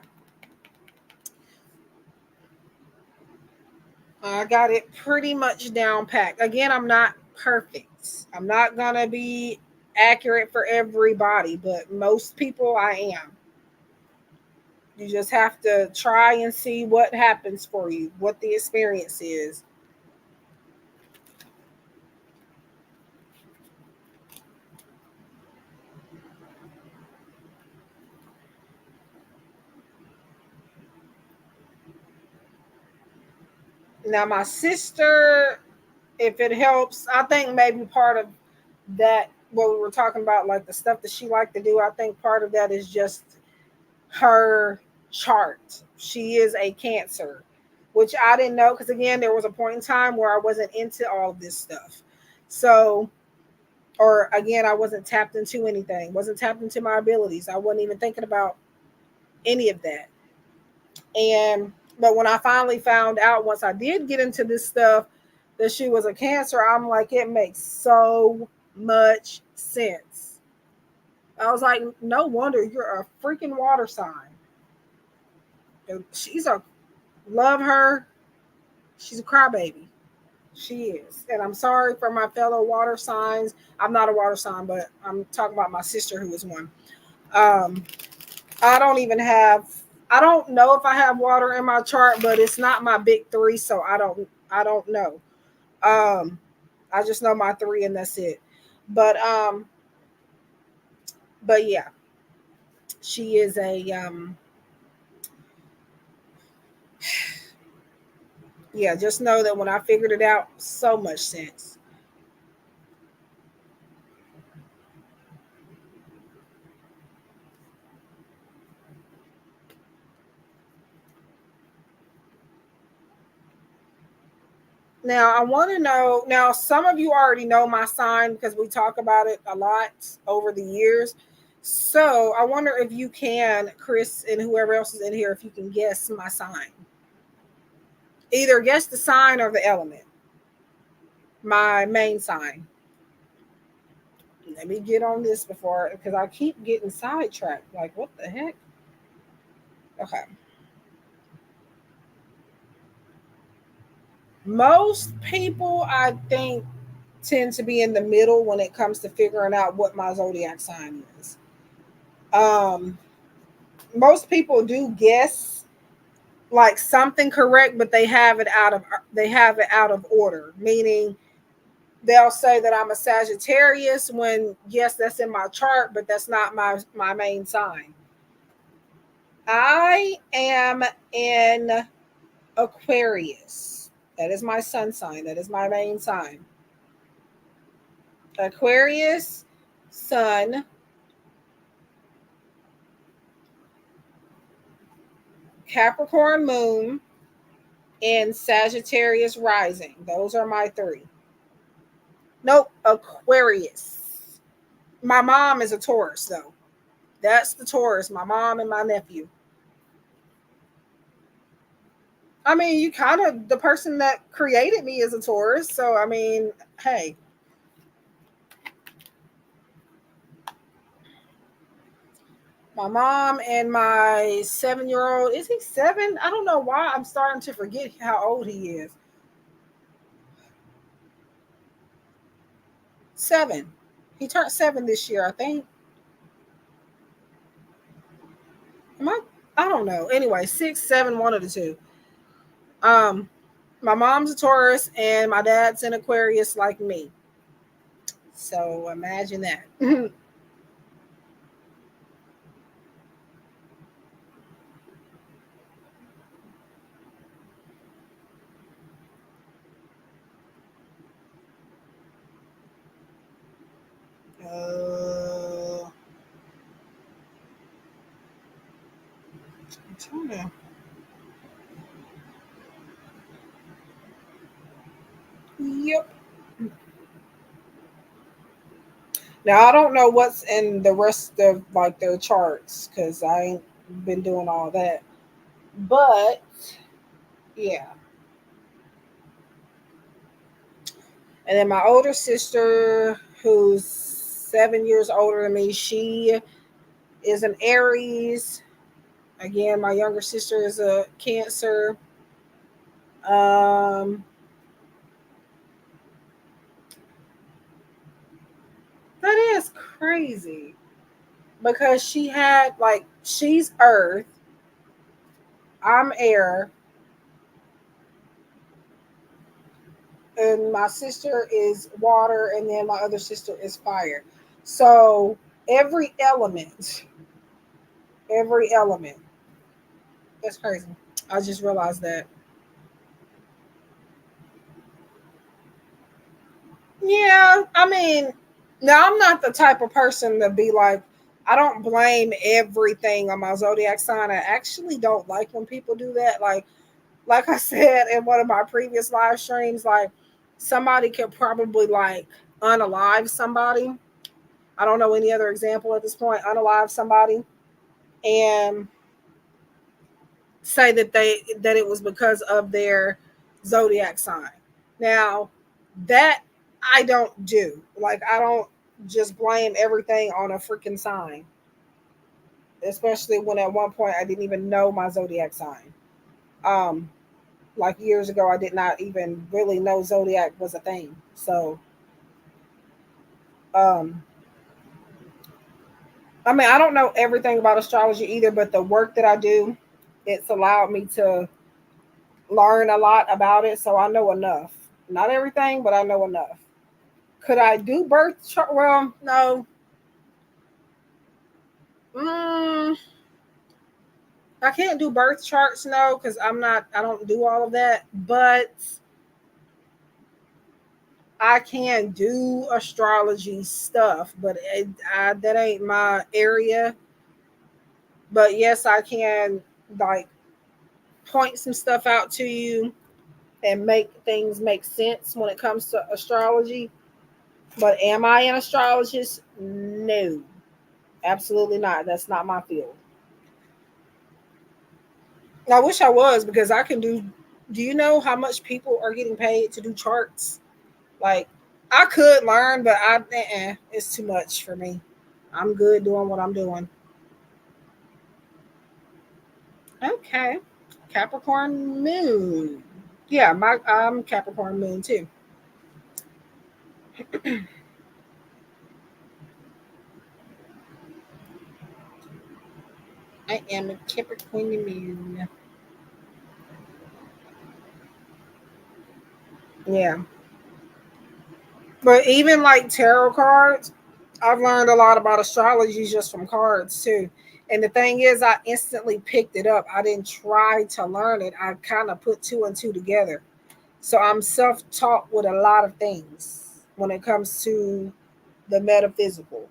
I got it pretty much down packed. Again, I'm not perfect. I'm not gonna be accurate for everybody, but most people I am. You just have to try and see what happens for you, what the experience is. Now, my sister, if it helps, I think maybe part of that, what we were talking about, like the stuff that she liked to do, I think part of that is just her chart. She is a Cancer, which I didn't know because again, there was a point in time where I wasn't into all of this stuff. So, or again, I wasn't tapped into anything, wasn't tapped into my abilities. I wasn't even thinking about any of that. And but when I finally found out, once I did get into this stuff, that she was a Cancer, I'm like, it makes so much sense. I was like, no wonder you're a freaking water sign. She's a love her. She's a crybaby. She is. And I'm sorry for my fellow water signs. I'm not a water sign, but I'm talking about my sister who is one. Um, I don't even have I don't know if I have water in my chart, but it's not my big three, so I don't know. Um, I just know my three and that's it. But but yeah, she is a yeah, just know that when I figured it out, so much sense. Now I want to know. Now some of you already know my sign because we talk about it a lot over the years. So I wonder if you can, Chris, and whoever else is in here, if you can guess my sign. Either guess the sign or the element. My main sign. Let me get on this before because I keep getting sidetracked. Like what the heck? Okay. Most people, I think, tend to be in the middle when it comes to figuring out what my zodiac sign is. Um, Most people do guess like something correct, but they have it out of order. Meaning they'll say that I'm a Sagittarius when yes, that's in my chart, but that's not my main sign. I am in Aquarius. That is my sun sign. That is my main sign. Aquarius, sun, Capricorn moon, and Sagittarius rising. Those are my three. Nope, Aquarius. My mom is a Taurus, though. That's the Taurus, my mom and my nephew. I mean, you kind of, the person that created me is a Taurus. So, I mean, hey, my mom and my 7 year old, is he seven? I don't know why I'm starting to forget how old he is. Seven. He turned seven this year, I think. Am I? I don't know. Anyway, six, seven, one of the two. Um, my mom's a Taurus and my dad's an Aquarius like me. So imagine that. I'm trying to. Yep. Now I don't know what's in the rest of like their charts because I ain't been doing all that. But yeah. And then my older sister, who's 7 years older than me, she is an Aries. Again, my younger sister is a Cancer. Um, that is crazy because she had like she's Earth, I'm Air, and my sister is Water, and then my other sister is Fire. So every element, every element. That's crazy. I just realized that. Yeah, I mean, now I'm not the type of person to be like, I don't blame everything on my zodiac sign. I actually don't like when people do that. Like I said in one of my previous live streams, like somebody could probably like unalive somebody. I don't know any other example at this point. Unalive somebody and say that it was because of their zodiac sign. Now, that I don't do. Like I don't just blame everything on a freaking sign, especially when at one point I didn't even know my zodiac sign. Um like years ago I did not even really know zodiac was a thing. So, um I mean, I don't know everything about astrology either, but the work that I do, it's allowed me to learn a lot about it, so I know enough. Not everything, but I know enough. Could I do birth chart? Well, no. Mm, I can't do birth charts, no, because I'm not. I don't do all of that. But I can do astrology stuff, but that ain't my area. But yes, I can like point some stuff out to you and make things make sense when it comes to astrology. But am I an astrologist? No, absolutely not. That's not my field. I wish I was because I can do. Do you know how much people are getting paid to do charts? Like, I could learn, but it's too much for me. I'm good doing what I'm doing. Okay, Capricorn Moon. Yeah, I'm Capricorn Moon too. I am a Capricorn moon. Yeah. But even like tarot cards, I've learned a lot about astrology just from cards too. And the thing is, I instantly picked it up. I didn't try to learn it. I kind of put two and two together. So I'm self taught with a lot of things when it comes to the metaphysical.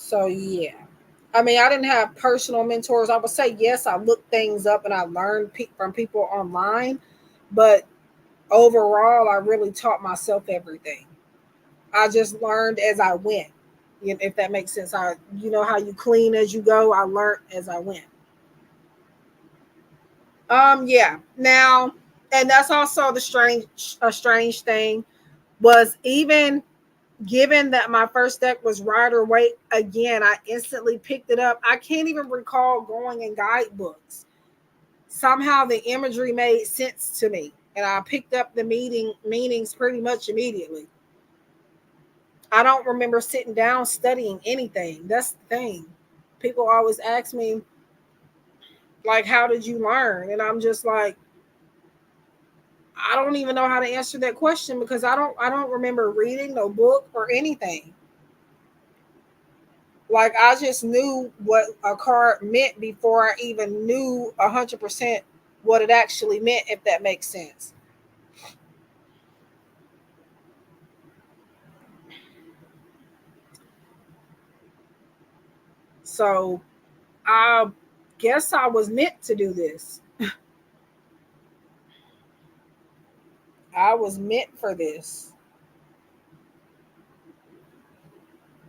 So yeah. I mean, I didn't have personal mentors. I would say yes, I looked things up and I learned from people online, but overall, I really taught myself everything. I just learned as I went. If that makes sense. You know how you clean as you go. I learned as I went. Yeah. Now, and that's also a strange thing was even given that my first deck was Rider Waite again, I instantly picked it up. I can't even recall going in guidebooks. Somehow the imagery made sense to me, and I picked up the meanings pretty much immediately. I don't remember sitting down studying anything. That's the thing. People always ask me, like, how did you learn? And I'm just like, I don't even know how to answer that question because I don't remember reading no book or anything. Like I just knew what a card meant before I even knew 100% what it actually meant, if that makes sense. So I guess I was meant to do this. I was meant for this,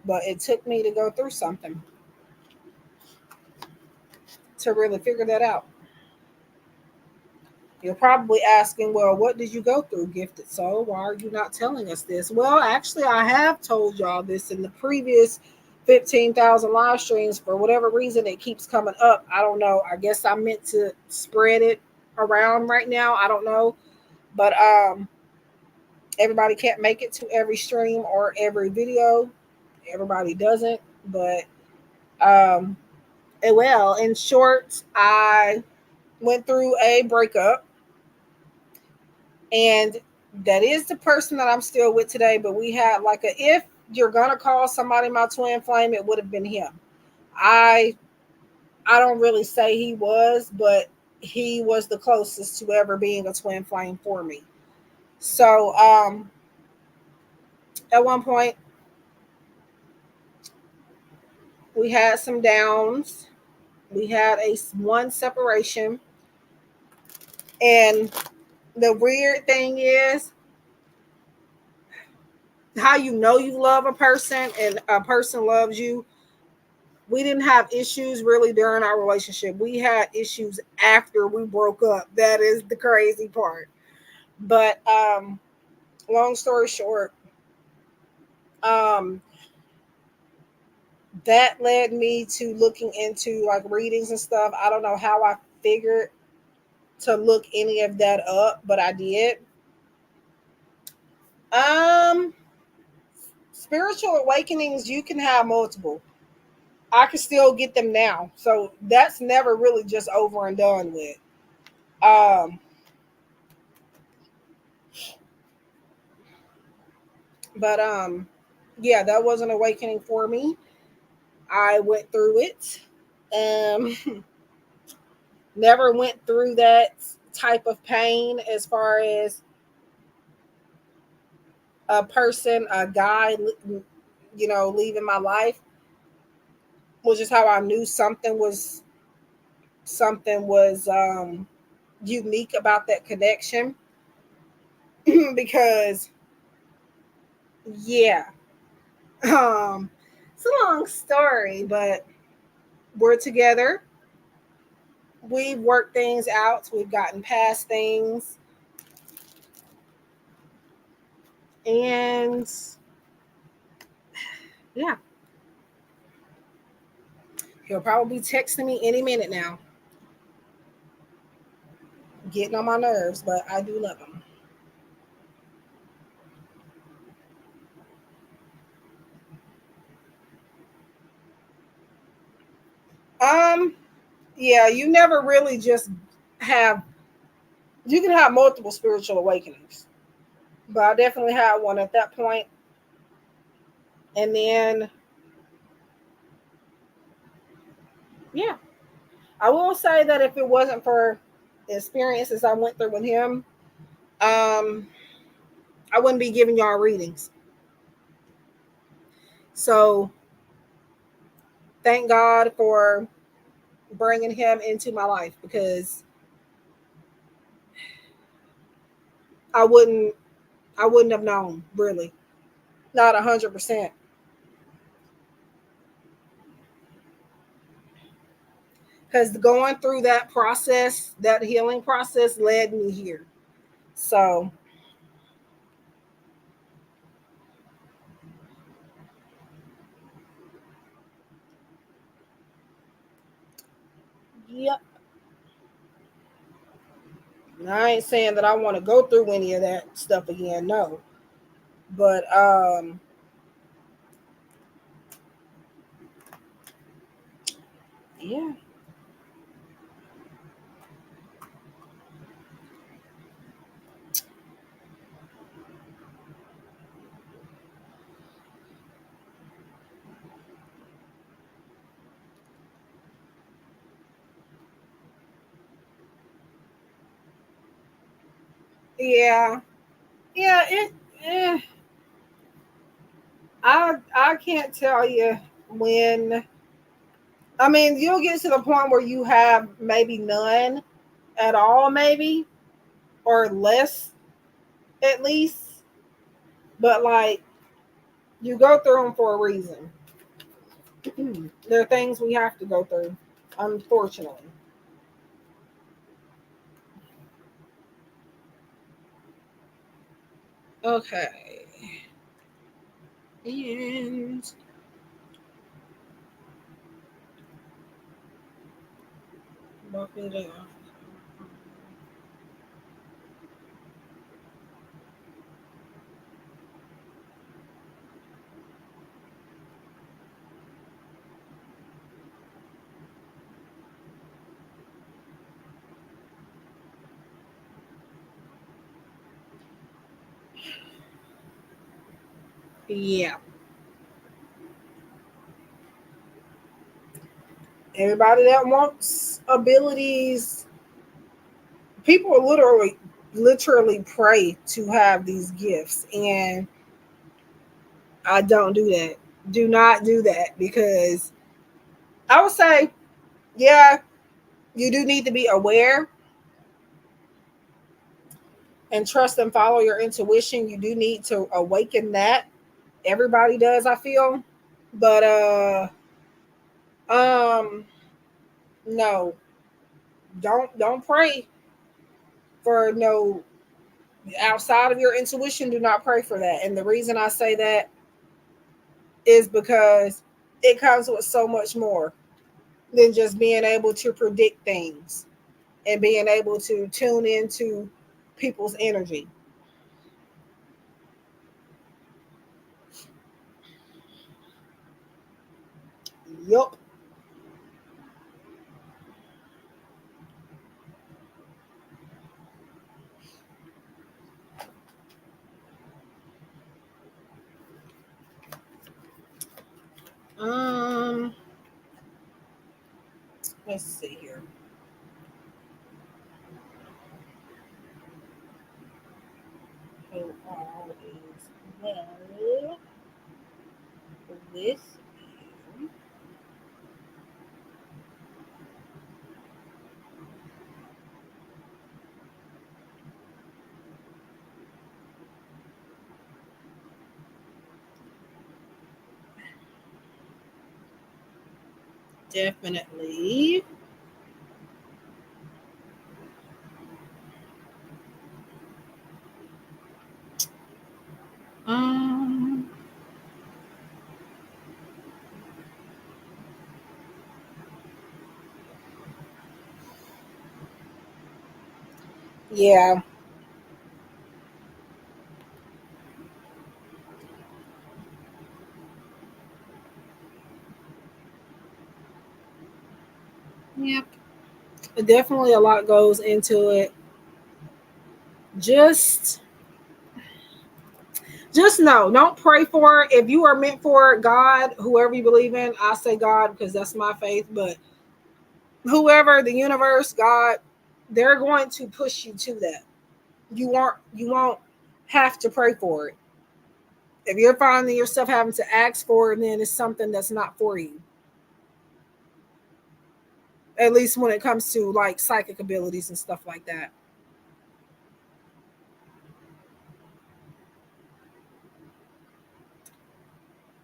but it took me to go through something to really figure that out. You're probably asking, well, what did you go through, gifted soul? Why are you not telling us this? Well, actually, I have told y'all this in the previous 15,000 live streams. For whatever reason, it keeps coming up. I don't know. I guess I meant to spread it around right now. I don't know. But everybody can't make it to every stream or every video. Everybody doesn't. But, um, well, in short, I went through a breakup. And that is the person that I'm still with today. But we had like a, if you're gonna call somebody my twin flame, it would have been him. I I don't really say he was, but he was the closest to ever being a twin flame for me. So at one point we had some downs. We had a one separation, and the weird thing is how you know you love a person and a person loves you. We didn't have issues really during our relationship. We had issues after we broke up. That is the crazy part. But long story short, um, that led me to looking into like readings and stuff. I don't know how I figured to look any of that up, but I did. Um, Spiritual awakenings, you can have multiple. I can still get them now, so that's never really just over and done with. Um, but yeah, that was an awakening for me. I went through it. Never went through that type of pain as far as a person, a guy, leaving my life, which is how I knew something was unique about that connection. Because yeah, it's a long story, but we're together. We've worked things out. We've gotten past things, and yeah, he'll probably be texting me any minute now, getting on my nerves, but I do love him. Um, yeah, you never really just have. You can have multiple spiritual awakenings, but I definitely had one at that point. And then, yeah, I will say that if it wasn't for the experiences I went through with him, um, I wouldn't be giving y'all readings. So thank God for bringing him into my life because I wouldn't I wouldn't have known really, not 100%, because going through that process, that healing process, led me here. So yep, I ain't saying that I want to go through any of that stuff again, no, but yeah, yeah, yeah. Eh, I can't tell you when. I mean, you'll get to the point where you have maybe none at all, maybe, or less at least. But like, you go through them for a reason. There are things we have to go through, unfortunately. Okay. And walk it down. Yeah. Everybody that wants abilities, people literally pray to have these gifts. And I don't do that. Do not do that because I would say, yeah, you do need to be aware and trust and follow your intuition. You do need to awaken that. Everybody does, I feel. But um no, don't pray for no outside of your intuition. Do not pray for that. And the reason I say that is because it comes with so much more than just being able to predict things and being able to tune into people's energy. Yup. Um, let's see here. Who all is well with you? Definitely. Um, yeah. Definitely a lot goes into it. Just just know, don't pray for it. If you are meant for God, whoever you believe in, I say God because that's my faith, but whoever, the universe, God, they're going to push you to that. You won't have to pray for it. If you're finding yourself having to ask for it, then it's something that's not for you. At least when it comes to like psychic abilities and stuff like that.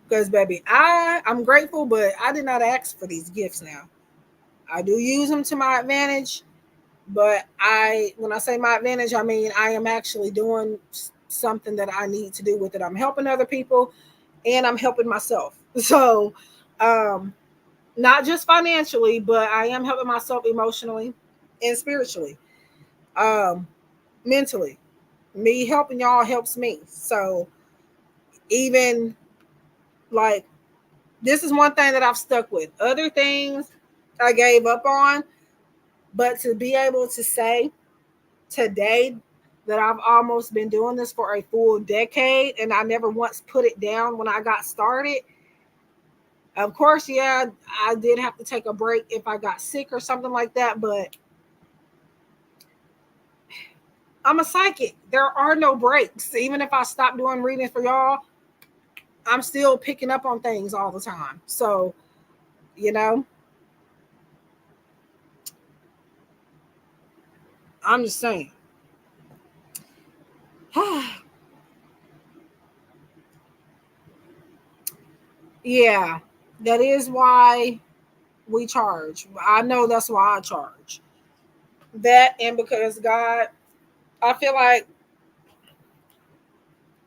Because baby, I'm grateful, but I did not ask for these gifts now. I do use them to my advantage, but when I say my advantage, I mean I am actually doing something that I need to do with it. I'm helping other people and I'm helping myself. So, um, not just financially, but I am helping myself emotionally and spiritually, um, mentally. Me helping y'all helps me. So, even like this is one thing that I've stuck with. Other things I gave up on, but to be able to say today that I've almost been doing this for a full decade and I never once put it down when I got started. Of course, yeah, I did have to take a break if I got sick or something like that, but I'm a psychic. There are no breaks. Even if I stop doing readings for y'all, I'm still picking up on things all the time. So, you know, I'm just saying. Yeah, that is why we charge. I know that's why I charge. That and because God, I feel like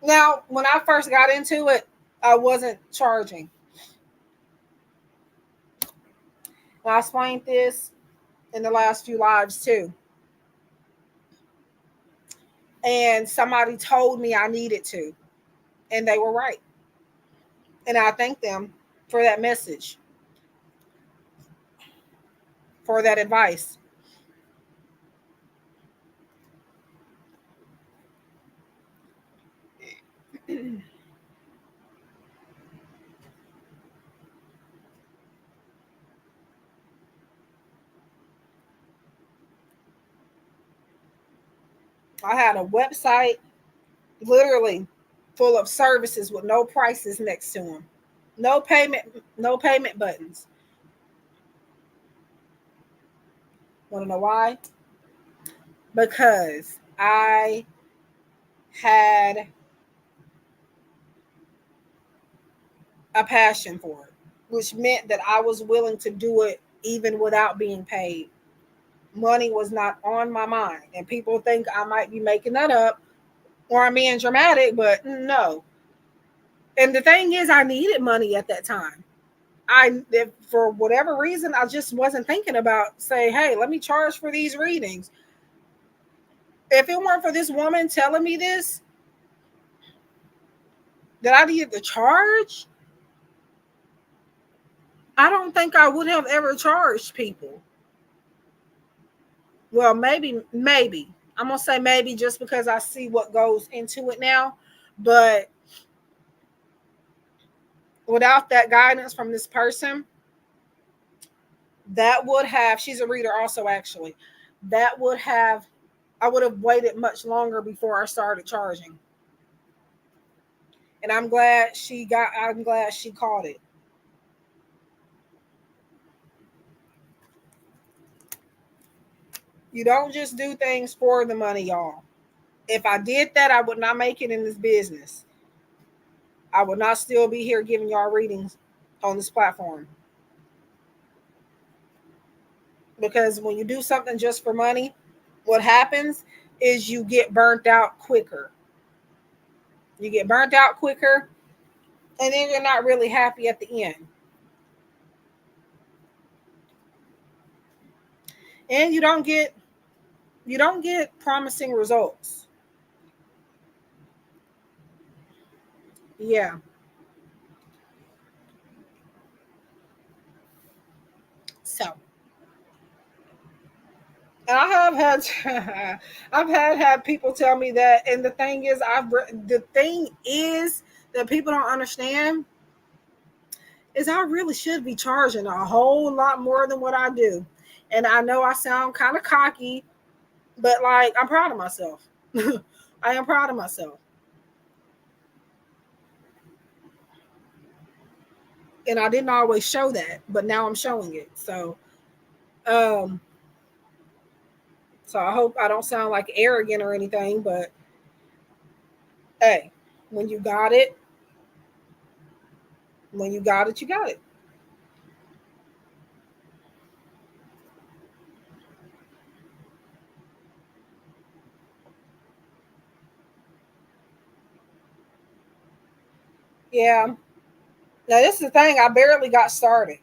now when I first got into it, I wasn't charging. And I explained this in the last few lives too. And somebody told me I needed to, and they were right. And I thank them for that message, for that advice. I had a website literally full of services with no prices next to them. No payment, no payment buttons. Want to know why? Because I had a passion for it, which meant that I was willing to do it even without being paid. Money was not on my mind. And people think I might be making that up or I'm being dramatic, but no. And the thing is, I needed money at that time. If for whatever reason, I just wasn't thinking about say, hey, let me charge for these readings. If it weren't for this woman telling me this, that I needed to charge, I don't think I would have ever charged people. Well, maybe. I'm gonna say maybe just because I see what goes into it now. But without that guidance from this person, that would have, she's a reader also, actually. That would have, I would have waited much longer before I started charging. And I'm glad she caught it. You don't just do things for the money, y'all. If I did that, I would not make it in this business. I would not still be here giving y'all readings on this platform. Because when you do something just for money, what happens is you get burnt out quicker. You get burnt out quicker, and then you're not really happy at the end. And you don't get promising results. Yeah. So And I have had I've had people tell me that, and the thing is that people don't understand is I really should be charging a whole lot more than what I do. And I know I sound kind of cocky, but like I'm proud of myself. I am proud of myself. And I didn't always show that, but now I'm showing it. Um so I hope I don't sound like arrogant or anything, but hey, when you got it, when you got it, you got it. Yeah. Now this is the thing, I barely got started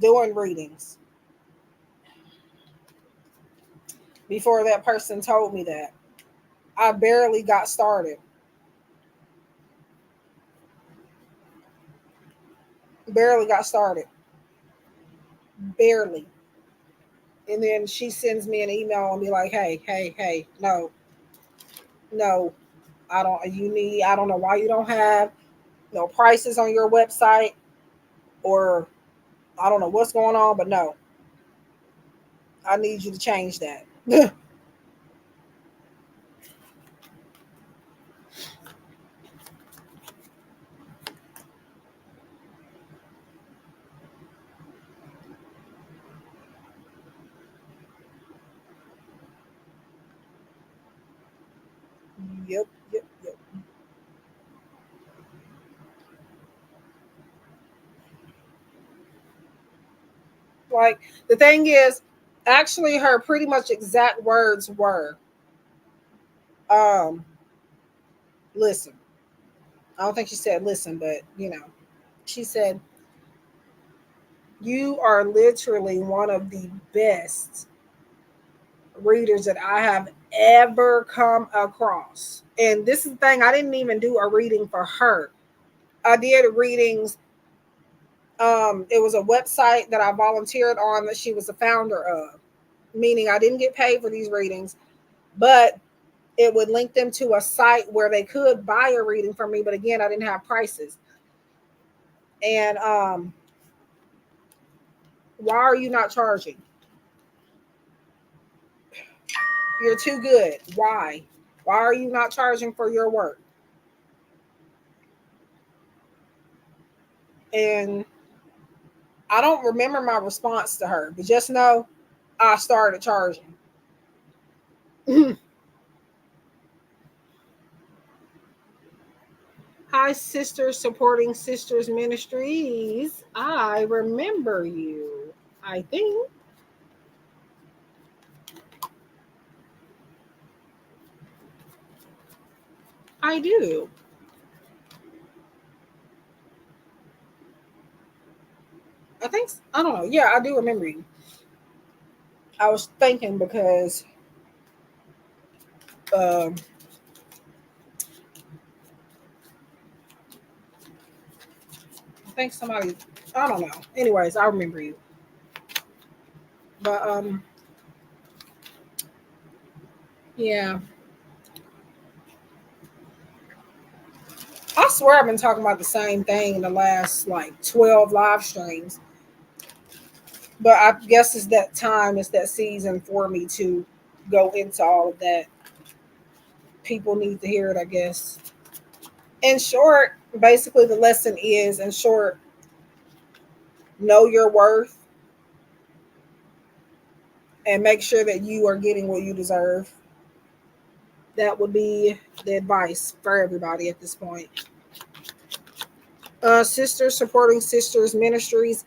doing readings before that person told me that. I barely got started. Barely got started. Barely. And then she sends me an email and be like, hey, no, no, I don't know why you don't have no prices on your website, or I don't know what's going on, but no, I need you to change that. Yep, yep, yep. Like the thing is, actually, her pretty much exact words were, um, listen. I don't think she said listen, but she said, you are literally one of the best readers that I have ever come across. And this is the thing, I didn't even do a reading for her. I did readings. It was a website that I volunteered on that she was the founder of, meaning I didn't get paid for these readings, but it would link them to a site where they could buy a reading from me. But again, I didn't have prices. And why are you not charging? You're too good. Why? Why are you not charging for your work? And I don't remember my response to her, but just know I started charging. Hi, Sisters Supporting Sisters Ministries. I remember you. I think I do. I don't know. Yeah, I do remember you. I was thinking because um, I think somebody, I don't know. Anyways, I remember you. But yeah, I swear I've been talking about the same thing in the last like 12 live streams. But I guess it's that time, it's that season for me to go into all of that. People need to hear it, I guess. In short, basically the lesson is, in short, know your worth and make sure that you are getting what you deserve. That would be the advice for everybody at this point. Sisters Supporting Sisters Ministries,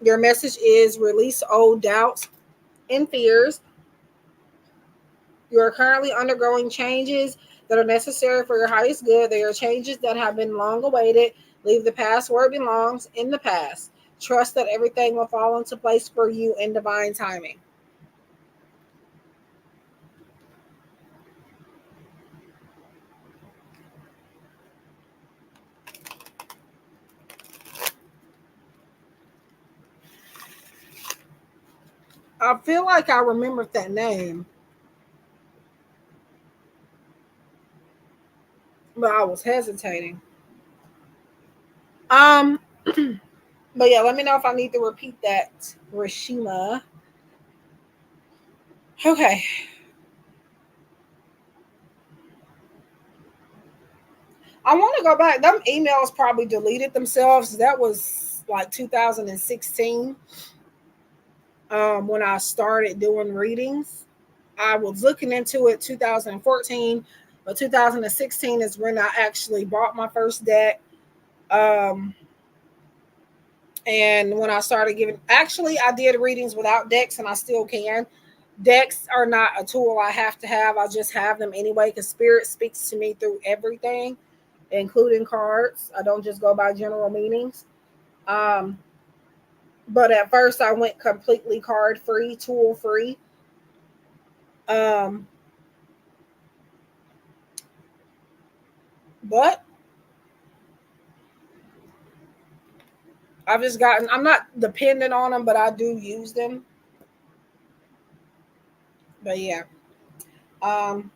your message is release old doubts and fears. You are currently undergoing changes that are necessary for your highest good. They are changes that have been long awaited. Leave the past where it belongs, in the past. Trust that everything will fall into place for you in divine timing. I feel like I remembered that name, but I was hesitating. Um, but yeah, let me know if I need to repeat that. Rishima. Okay. I want to go back. Them emails probably deleted themselves. That was like 2016, when I started doing readings. I was looking into it 2014, but 2016 is when I actually bought my first deck. Um, and when I started giving, actually, I did readings without decks, and I still can. Decks are not a tool I have to have. I just have them anyway because spirit speaks to me through everything, including cards. I don't just go by general meanings. Um, but at first, I went completely card free, tool free. Um, but I've just gotten, I'm not dependent on them, but I do use them. But yeah. Um,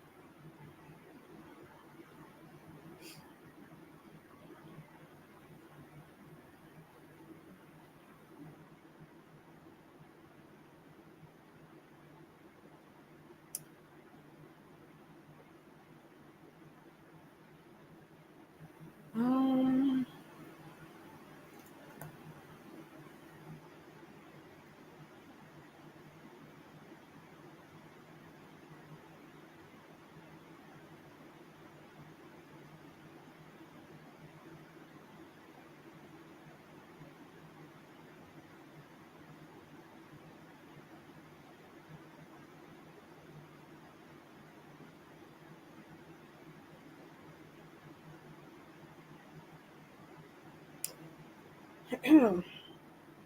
um,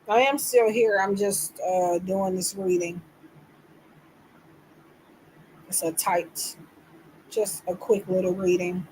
I am still here. I'm just doing this reading. It's a tight, just a quick little reading.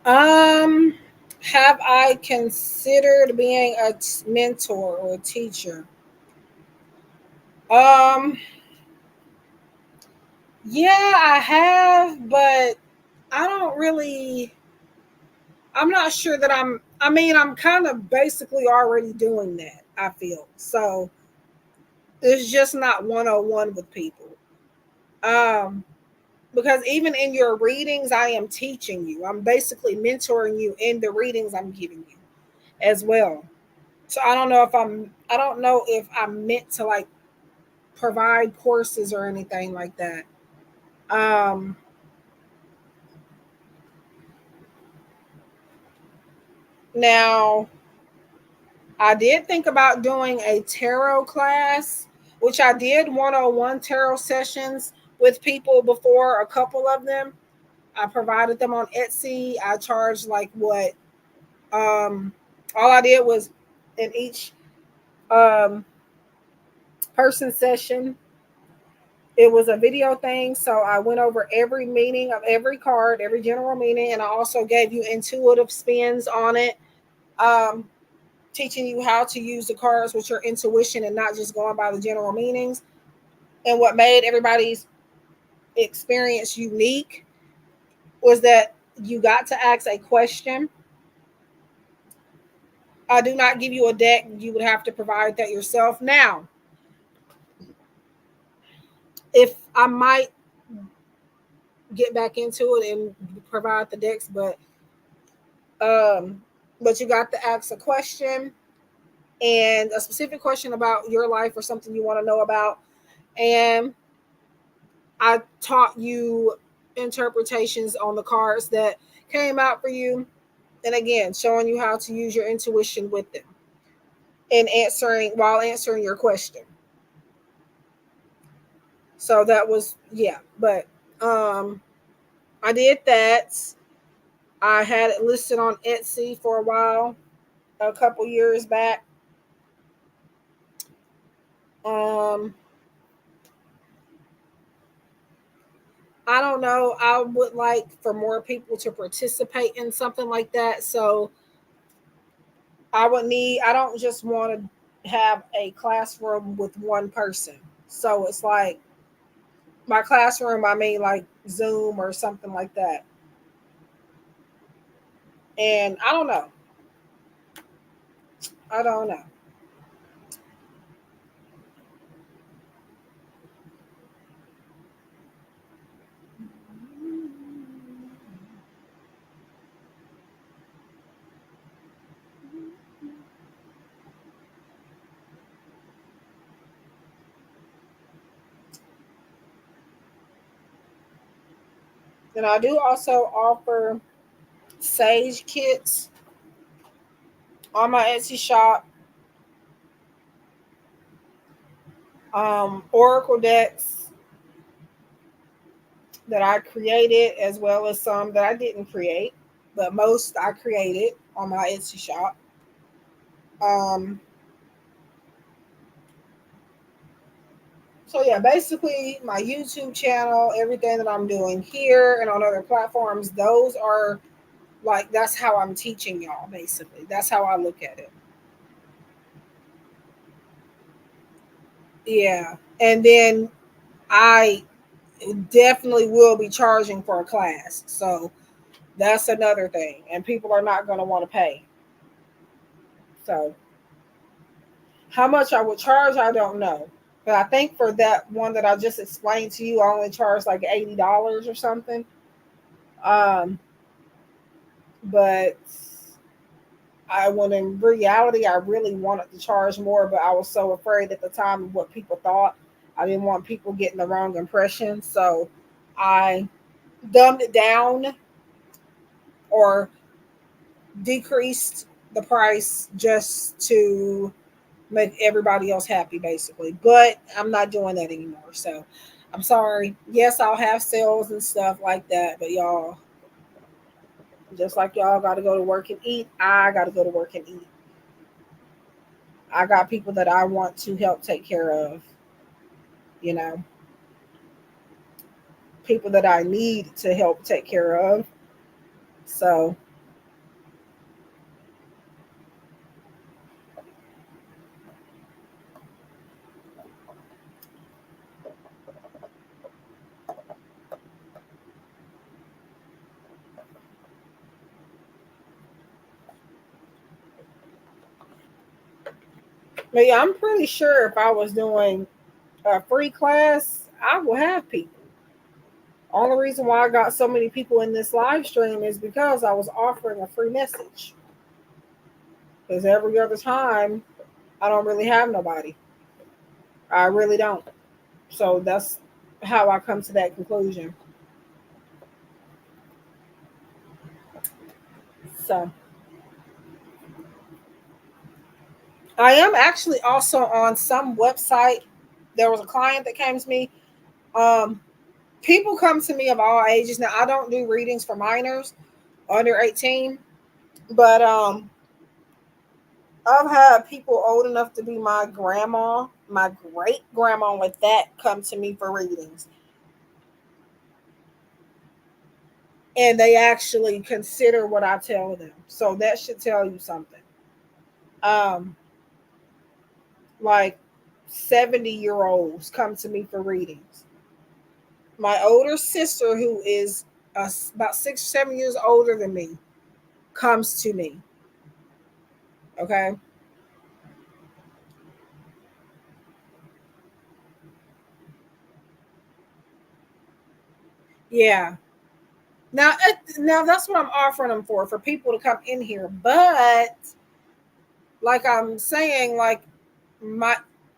Um, have I considered being a mentor or a teacher? Um, yeah, I have, but I don't really. I'm not sure that I'm. I mean, I'm kind of basically already doing that. I feel so. It's just not 101 with people. Um, because even in your readings, I am teaching you. I'm basically mentoring you in the readings I'm giving you as well. So I don't know if I'm. I don't know if I'm meant to like provide courses or anything like that. Um, now I did think about doing a tarot class, which I did 101 tarot sessions with people before, a couple of them. I provided them on Etsy. I charged like what? All I did was in each um, person session, It was a video thing, so I went over every meaning of every card, every general meaning, and I also gave you intuitive spins on it, um, teaching you how to use the cards with your intuition and not just going by the general meanings. And what made everybody's experience unique was that you got to ask a question. I do not give you a deck. You would have to provide that yourself. Now, if I might get back into it and provide the decks, um, but you got to ask a question and a specific question about your life or something you want to know about. And I taught you interpretations on the cards that came out for you. And again, showing you how to use your intuition with them and answering while answering your question. So that was, yeah, but I did that. I had it listed on Etsy for a while, a couple years back. Um, I don't know. I would like for more people to participate in something like that. So I don't just want to have a classroom with one person. So it's like my classroom, I mean like Zoom or something like that. And I don't know. I don't know. And I do also offer sage kits on my Etsy shop, oracle decks that I created, as well as some that I didn't create, but most I created on my Etsy shop. Um, so yeah, basically my YouTube channel, everything that I'm doing here and on other platforms, those are like that's how I'm teaching y'all. Basically, that's how I look at it. Yeah, and then I definitely will be charging for a class. So that's another thing, and people are not going to want to pay. So how much I would charge, I don't know. But I think for that one that I just explained to you, I only charge like $80 or something. Um, but when in reality, I really wanted to charge more, but I was so afraid at the time of what people thought. I didn't want people getting the wrong impression. So I dumbed it down or decreased the price just to make everybody else happy, basically. But I'm not doing that anymore. So I'm sorry. Yes, I'll have sales and stuff like that, but y'all, just like y'all got to go to work and eat, I got to go to work and eat. I got people that I want to help take care of, you know, people that I need to help take care of. So, but yeah, I'm pretty sure if I was doing a free class, I will have people. Only reason why I got so many people in this live stream is because I was offering a free message. Because every other time, I don't really have nobody. I really don't. So that's how I come to that conclusion. So I am actually also on some website. There was a client that came to me. Um, People come to me of all ages. Now I don't do readings for minors under 18, but I've had people old enough to be my grandma, my great grandma with that come to me for readings. And they actually consider what I tell them. So that should tell you something. Um, like 70-year-olds come to me for readings. My older sister, who is about 6 or 7 years older than me, comes to me. Okay. Yeah. Now that's what I'm offering them for people to come in here. But like I'm saying, like my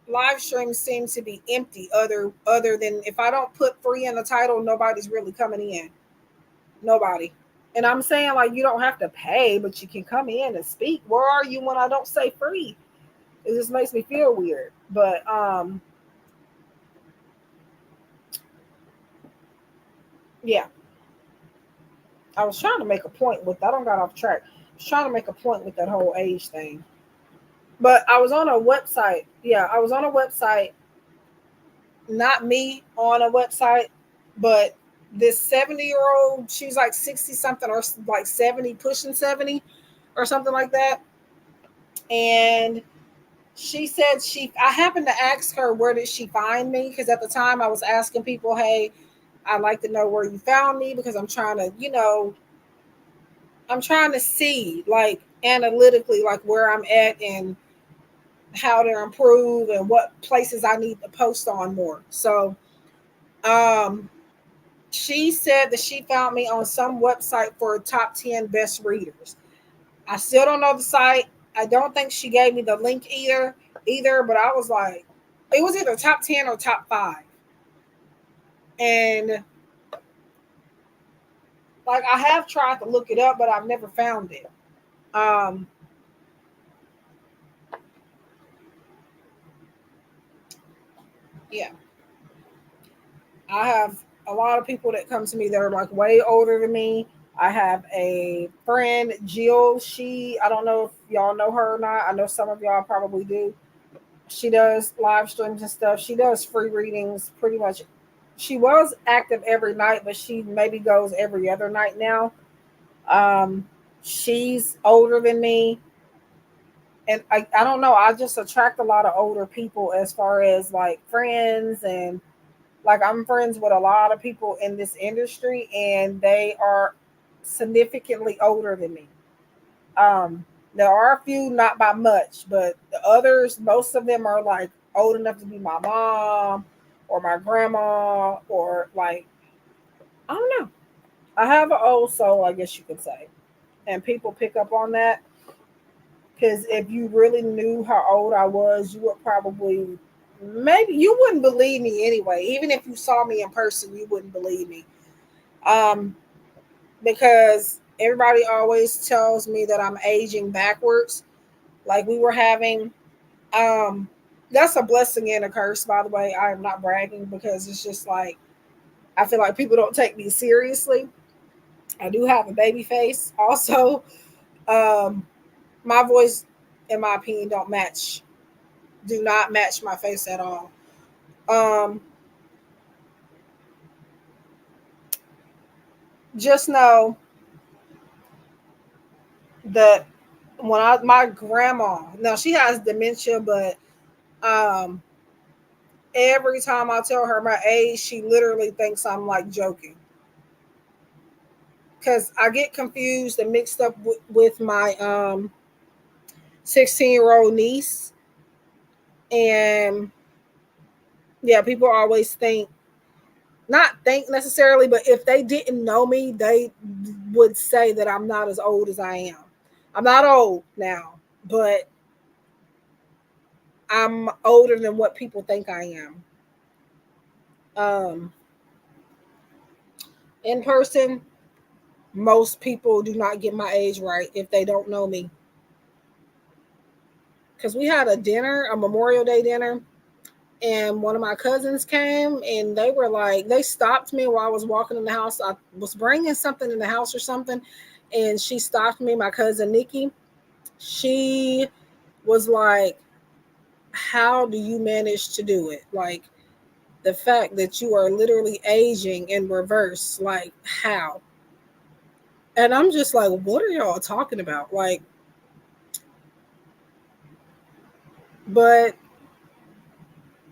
live streams seem to be empty. Other than if I don't put free in the title, nobody's really coming in. Nobody. And I'm saying like you don't have to pay, but you can come in and speak. Where are you when I don't say free? It just makes me feel weird. But yeah, I was trying to make a point with. I don't got off track. I was trying to make a point with that whole age thing. But I was on a website. Yeah, I was on a website. Not me on a website, but this 70-year-old. She's like 60 something or like 70, pushing 70 or something like that. And she said I happened to ask her where did she find me, because at the time I was asking people, hey, I'd like to know where you found me because I'm trying to, I'm trying to see like analytically like where I'm at and how to improve and what places I need to post on more. So um she said that she found me on some website for top 10 best readers. I still don't know the site. I don't think she gave me the link either, but I was like, it was either top 10 or top 5. And like I have tried to look it up, but I've never found it. Um yeah. I have a lot of people that come to me that are like way older than me. I have a friend, Jill. I don't know if y'all know her or not. I know some of y'all probably do. She does live streams and stuff. She does free readings pretty much. She was active every night, but she maybe goes every other night now. Um, she's older than me. And I don't know. I just attract a lot of older people as far as like friends, and like I'm friends with a lot of people in this industry and they are significantly older than me. Um, there are a few, not by much, but the others, most of them are like old enough to be my mom or my grandma, or like, I don't know. I have an old soul, I guess you could say. And people pick up on that because if you really knew how old I was, you would probably, maybe you wouldn't believe me anyway. Even if you saw me in person, you wouldn't believe me. Um, because everybody always tells me that I'm aging backwards. Like we were having, um, that's a blessing and a curse, by the way. I am not bragging because it's just like I feel like people don't take me seriously. I do have a baby face. Also, um, my voice, in my opinion, do not match my face at all. Um, just know that my grandma, now she has dementia, but um, every time I tell her my age, she literally thinks I'm like joking because I get confused and mixed up with my 16-year-old niece. And yeah, people always not think necessarily, but if they didn't know me, they would say that I'm not as old as I am. I'm not old now, but I'm older than what people think I am. Um, in person, most people do not get my age right if they don't know me. Because we had a Memorial Day dinner, and one of my cousins came and they were like, they stopped me while I was walking in the house. I was bringing something in the house or something, and she stopped me, my cousin Nikki. She was like, how do you manage to do it? Like the fact that you are literally aging in reverse, like how? And I'm just like, what are y'all talking about? Like, but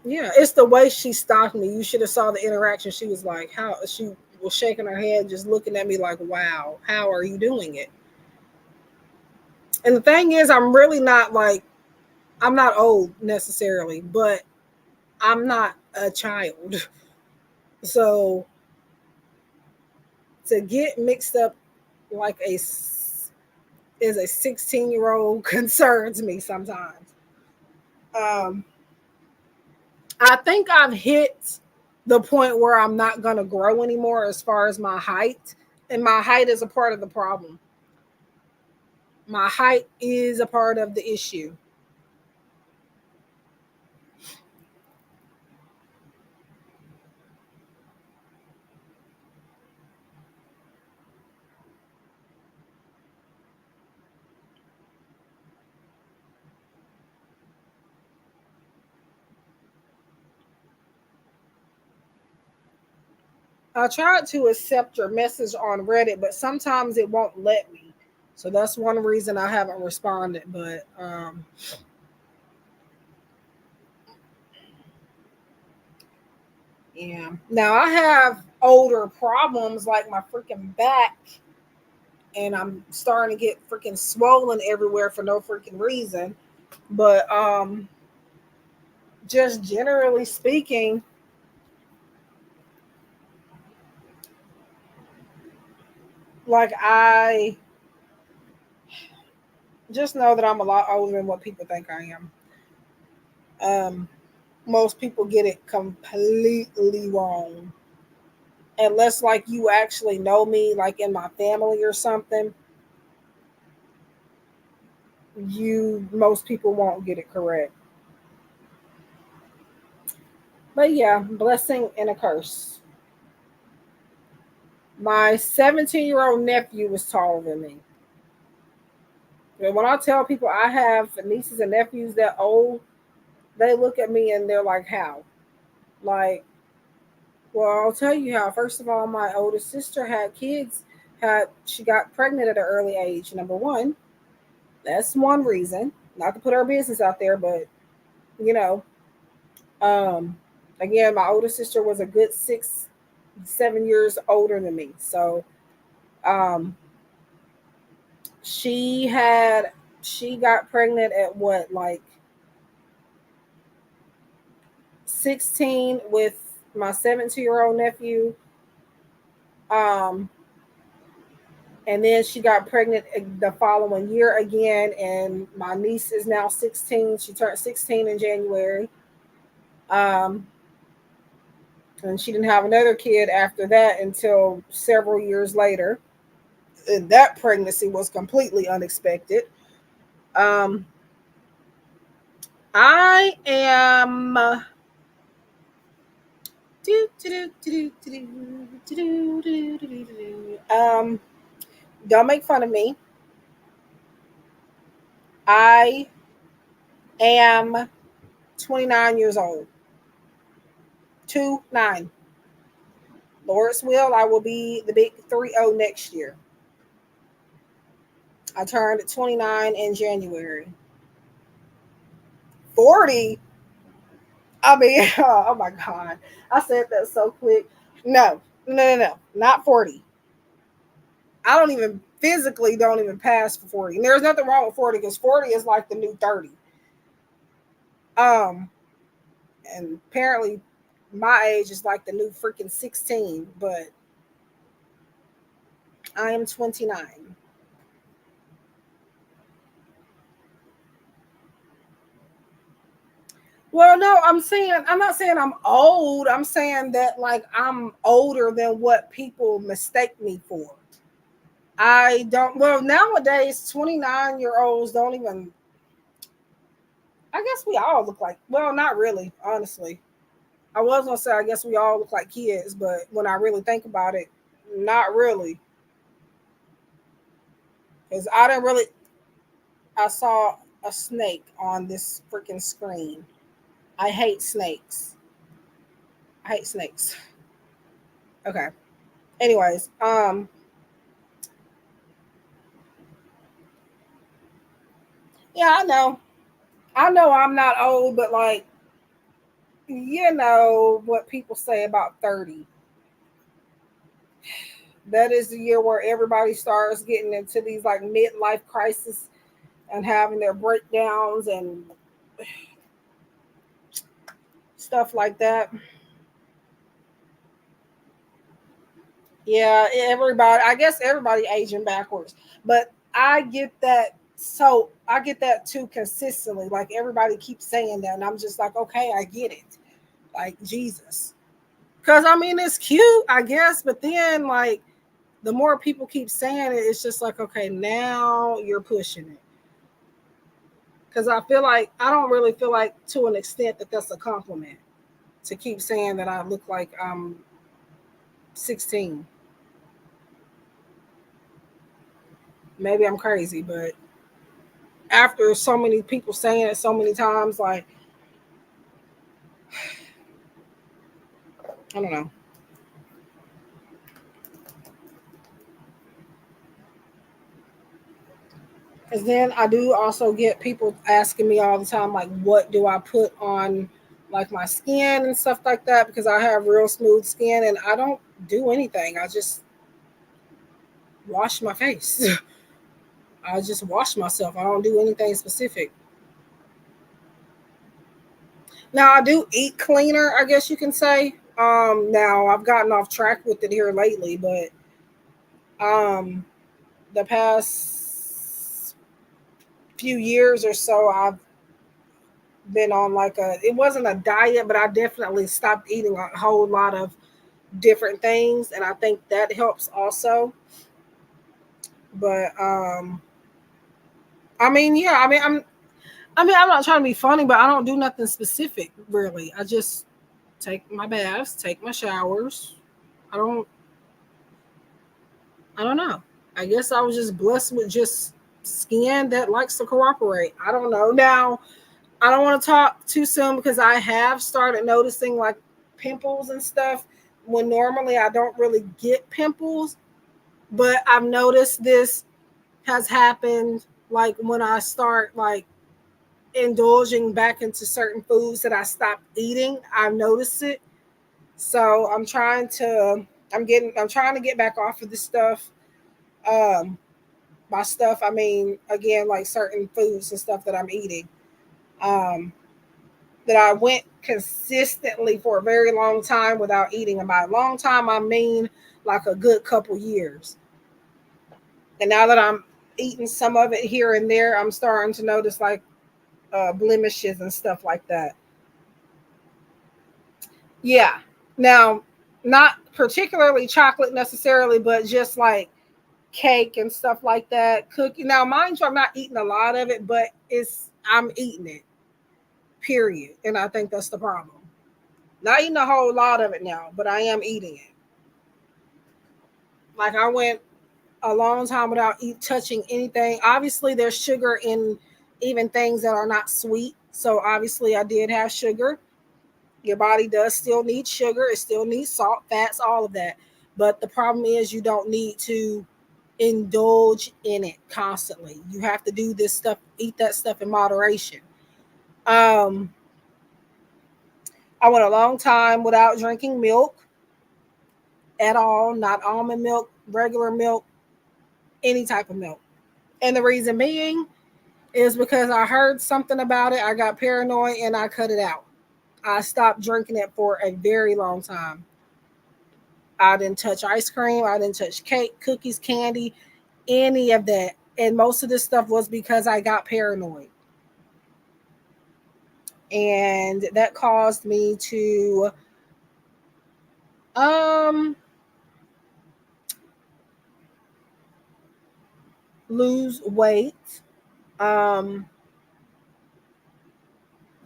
yeah, it's the way she stopped me. You should have saw the interaction. She was like, how she was shaking her head, just looking at me like, wow, how are you doing it? And the thing is, I'm really not like, I'm not old necessarily, but I'm not a child. So to get mixed up like a 16-year-old concerns me sometimes. Um, I think I've hit the point where I'm not going to grow anymore as far as my height. And my height is a part of the problem. My height is a part of the issue. I tried to accept your message on Reddit, but sometimes it won't let me. So that's one reason I haven't responded. But yeah. Now I have older problems like my freaking back, and I'm starting to get freaking swollen everywhere for no freaking reason. But just generally speaking, like I just know that I'm a lot older than what people think I am. Most people get it completely wrong. Unless like you actually know me, like in my family or something, you most people won't get it correct. But yeah, blessing and a curse. My 17-year-old nephew was taller than me. And when I tell people I have nieces and nephews that old, they look at me and they're like, how? Like, well, I'll tell you how. First of all, my oldest sister had kids, had she got pregnant at an early age. Number one, that's one reason. Not to put our business out there, but you know, um, again, my older sister was a good 6, 7 years older than me. So um, she had she got pregnant at what, like 16 with my 17-year-old nephew. Um, and then she got pregnant the following year again, and my niece is now 16. She turned 16 in January. Um, and she didn't have another kid after that until several years later. And that pregnancy was completely unexpected. Um, I am. Don't make fun of me. I am 29 years old. 2-9. Lord's will, I will be the big 30 next year. I turned 29 in January. 40. I mean, oh my God. I said that so quick. No, no, no, no, not 40. I don't even physically don't even pass for 40. And there's nothing wrong with 40 because 40 is like the new 30. Um, and apparently my age is like the new freaking 16, but I am 29. Well, no, I'm not saying I'm old. I'm saying that like I'm older than what people mistake me for. I don't, well, nowadays 29-year-olds don't even, I guess we all look like, well, not really, honestly. I was gonna say I guess we all look like kids, but when I really think about it, not really. Because I didn't really, I saw a snake on this freaking screen. I hate snakes. I hate snakes. Okay. Anyways, yeah, I know. I know I'm not old, but like, you know what people say about 30. That is the year where everybody starts getting into these like midlife crisis and having their breakdowns and stuff like that. Yeah, everybody. I guess everybody aging backwards, but I get that. So I get that too consistently. Like everybody keeps saying that, and I'm just like, okay, I get it. Like Jesus, because I mean it's cute, I guess, but then like the more people keep saying it, it's just like, okay, now you're pushing it. Because I feel like I don't really feel like to an extent that that's a compliment to keep saying that I look like I'm 16. Maybe I'm crazy, but after so many people saying it so many times, like I don't know. Because then I do also get people asking me all the time, like, what do I put on like my skin and stuff like that? Because I have real smooth skin and I don't do anything. I just wash my face. I just wash myself. I don't do anything specific. Now I do eat cleaner, I guess you can say. Now I've gotten off track with it here lately, but um the past few years or so I've been on like a it wasn't a diet, but I definitely stopped eating a whole lot of different things and I think that helps also. But I mean, yeah, I'm not trying to be funny, but I don't do nothing specific really. I just take my baths, take my showers. I don't I don't know. I guess I was just blessed with just skin that likes to cooperate. I don't know. Now, I don't want to talk too soon because I have started noticing like pimples and stuff when normally I don't really get pimples, but I've noticed this has happened like when I start like indulging back into certain foods that I stopped eating. I've noticed it. So I'm trying to get back off of this stuff. Um by stuff I mean again like certain foods and stuff that I'm eating. Um that I went consistently for a very long time without eating. And by a long time, I mean like a good couple years. And now that I'm eating some of it here and there, I'm starting to notice like blemishes and stuff like that. Yeah. Now, not particularly chocolate necessarily, but just like cake and stuff like that. Cookie. Now, mind you, I'm not eating a lot of it, but I'm eating it. Period. And I think that's the problem. Not eating a whole lot of it now, but I am eating it. Like I went a long time without touching anything. Obviously, there's sugar in even things that are not sweet. So obviously, I did have sugar. Your body does still need sugar. It still needs salt, fats, all of that. But the problem is you don't need to indulge in it constantly. You have to do this stuff, eat that stuff in moderation. Um, I went a long time without drinking milk at all, not almond milk, regular milk, any type of milk. And the reason being is because I heard something about it. I got paranoid and I cut it out. I stopped drinking it for a very long time. I didn't touch ice cream. I didn't touch cake, cookies, candy, any of that. And most of this stuff was because I got paranoid. And that caused me to um lose weight. Um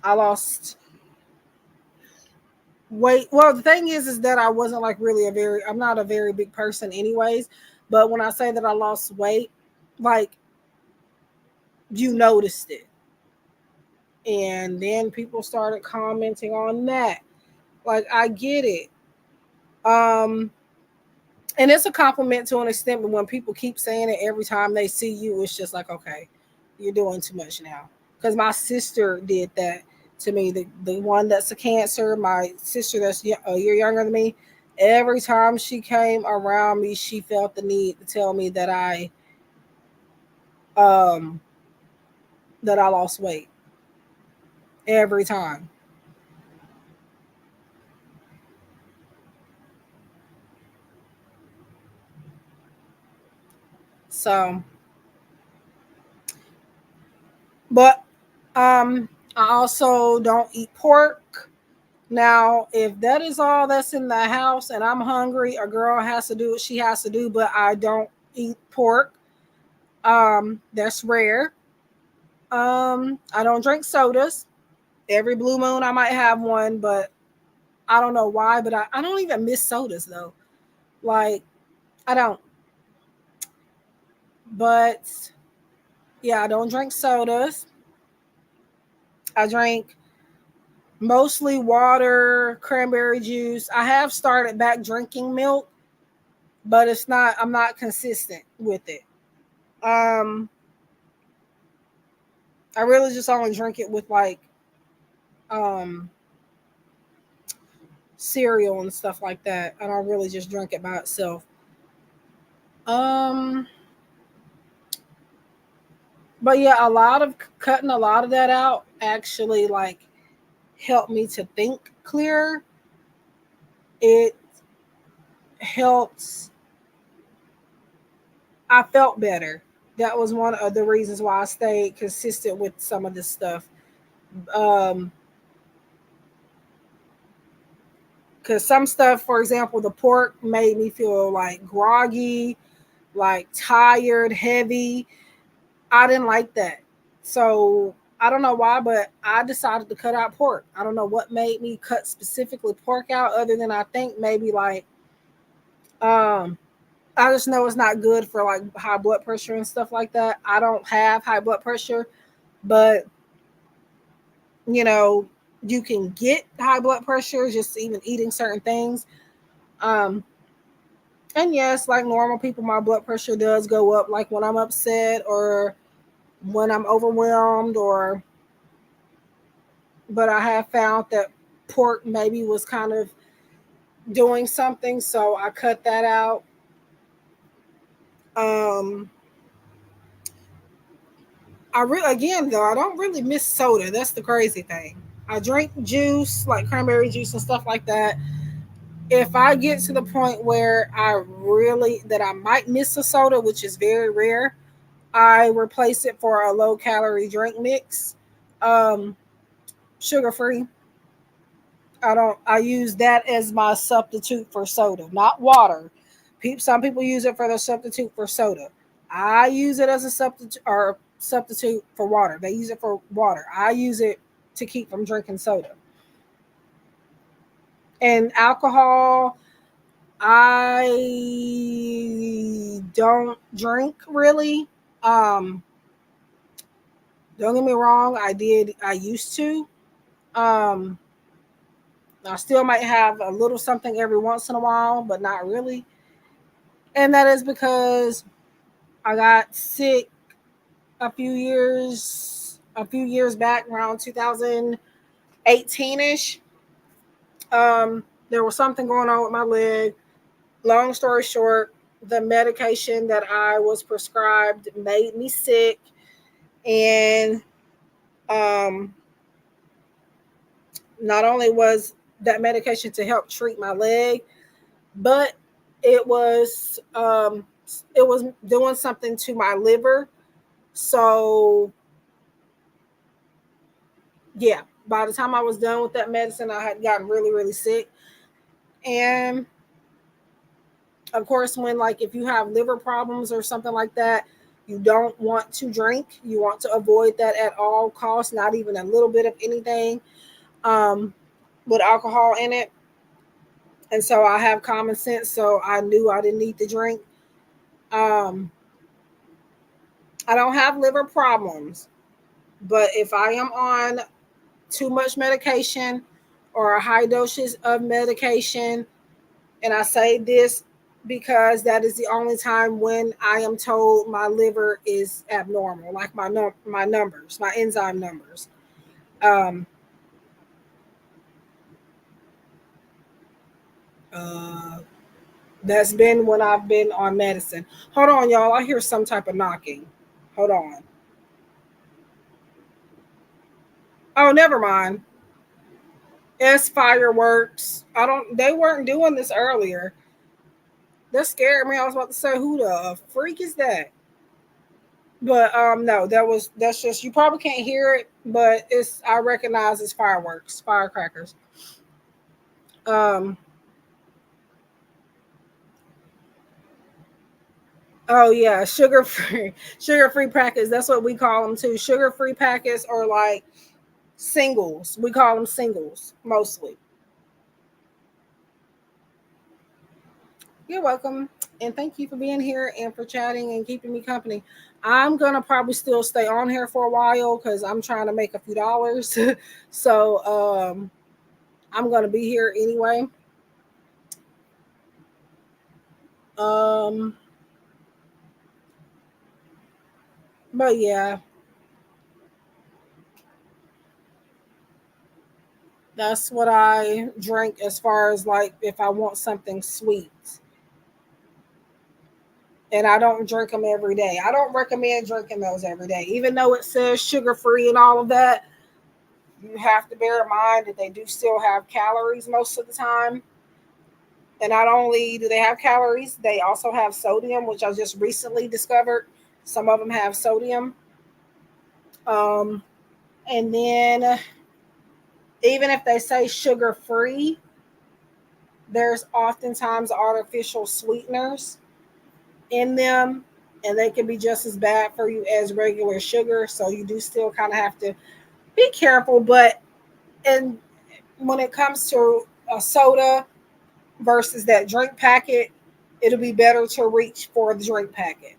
I lost weight. Well, the thing is that I wasn't like really I'm not a very big person anyways. But when I say that I lost weight, like you noticed it And then people started commenting on that. Like, I get it. Um, and it's a compliment to an extent, but when people keep saying it every time they see you, it's just like, okay, you're doing too much now. Because my sister did that to me. The one that's a Cancer, my sister that's a year younger than me, every time she came around me, she felt the need to tell me um that I lost weight every time. So, but I also don't eat pork. Now, if that is all that's in the house and I'm hungry, a girl has to do what she has to do, but I don't eat pork. That's rare. I don't drink sodas. Every blue moon I might have one, but I don't know why, but I don't even miss sodas though. Like, I don't. But yeah, I don't drink sodas. I drink mostly water, cranberry juice. I have started back drinking milk, but I'm not consistent with it. Um, I really just only drink it with like um cereal and stuff like that. I don't really just drink it by itself. Um, but yeah, cutting a lot of that out actually like helped me to think clearer. It helps. I felt better. That was one of the reasons why I stayed consistent with some of this stuff. Um, because some stuff, for example, the pork made me feel like groggy, like tired, heavy. I didn't like that. So I don't know why, but I decided to cut out pork. I don't know what made me cut specifically pork out, other than I think maybe like um I just know it's not good for like high blood pressure and stuff like that. I don't have high blood pressure, but you know, you can get high blood pressure just even eating certain things. Um, and yes, like normal people, my blood pressure does go up like when I'm upset or when I'm overwhelmed or but I have found that pork maybe was kind of doing something, so I cut that out. Um, I really again though I don't really miss soda. That's the crazy thing. I drink juice like cranberry juice and stuff like that. If I get to the point where I might miss a soda, which is very rare, I replace it for a low calorie drink mix, um, sugar free. I use that as my substitute for soda, not water. Some people use it for the substitute for soda. I use it as a substitute for water. They use it for water. I use it to keep from drinking soda. And alcohol, I don't drink really. Um, don't get me wrong, I used to. Um, I still might have a little something every once in a while, but not really. And that is because I got sick a few years back around 2018ish. There was something going on with my leg. Long story short, the medication that I was prescribed made me sick, and um, not only was that medication to help treat my leg, but it was um, it was doing something to my liver. So yeah, by the time I was done with that medicine, I had gotten really, really sick. And of course, when like if you have liver problems or something like that, you don't want to drink. You want to avoid that at all costs, not even a little bit of anything um, with alcohol in it. And so I have common sense, so I knew I didn't need to drink. Um, I don't have liver problems, but if I am on too much medication or high doses of medication. And I say this because that is the only time when I am told my liver is abnormal, like my numbers, my enzyme numbers. Um, uh, that's been when I've been on medicine. Hold on, y'all. I hear some type of knocking. Hold on. Oh, never mind. It's fireworks. I don't. They weren't doing this earlier. That scared me. I was about to say, who the freak is that? But no, that's just, you probably can't hear it, but it's, I recognize it's fireworks, firecrackers. Um, oh yeah, sugar free, sugar free packets. That's what we call them too. Sugar free packets, or like singles. We call them singles mostly. You're welcome. And thank you for being here and for chatting and keeping me company. I'm gonna probably still stay on here for a while because I'm trying to make a few dollars. So I'm gonna be here anyway. Um, but yeah, that's what I drink as far as like if I want something sweet. And I don't drink them every day. I don't recommend drinking those every day. Even though it says sugar free and all of that, you have to bear in mind that they do still have calories most of the time. And not only do they have calories, they also have sodium, which I just recently discovered. Some of them have sodium. Um, and then even if they say sugar free, there's oftentimes artificial sweeteners in them, and they can be just as bad for you as regular sugar. So you do still kind of have to be careful. But and when it comes to a soda versus that drink packet, it'll be better to reach for the drink packet.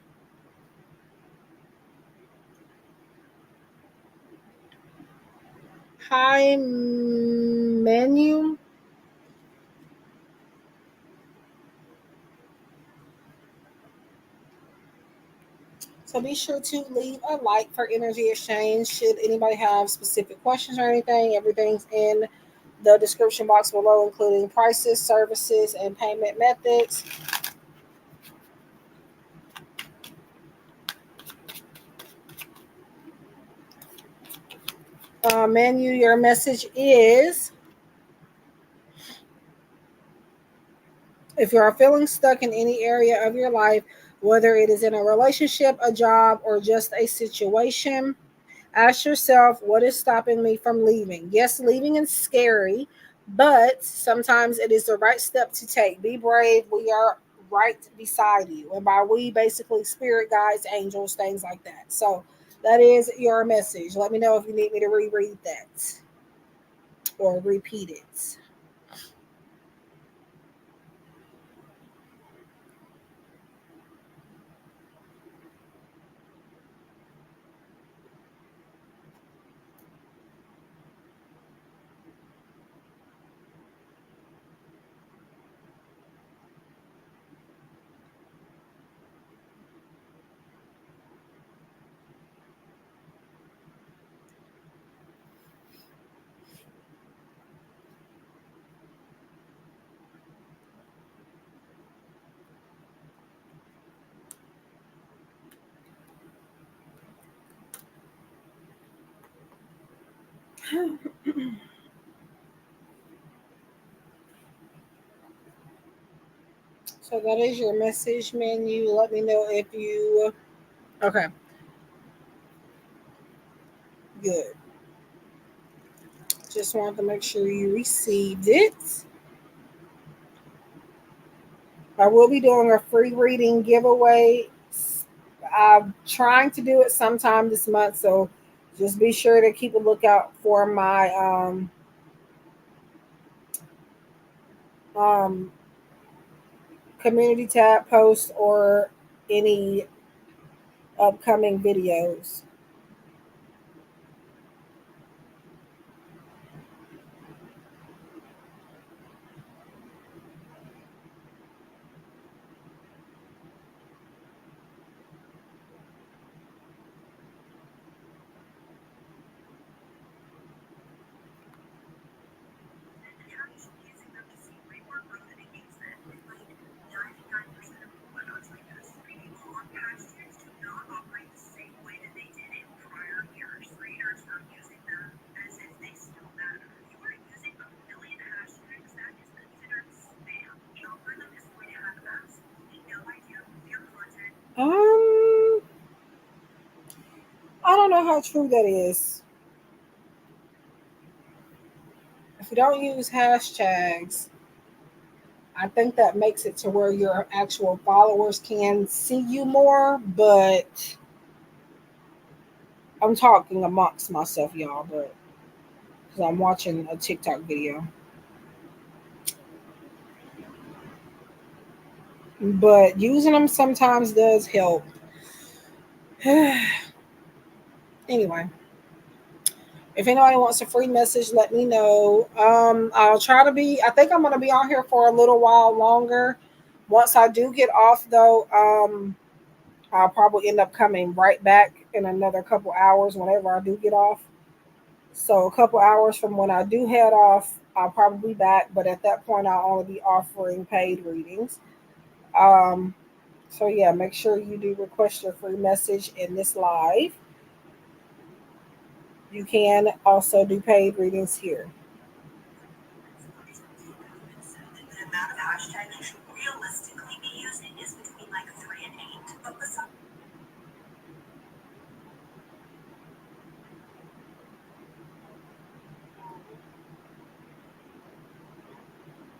High menu. So be sure to leave a like for energy exchange. Should anybody have specific questions or anything, everything's in the description box below, including prices, services, and payment methods. Menu, your message is, if you are feeling stuck in any area of your life, whether it is in a relationship, a job, or just a situation, ask yourself, what is stopping me from leaving? Yes, leaving is scary, but sometimes it is the right step to take. Be brave. We are right beside you. And by we, basically spirit guides, angels, things like that. So that is your message. Let me know if you need me to reread that or repeat it. So that is your message menu. Let me know if you, okay, good. Just wanted to make sure you received it. I will be doing a free reading giveaway. I'm trying to do it sometime this month, so just be sure to keep a lookout for my um, community tab post or any upcoming videos. know how true that is. If you don't use hashtags, I think that makes it to where your actual followers can see you more, but I'm talking amongst myself, y'all, but because I'm watching a TikTok video. But using them sometimes does help. Anyway, if anybody wants a free message, let me know. I'll try to be, I think I'm going to be on here for a little while longer. Once I do get off, though, I'll probably end up coming right back in another couple hours whenever I do get off. So a couple hours from when I do head off, I'll probably be back. But at that point, I'll only be offering paid readings. Um, so yeah, make sure you do request your free message in this live. You can also do paid readings here. The amount of hashtags you should realistically be using is between like 3 and 8. But besides,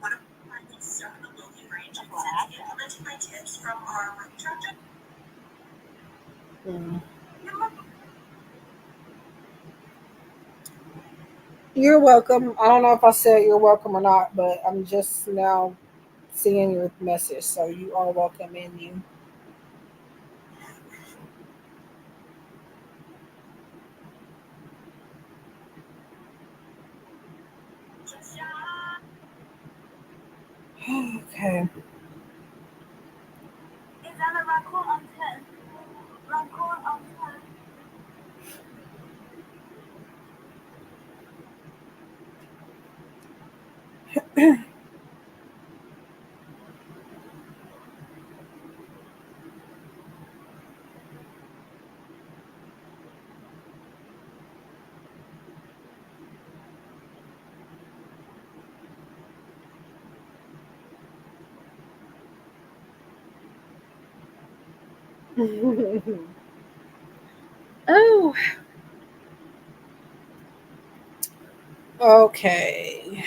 one of my stuck in the loading range and since implementing my tips from our recharge. Mm. You're welcome. I don't know if I said you're welcome or not, but I'm just now seeing your message. So you are welcome in you. Okay. Oh, okay.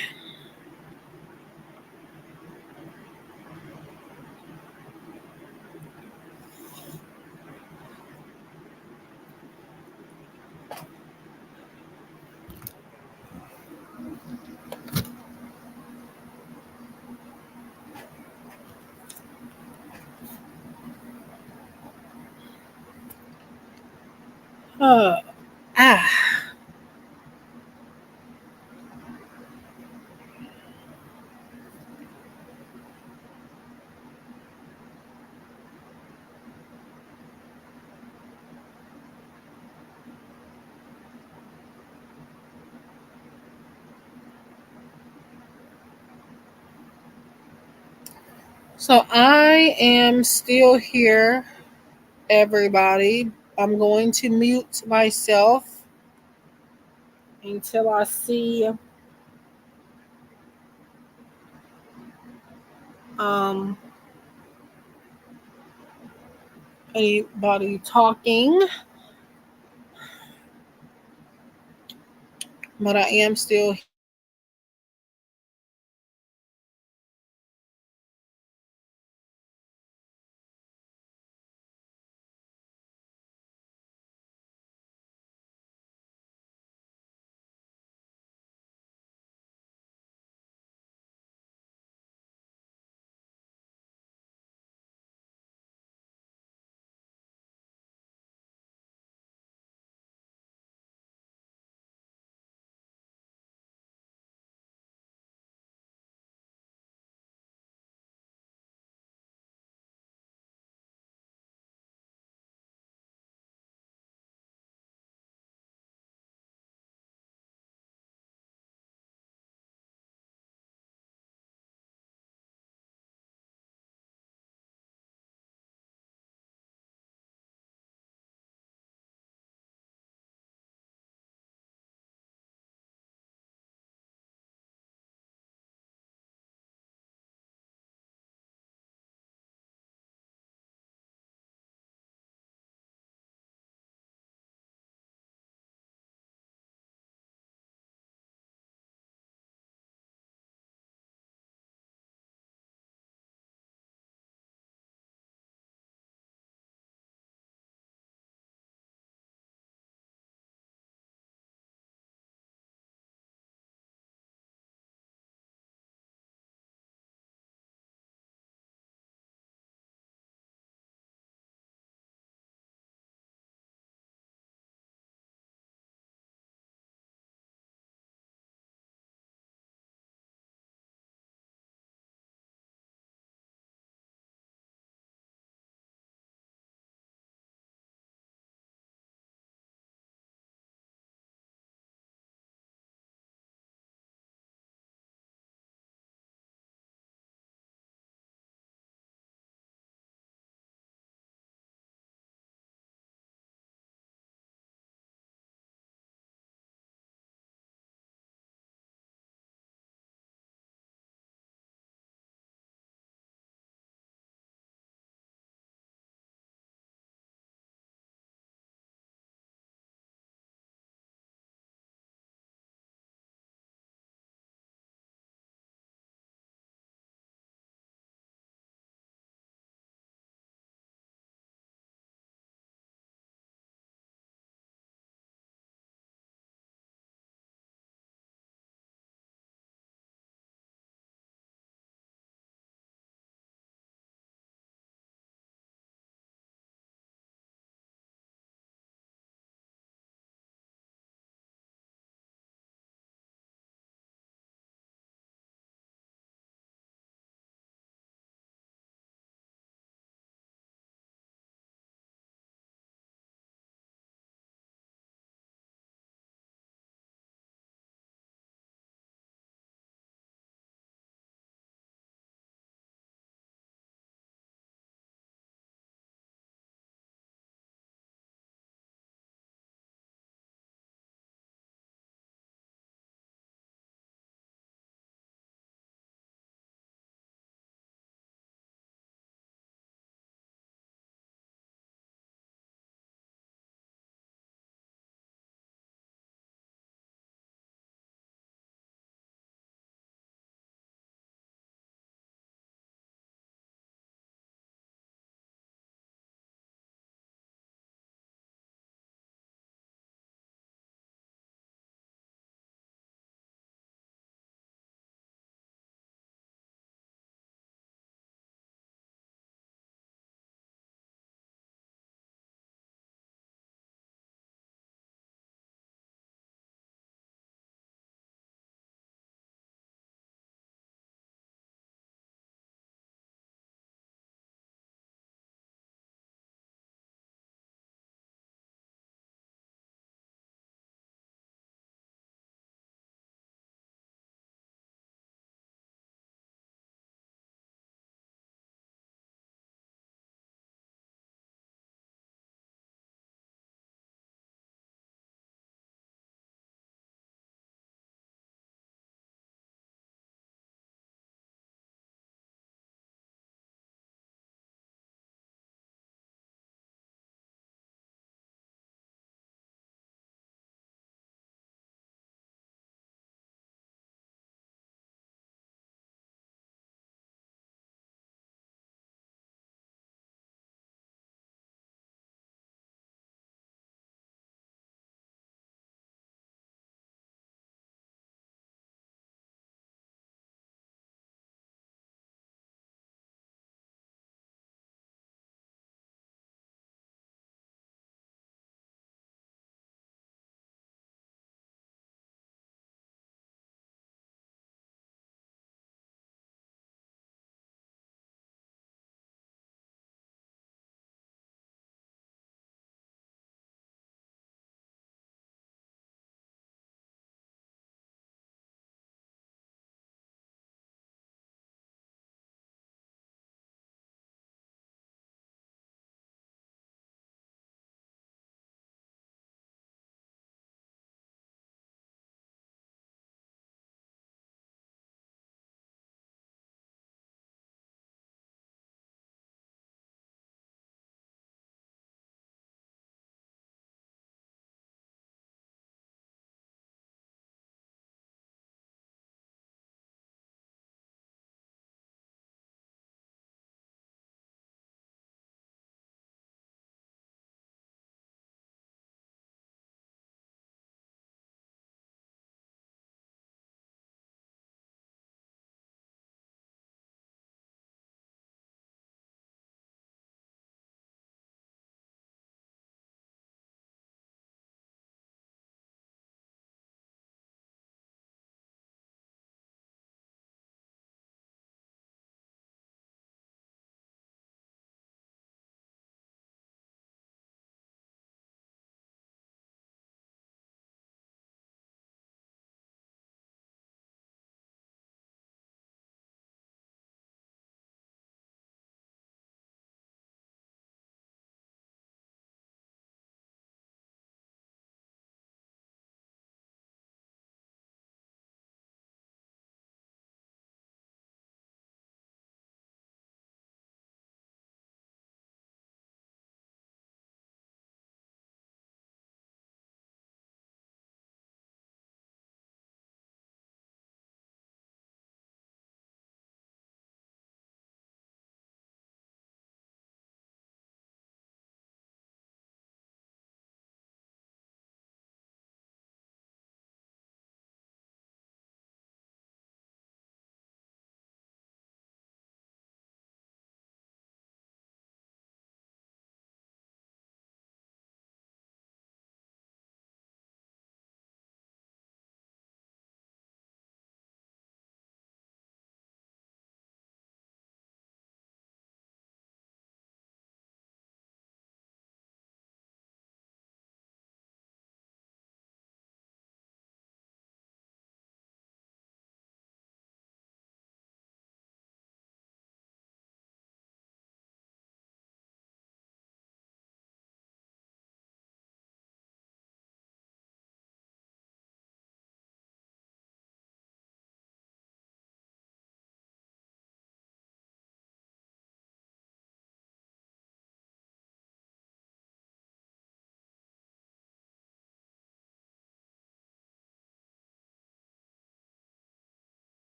Uh, ah. So I am still here, everybody. I'm going to mute myself until I see um, anybody talking, but I am still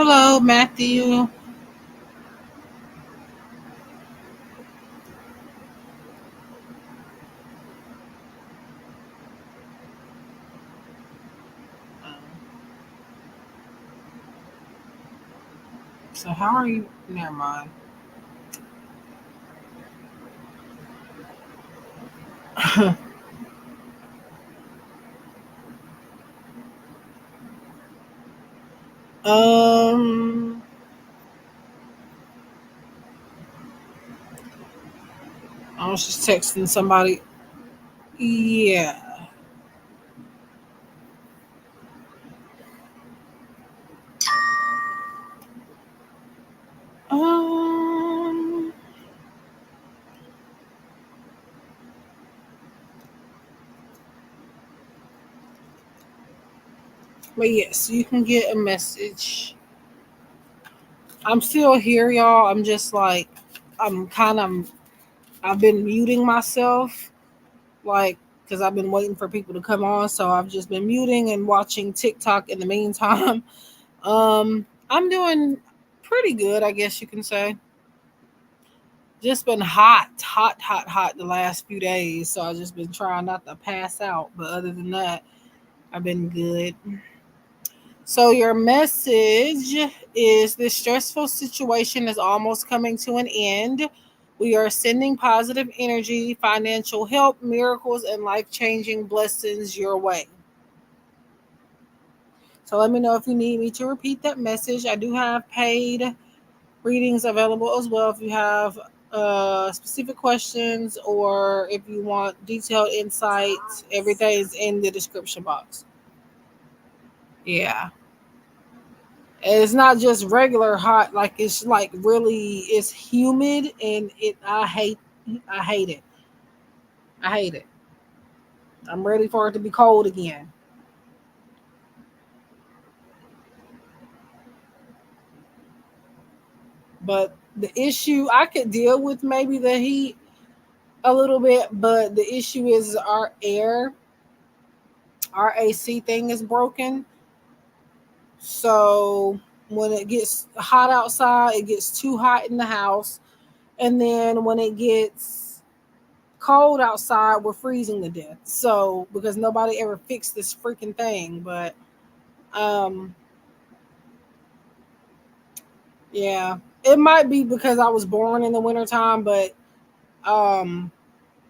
Hello, Matthew. So how are you? Never mind. um, I was just texting somebody. Yeah. Um, but yes, you can get a message. I'm still here, y'all. I'm just like, I'm kind of, I've been muting myself, like, because I've been waiting for people to come on. So I've just been muting and watching TikTok in the meantime. I'm doing pretty good, I guess you can say. Just been hot, hot, hot, hot the last few days. So I've just been trying not to pass out. But other than that, I've been good. So your message is this stressful situation is almost coming to an end. We are sending positive energy, financial help, miracles, and life changing blessings your way. So let me know if you need me to repeat that message. I do have paid readings available as well if you have specific questions or if you want detailed insights. Everything is in the description box. Yeah. It's not just regular hot, like it's like really it's humid and I hate it. I hate it. I'm ready for it to be cold again. But the issue I could deal with maybe the heat a little bit, but the issue is our AC thing is broken. So when it gets hot outside, it gets too hot in the house. And then when it gets cold outside, we're freezing to death. So because nobody ever fixed this freaking thing. But um yeah. It might be because I was born in the wintertime, but um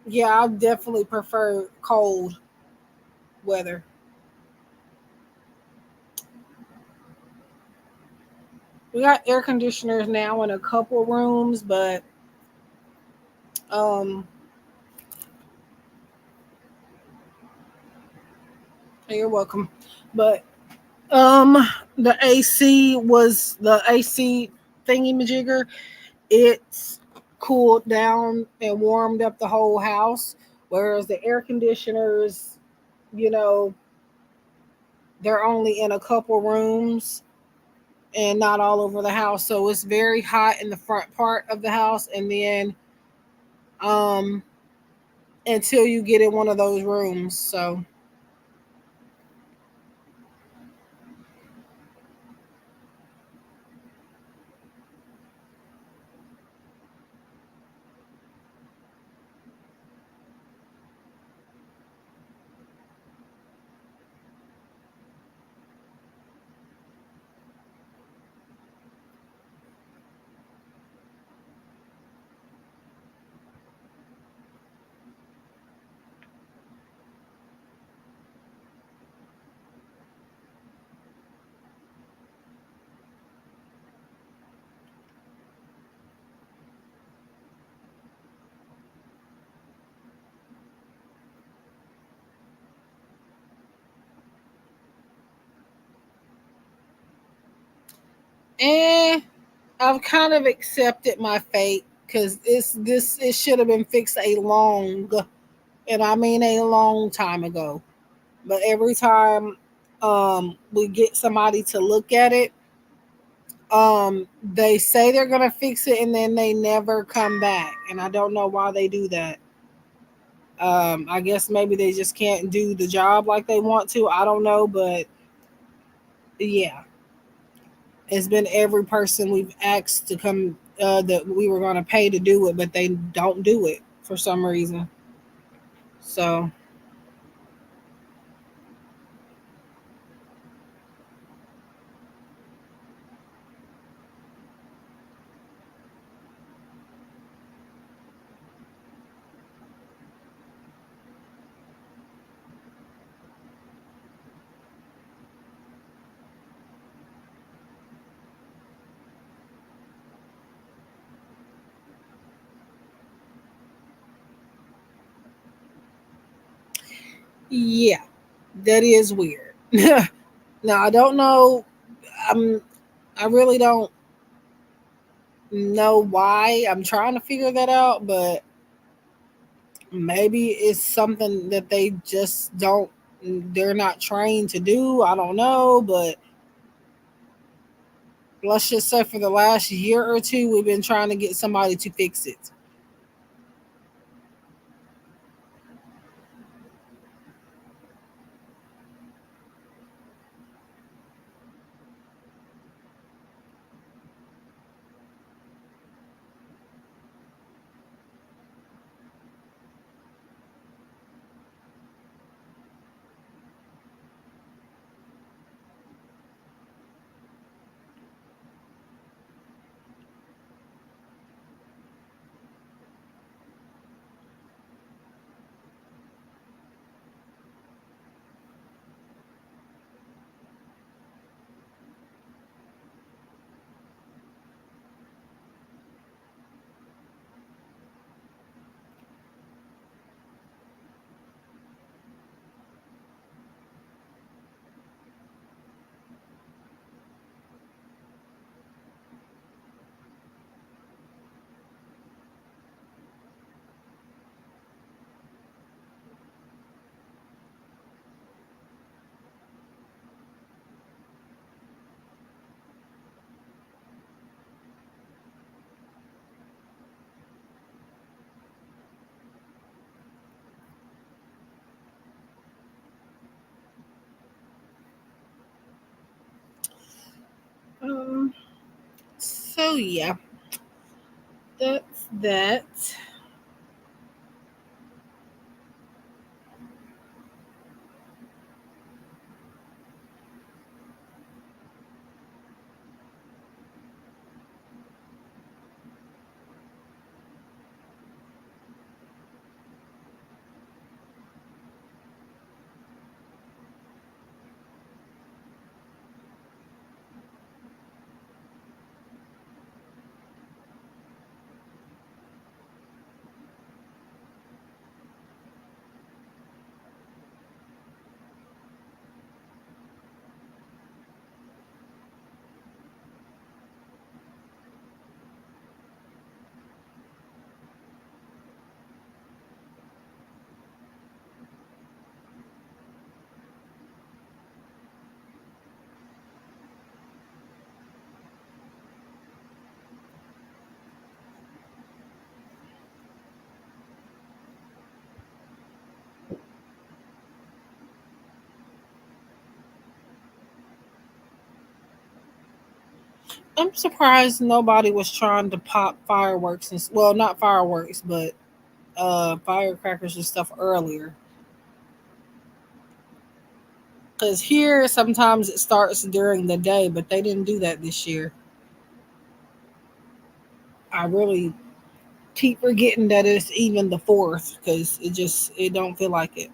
yeah, I definitely prefer cold weather. We got air conditioners now in a couple rooms, but um you're welcome. But Um, the AC thingy majigger. It's cooled down and warmed up the whole house, whereas the air conditioners, you know, they're only in a couple rooms and not all over the house. So it's very hot in the front part of the house, and then um until you get in one of those rooms. So and I've kind of accepted my fate because it should have been fixed a long, and I mean a long time ago. But every time we get somebody to look at it, they say they're gonna fix it and then they never come back. And I don't know why they do that. I guess maybe they just can't do the job like they want to. I don't know, but yeah. It's been every person we've asked to come that we were going to pay to do it, but they don't do it for some reason. So, yeah, that is weird. Now, I don't know. I'm, I really don't know why. I'm trying to figure that out, but maybe it's something that they just don't, they're not trained to do. I don't know, but let's just say for the last year or two, we've been trying to get somebody to fix it. Um, so yeah, that's that. I'm surprised nobody was trying to pop fireworks and well, not fireworks, but firecrackers and stuff earlier. Because here sometimes it starts during the day, but they didn't do that this year. I really keep forgetting that it's even the fourth because it don't feel like it.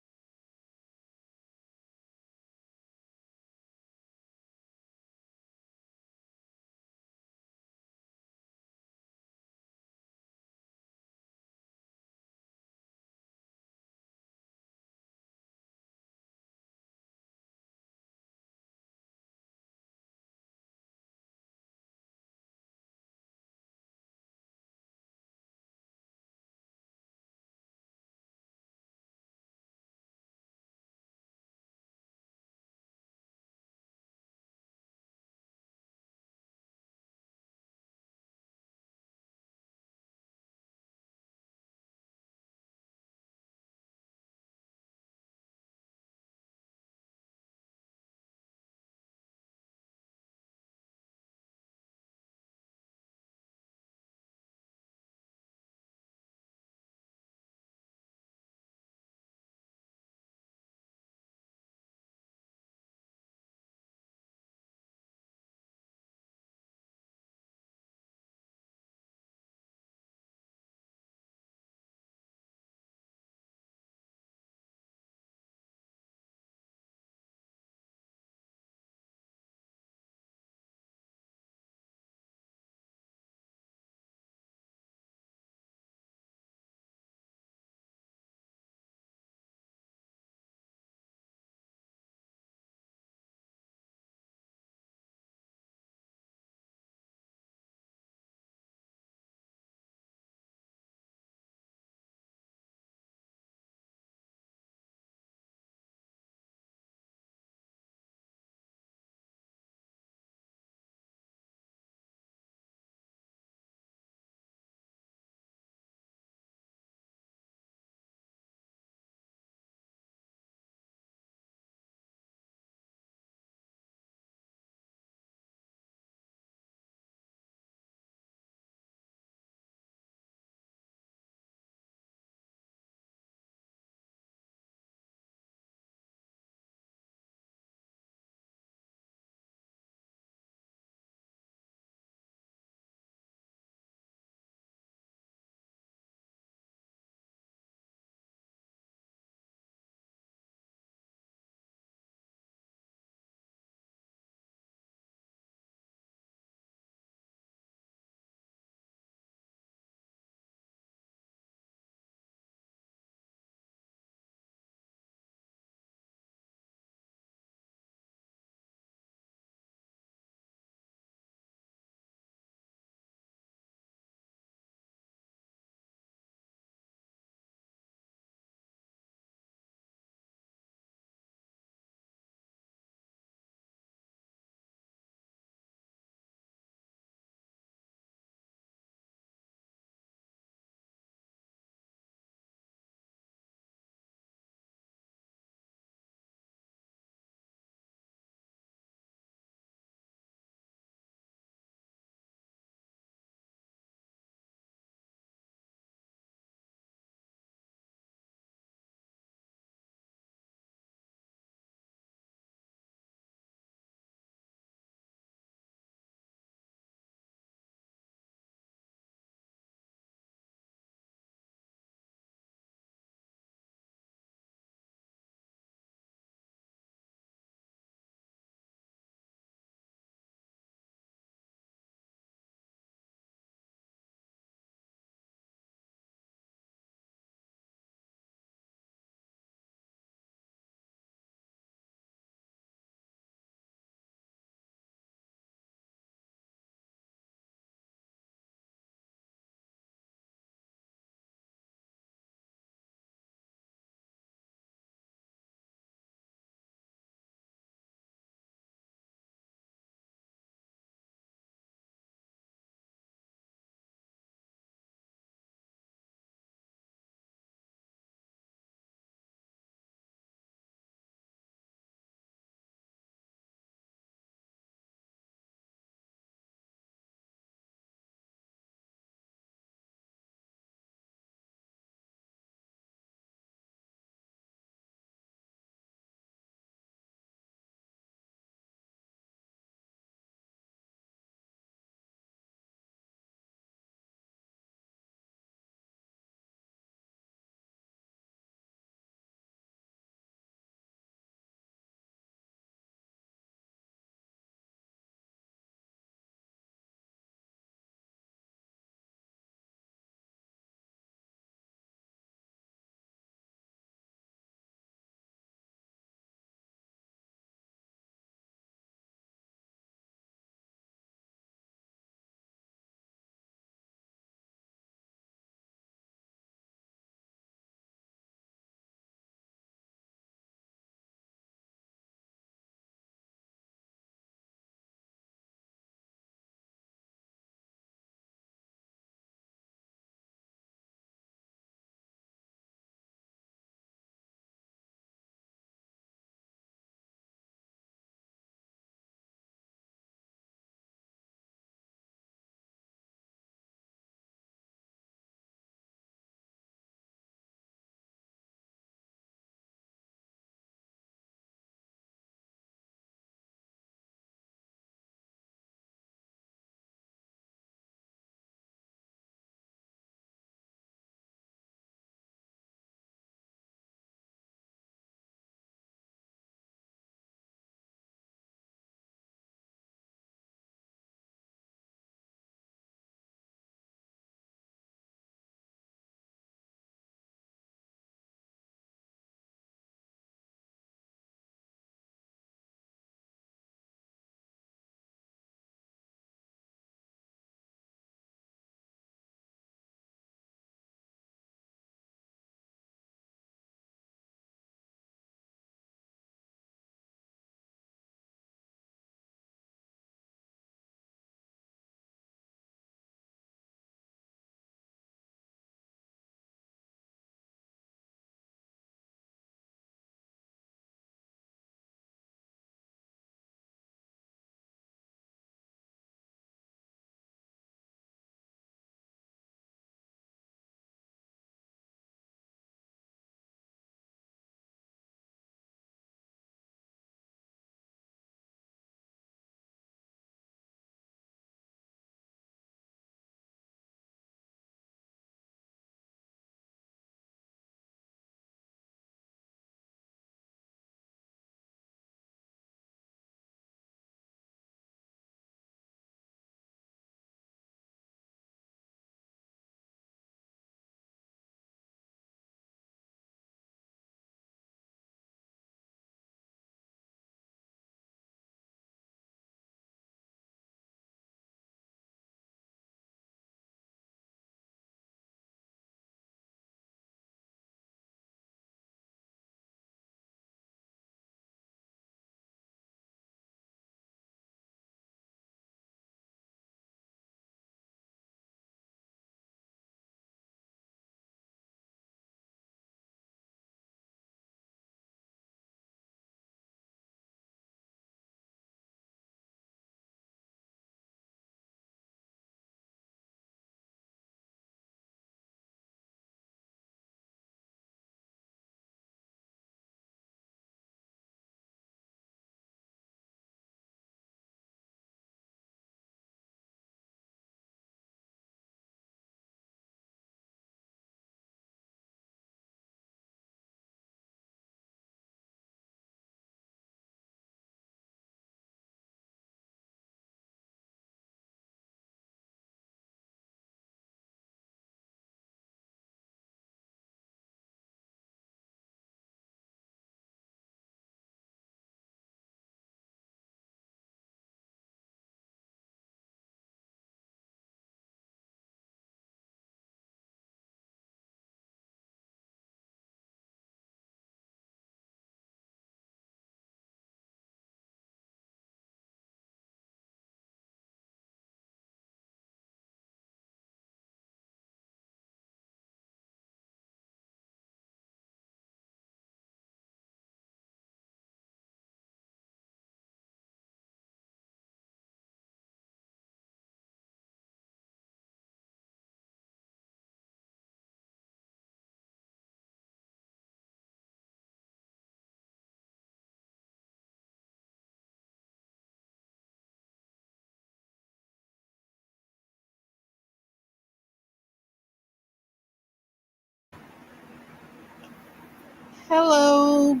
Hello,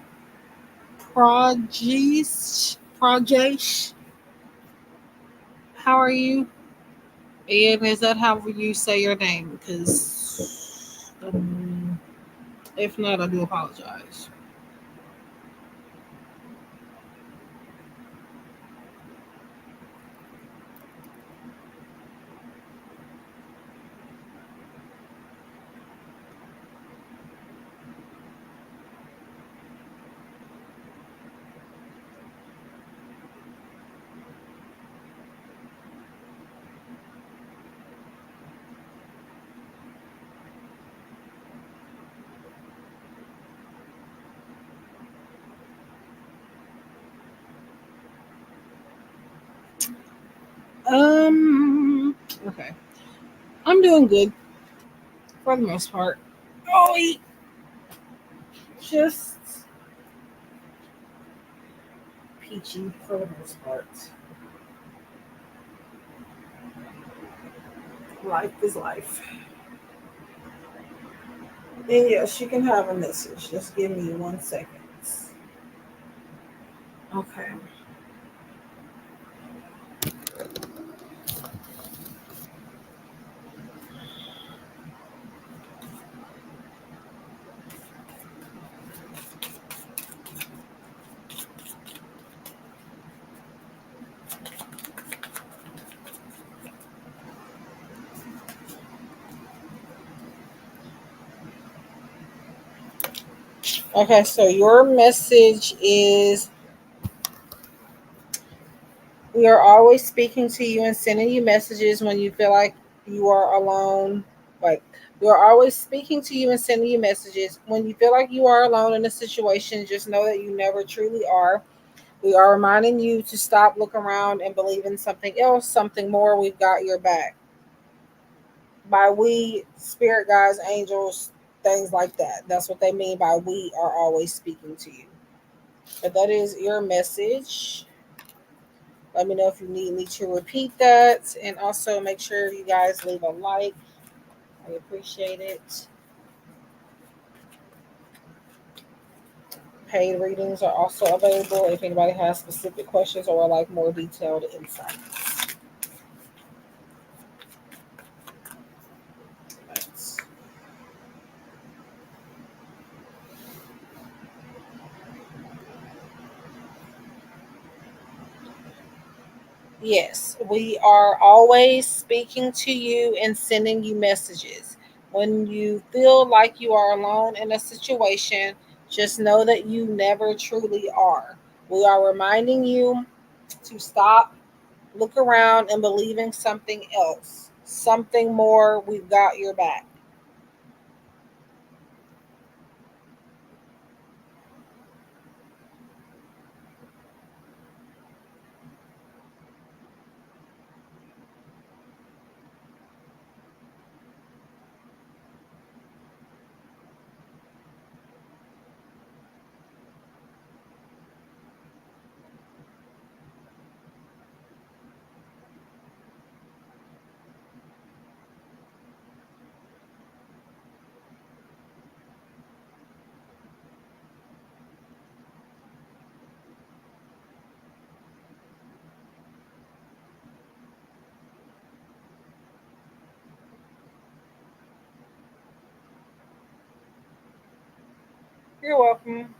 Prajesh. How are you? And is that how you say your name? Because if not, I do apologize. Okay. I'm doing good for the most part. Oh, just peachy for the most part. Life is life. And yes, you can have a message. Just give me 1 second. Okay. Okay, so your message is we are always speaking to you and sending you messages when you feel like you are alone. Like, we are always speaking to you and sending you messages. When you feel like you are alone in a situation, just know that you never truly are. We are reminding you to stop, look around, and believe in something else, something more. We've got your back. By we, spirit guides, angels, things like that. That's what they mean by we are always speaking to you. But that is your message. Let me know if you need me to repeat that. And also make sure you guys leave a like. I appreciate it. Paid readings are also available if anybody has specific questions or like more detailed insight. Yes, we are always speaking to you and sending you messages. When you feel like you are alone in a situation, just know that you never truly are. We are reminding you to stop, look around, and believe in something else, something more. We've got your back. You're welcome.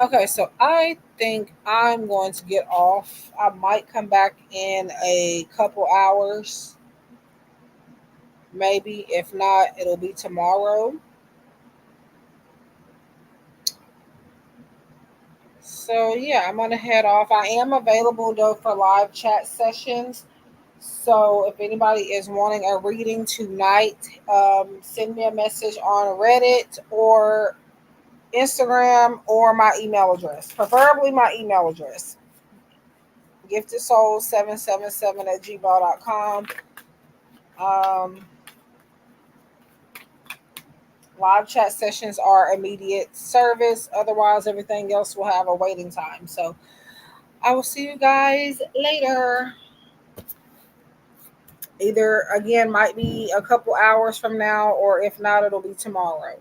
Okay, so I think I'm going to get off. I might come back in a couple hours, maybe. If not, it'll be tomorrow. So, yeah, I'm going to head off. I am available though for live chat sessions. So, if anybody is wanting a reading tonight, send me a message on Reddit or Instagram or my email address, preferably my email address. giftedsouls777 at gmail.com. Live chat sessions are immediate service. Otherwise, everything else will have a waiting time. So I will see you guys later. Either again, might be a couple hours from now, or if not, it'll be tomorrow.